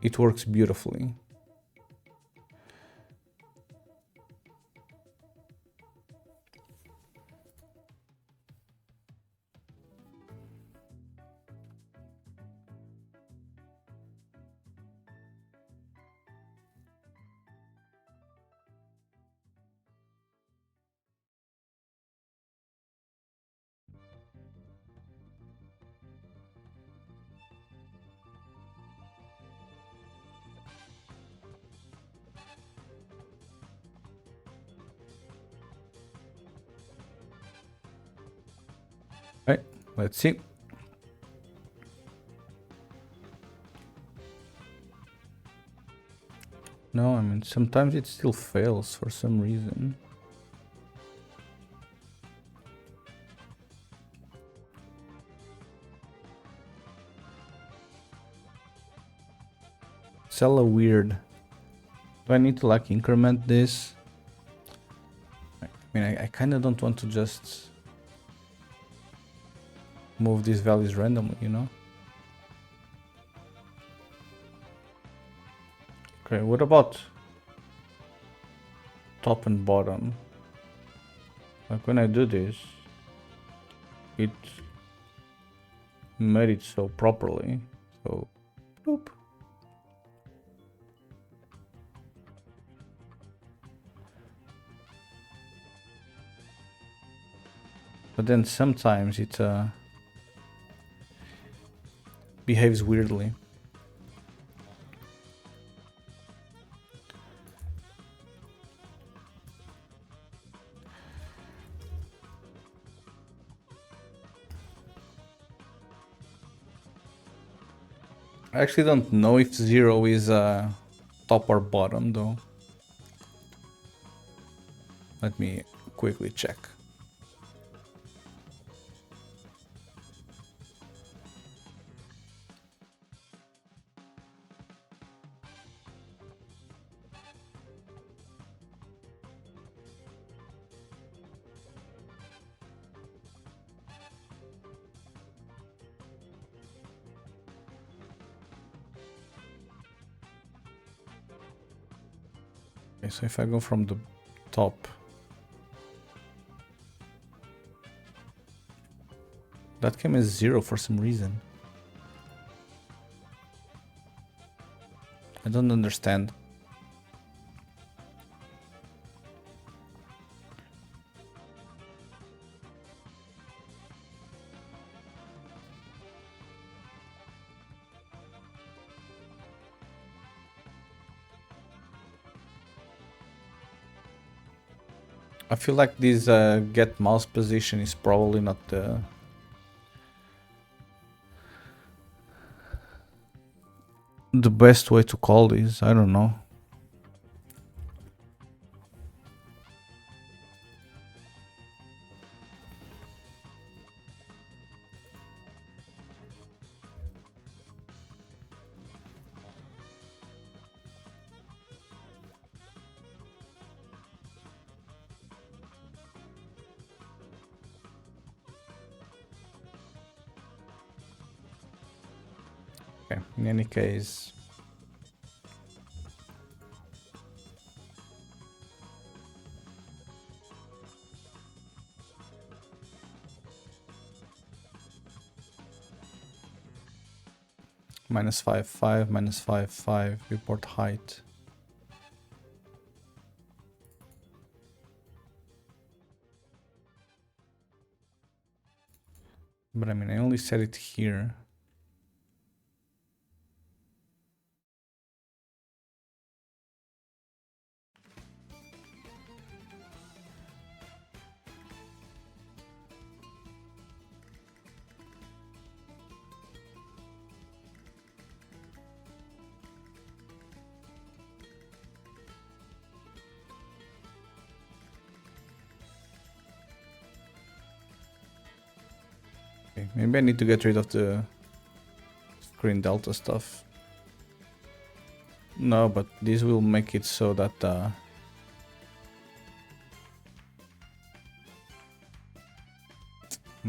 A: it works beautifully. Right, let's see. No, I mean, sometimes it still fails for some reason. It's hella weird. Do I need to like increment this? I mean, I kind of don't want to just move these values randomly, you know? Okay, what about top and bottom? Like when I do this, it made it so properly. So, boop. But then sometimes it behaves weirdly. I actually don't know if 0 is top or bottom though. Let me quickly check. Okay, so if I go from the top, that came as 0 for some reason. I don't understand. I feel like this get mouse position is probably not the best way to call this. I don't know. Okay, in any case, -5, 5, -5, 5, report height. But I mean, I only set it here. Okay, maybe I need to get rid of the screen delta stuff. No, but this will make it so that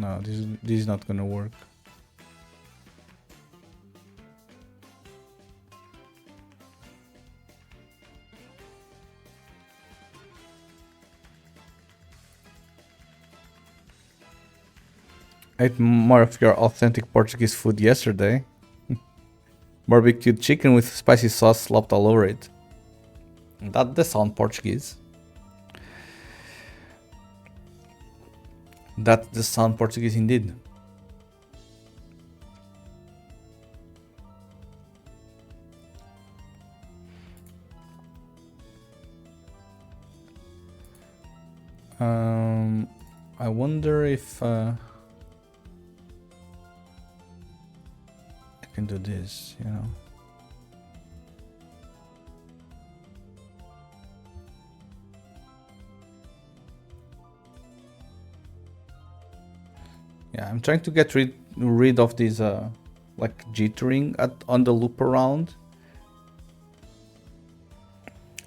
A: No, this is not gonna work. I ate more of your authentic Portuguese food yesterday. Barbecued chicken with spicy sauce slopped all over it. That does sound Portuguese. That does sound Portuguese indeed. I wonder if I can do this, you know. Yeah, I'm trying to get rid of this like jittering on the loop around.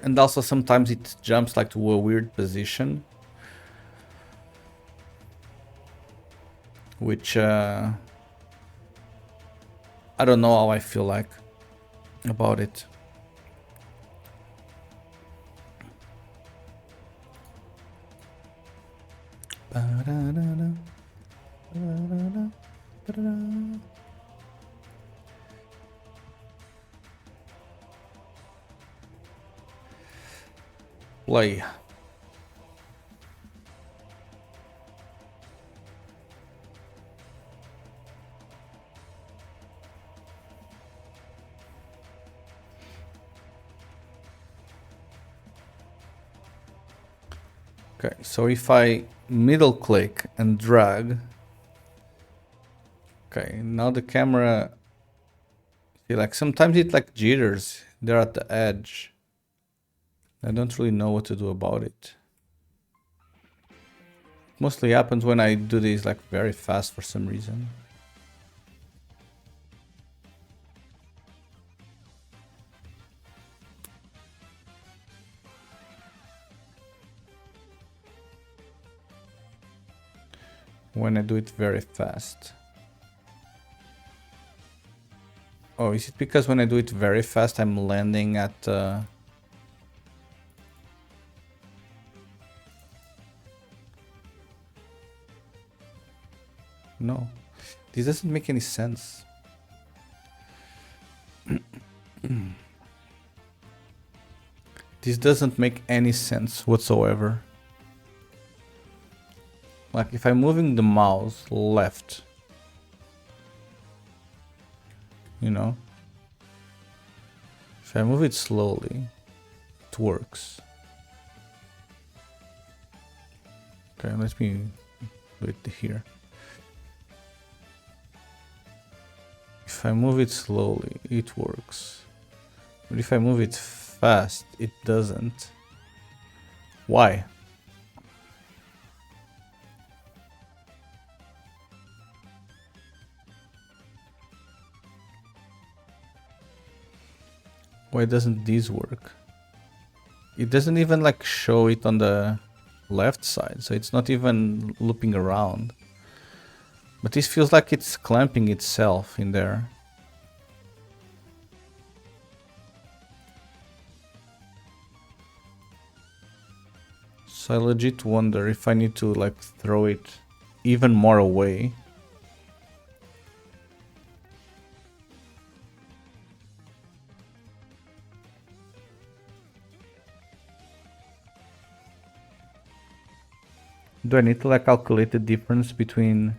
A: And also sometimes it jumps like to a weird position. Which I don't know how I feel like about it. Play. Okay, so if I middle click and drag, okay, now the camera, see, like sometimes it like jitters. They're at the edge. I don't really know what to do about it. It mostly happens when I do this like very fast for some reason. When I do it very fast. Oh, is it because when I do it very fast I'm landing at no, this doesn't make any sense. This doesn't make any sense whatsoever. Like if I'm moving the mouse left, you know, if I move it slowly, it works. Okay, let me do it here. If I move it slowly, it works. But if I move it fast, it doesn't. Why? Why doesn't this work? It doesn't even like show it on the left side, so it's not even looping around. But this feels like it's clamping itself in there. So I legit wonder if I need to like throw it even more away. Do I need to like calculate the difference between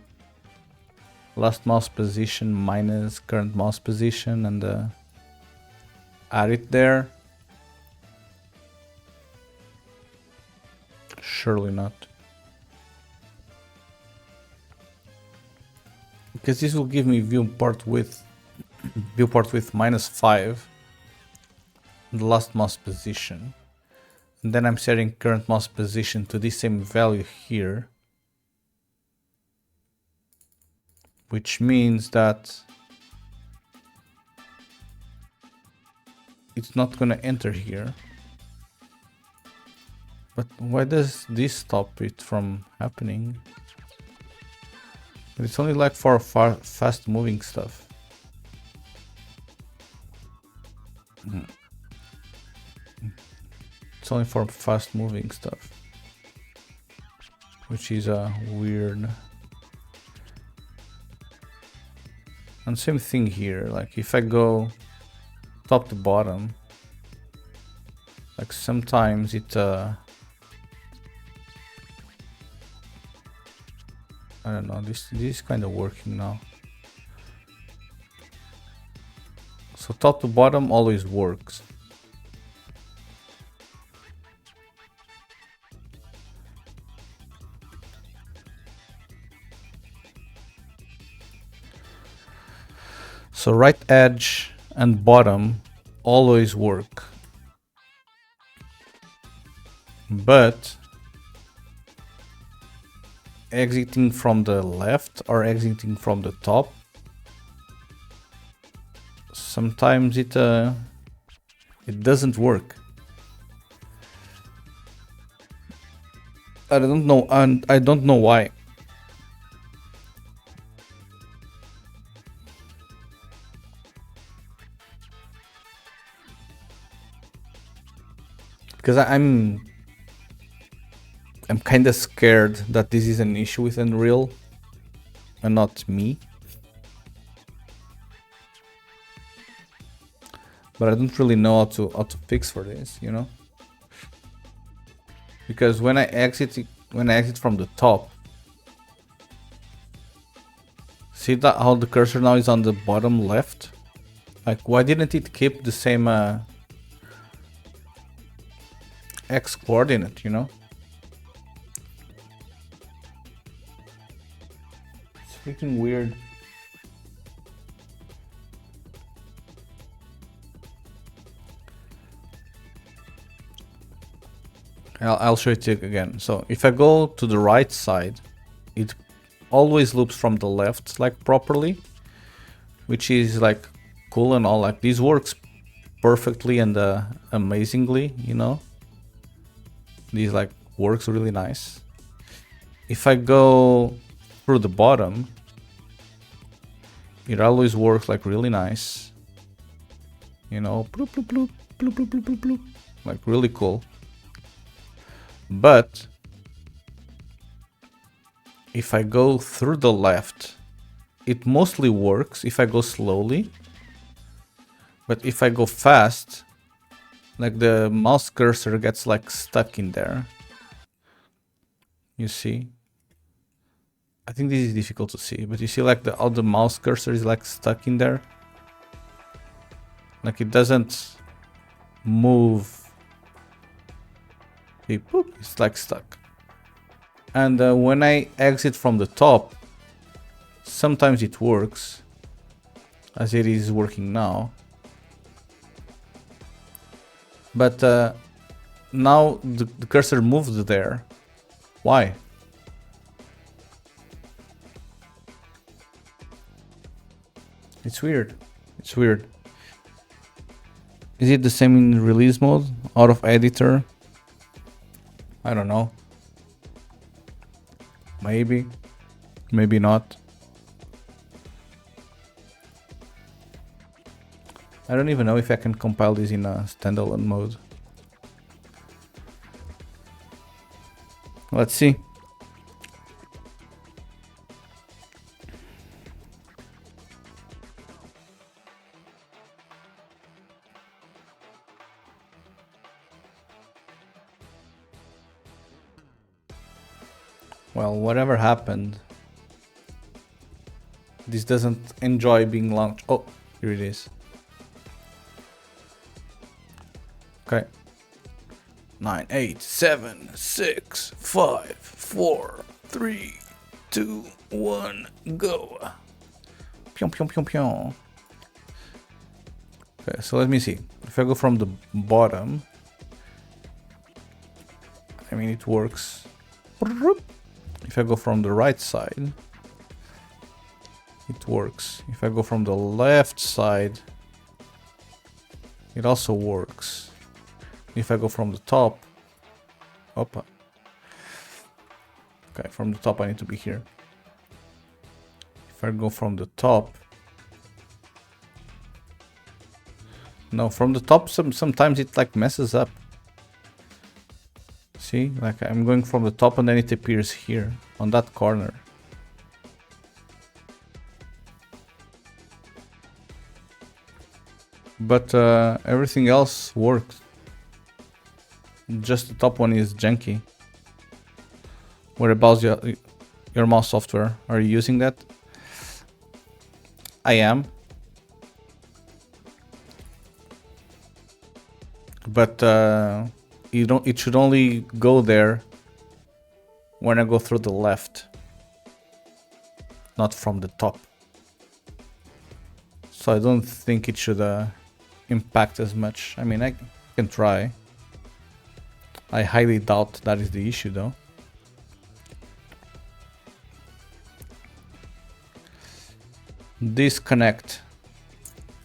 A: last mouse position minus current mouse position and add it there? Surely not. Because this will give me viewport width -5 and the last mouse position. And then I'm setting current mouse position to this same value here. Which means that it's not gonna enter here. But why does this stop it from happening? But it's only like for fast moving stuff. It's only for fast moving stuff, which is weird. And same thing here, like if I go top to bottom, like sometimes it I don't know, this is kind of working now. So top to bottom always works. So right edge and bottom always work. But exiting from the left or exiting from the top, sometimes it doesn't work. I don't know, and I don't know why. Because I'm kind of scared that this is an issue with Unreal and not me. But I don't really know how to fix for this, you know? Because when I exit from the top, see that how the cursor now is on the bottom left? Like, why didn't it keep the same X coordinate, you know? It's freaking weird. I'll show it again. So if I go to the right side, it always loops from the left, like properly, which is like cool and all. Like this works perfectly and amazingly, you know. This like works really nice. If I go through the bottom, it always works like really nice, you know, bloop, bloop, bloop, bloop, bloop, bloop, bloop, bloop. Like really cool. But if I go through the left, it mostly works if I go slowly. But if I go fast, like the mouse cursor gets like stuck in there. You see? I think this is difficult to see, but you see like how the mouse cursor is like stuck in there? Like it doesn't move. See, boop, it's like stuck. And when I exit from the top, sometimes it works, as it is working now. But now the cursor moved there. Why? It's weird. It's weird. Is it the same in release mode? Out of editor? I don't know. Maybe. Maybe not. I don't even know if I can compile this in a standalone mode. Let's see. Well, whatever happened, this doesn't enjoy being launched. Oh, here it is. Okay. 9, 8, 7, 6, 5, 4, 3, 2, 1, go. Pyong, pyong, pyong, pyong. Okay, so let me see. If I go from the bottom, I mean, it works. If I go from the right side, it works. If I go from the left side, it also works. If I go from the top, opa. Okay, from the top I need to be here. I go from the top. No, from the top sometimes it like messes up. See, like I'm going from the top and then it appears here on that corner. But everything else works. Just the top one is janky. What about your mouse software? Are you using that? I am. But it should only go there when I go through the left, not from the top. So I don't think it should impact as much. I mean, I can try. I highly doubt that is the issue though. Disconnect.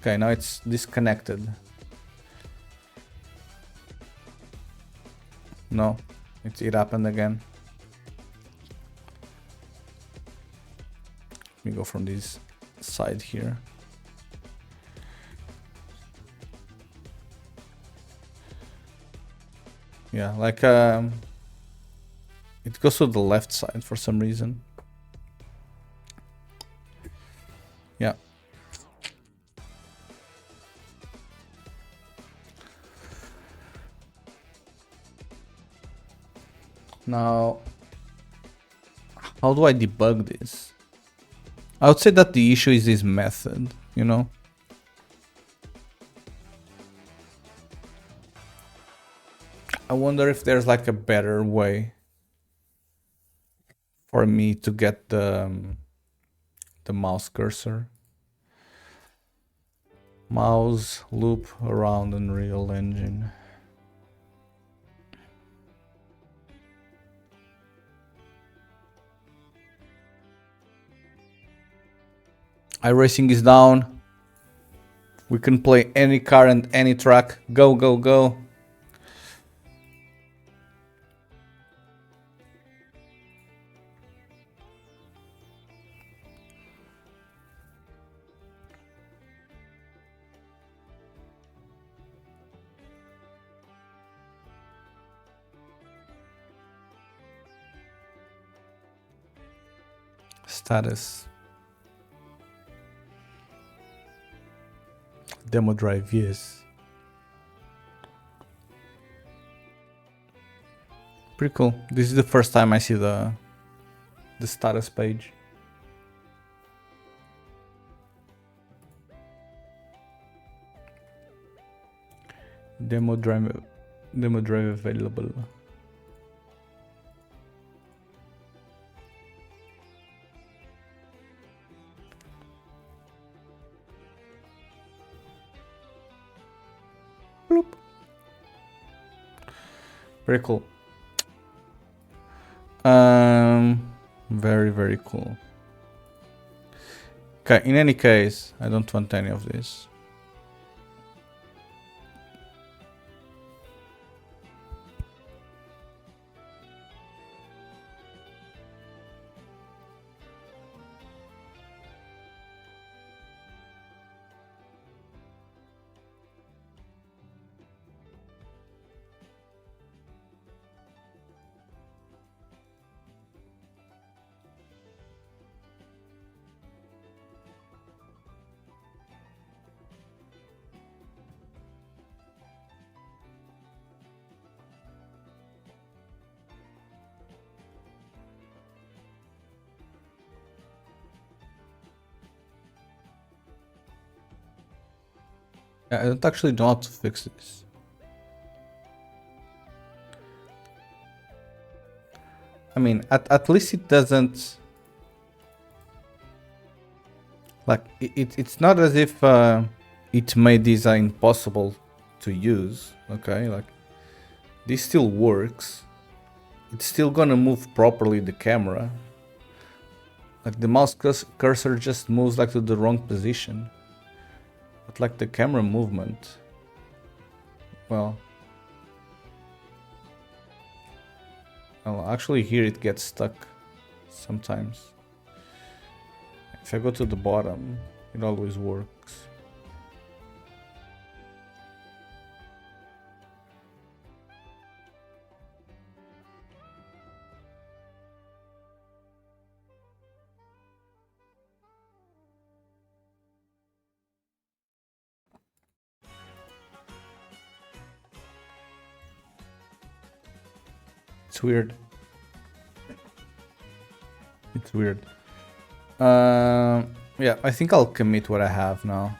A: Okay, now it's disconnected. No, it happened again. Let me go from this side here. Yeah, like it goes to the left side for some reason. Yeah. Now, how do I debug this? I would say that the issue is this method, you know? I wonder if there's like a better way for me to get the mouse cursor. Mouse loop around Unreal Engine. iRacing is down. We can play any car and any track. Go, go, go. Status. Demo drive, yes. Pretty cool. This is the first time I see the status page. Demo drive available. Bloop. Very cool. Very, very cool. Okay, in any case, I don't want any of this. I don't actually know how to fix this. I mean, at least it doesn't... Like, it's not as if it made this impossible to use, okay? Like, this still works. It's still gonna move properly the camera. Like, the mouse cursor just moves like to the wrong position. But like the camera movement, well, actually here it gets stuck sometimes. If I go to the bottom, it always works. It's weird. It's weird. Yeah, I think I'll commit what I have now.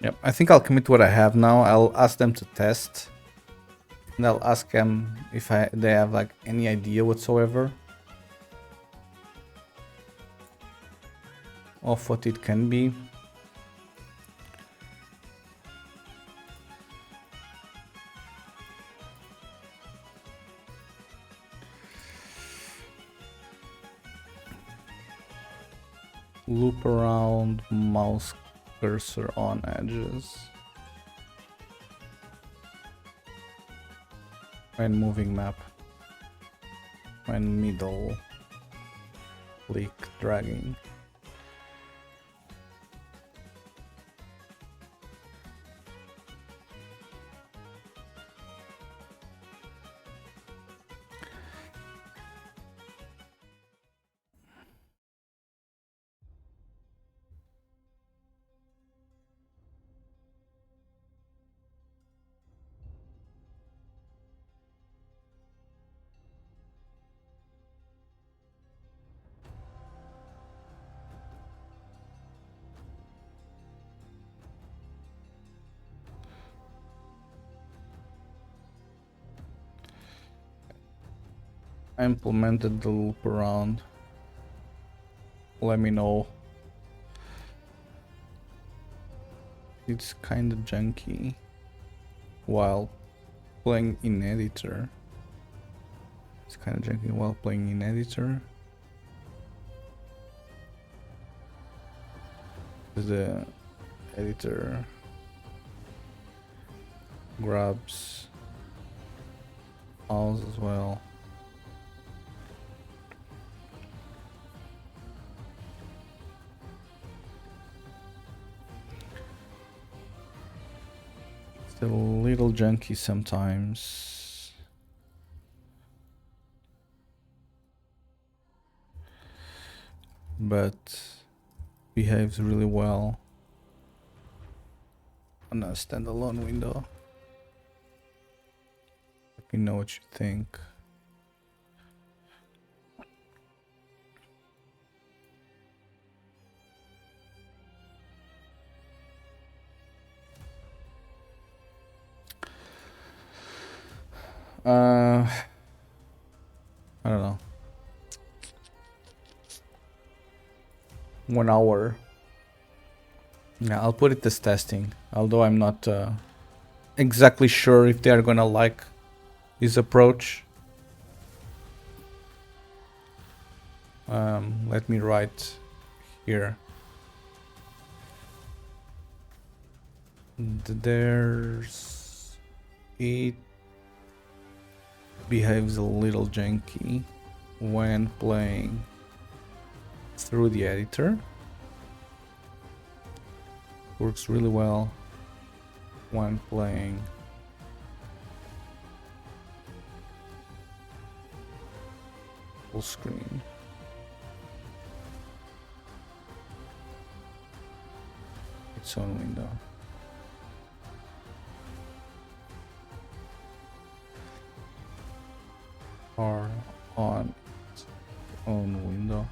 A: Yep, I think I'll commit what I have now. I'll ask them to test. And I'll ask them if they have like any idea whatsoever of what it can be. Loop around, mouse cursor on edges. When moving map. When middle. Click dragging. I implemented the loop around. Let me know. It's kind of janky while playing in editor. It's kind of janky while playing in editor. The editor grabs mouse as well. It's a little junky sometimes. But behaves really well on a standalone window. Let me know what you think. I don't know. 1 hour. Yeah, I'll put it as testing, although I'm not exactly sure if they are gonna like this approach. Let me write here. There's it behaves a little janky when playing through the editor. Works really well when playing full screen. Its own window. Or on its own window.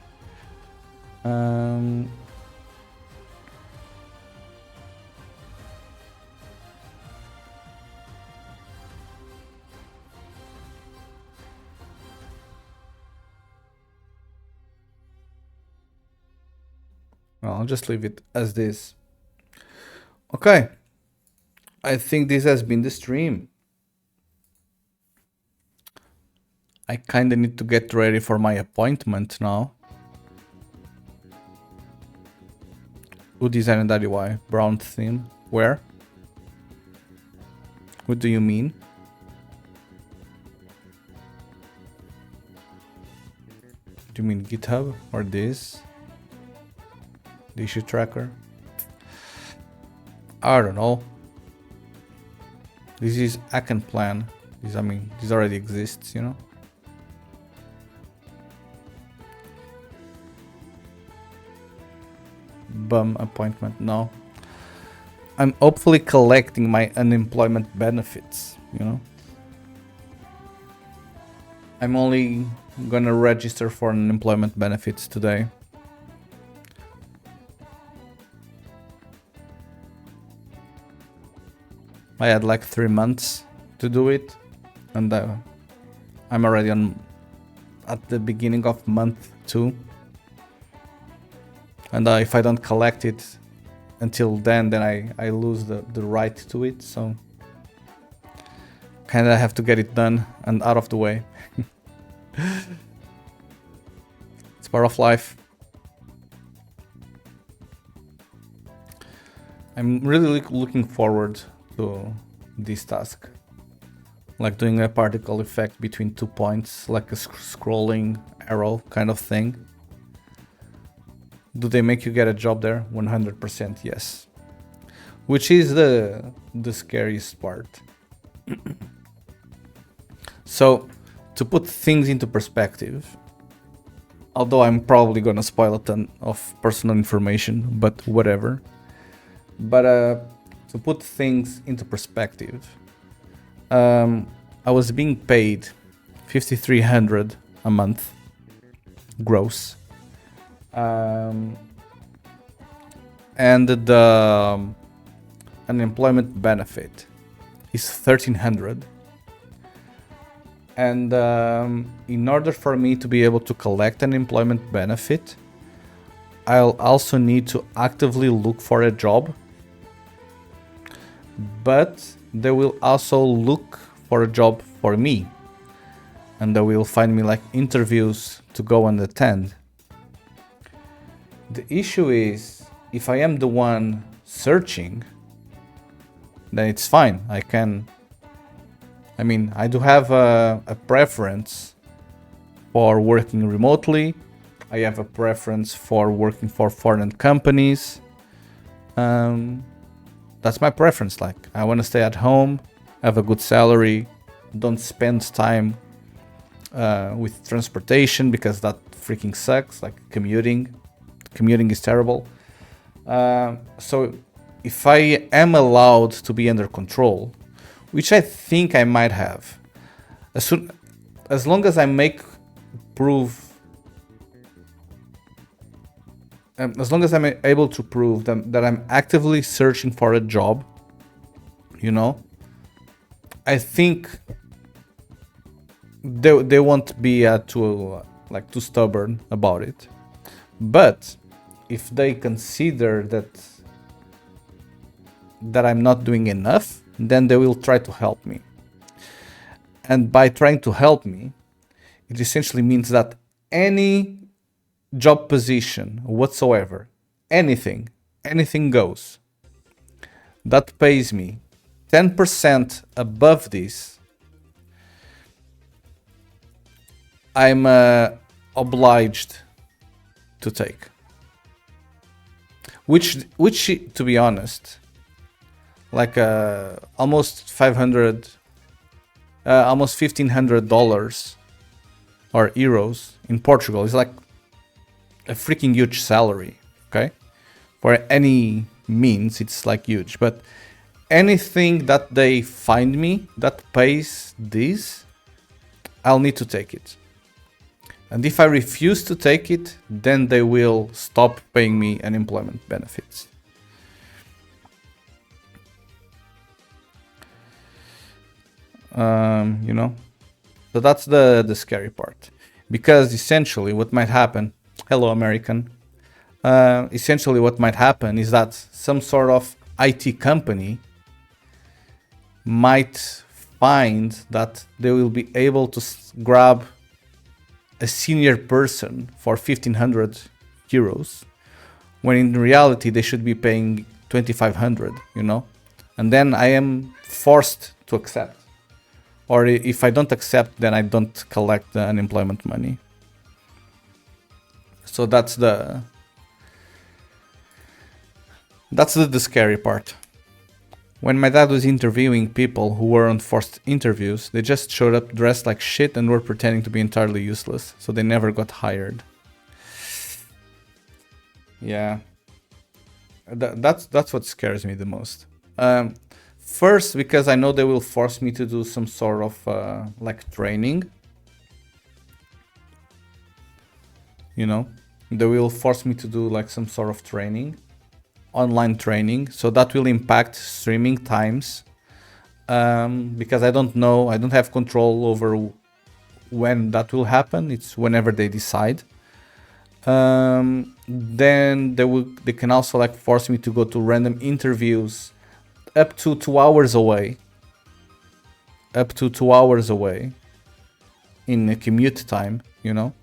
A: Well, I'll just leave it as this. Okay. I think this has been the stream. I kinda need to get ready for my appointment now. Who designed that UI? Brown theme? Where? What do you mean? Do you mean GitHub or this? The issue tracker? I don't know. This is Action Plan. This already exists, you know? Bum appointment, no. I'm hopefully collecting my unemployment benefits, you know? I'm only gonna register for unemployment benefits today. I had like 3 months to do it, and I'm already at the beginning of month 2. And if I don't collect it until then I lose the right to it, so kinda have to get it done and out of the way. It's part of life. I'm really looking forward to this task. Like doing a particle effect between 2 points, like a scrolling arrow kind of thing. Do they make you get a job there? 100% yes. Which is the scariest part. So, to put things into perspective, although I'm probably gonna spoil a ton of personal information, but whatever. But to put things into perspective, I was being paid $5,300 a month, gross. And the unemployment benefit is $1,300. And in order for me to be able to collect an employment benefit, I'll also need to actively look for a job. But they will also look for a job for me. And they will find me like interviews to go and attend. The issue is, if I am the one searching, then it's fine. I do have a preference for working remotely. I have a preference for working for foreign companies. That's my preference. Like, I want to stay at home, have a good salary, don't spend time with transportation because that freaking sucks, like commuting. Commuting is terrible. So if I am allowed to be under control, which I think I might have, as long as I make proof, as long as I'm able to prove that I'm actively searching for a job, you know, I think they won't be too stubborn about it. But if they consider that I'm not doing enough, then they will try to help me. And by trying to help me, it essentially means that any job position whatsoever, anything goes, that pays me 10% above this, I'm obliged to take. Which to be honest, like almost $500, almost $1,500 or euros in Portugal is like a freaking huge salary. Okay, for any means it's like huge. But anything that they find me that pays this, I'll need to take it. And if I refuse to take it, then they will stop paying me unemployment benefits. You know, so that's the scary part, because essentially what might happen. Hello, American. essentially what might happen is that some sort of IT company might find that they will be able to grab a senior person for 1,500 euros, when in reality they should be paying 2,500, you know? And then I am forced to accept. Or if I don't accept, then I don't collect the unemployment money. So that's the scary part. When my dad was interviewing people who were on forced interviews, they just showed up dressed like shit and were pretending to be entirely useless, so they never got hired. Yeah. That's what scares me the most. First, because I know they will force me to do some sort of like training. You know, they will force me to do like some sort of training, online training. So that will impact streaming times, because I don't know, I don't have control over when that will happen. It's whenever they decide. Then they can also like force me to go to random interviews up to 2 hours away. Up to 2 hours away in a commute time, you know.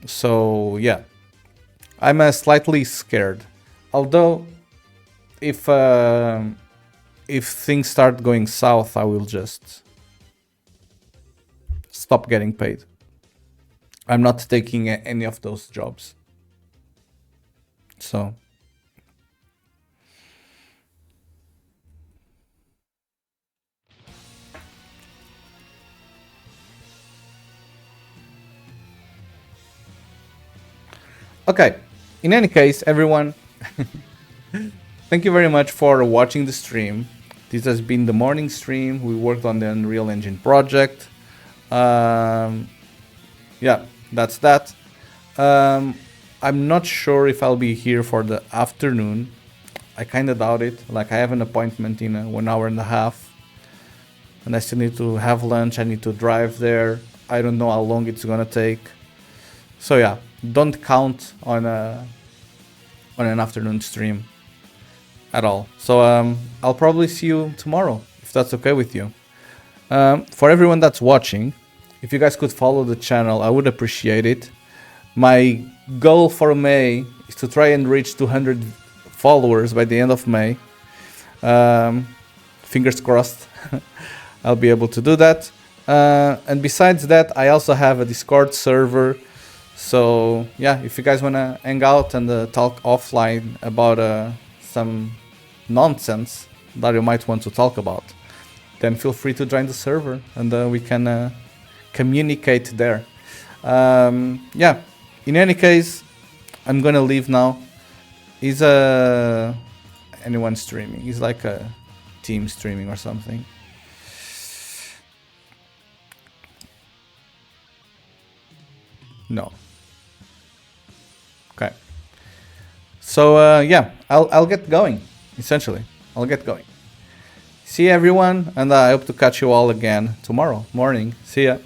A: So yeah, I'm slightly scared. Although, if things start going south, I will just stop getting paid. I'm not taking any of those jobs. So okay, in any case, everyone, thank you very much for watching the stream. This has been the morning stream. We worked on the Unreal Engine project. Yeah, that's that. I'm not sure if I'll be here for the afternoon. I kind of doubt it. Like, I have an appointment in 1 hour and a half, and I still need to have lunch. I need to drive there. I don't know how long it's gonna take. So yeah, don't count on an afternoon stream at all. So I'll probably see you tomorrow, if that's okay with you. For everyone that's watching, if you guys could follow the channel, I would appreciate it. My goal for May is to try and reach 200 followers by the end of May. Fingers crossed I'll be able to do that. And besides that, I also have a Discord server. So yeah, if you guys want to hang out and talk offline about some nonsense that you might want to talk about, then feel free to join the server, and we can communicate there. Yeah, in any case, I'm gonna leave now. Is anyone streaming? Is like a team streaming or something? No. Okay. So yeah, I'll get going. Essentially, I'll get going. See you everyone, and I hope to catch you all again tomorrow morning. See ya.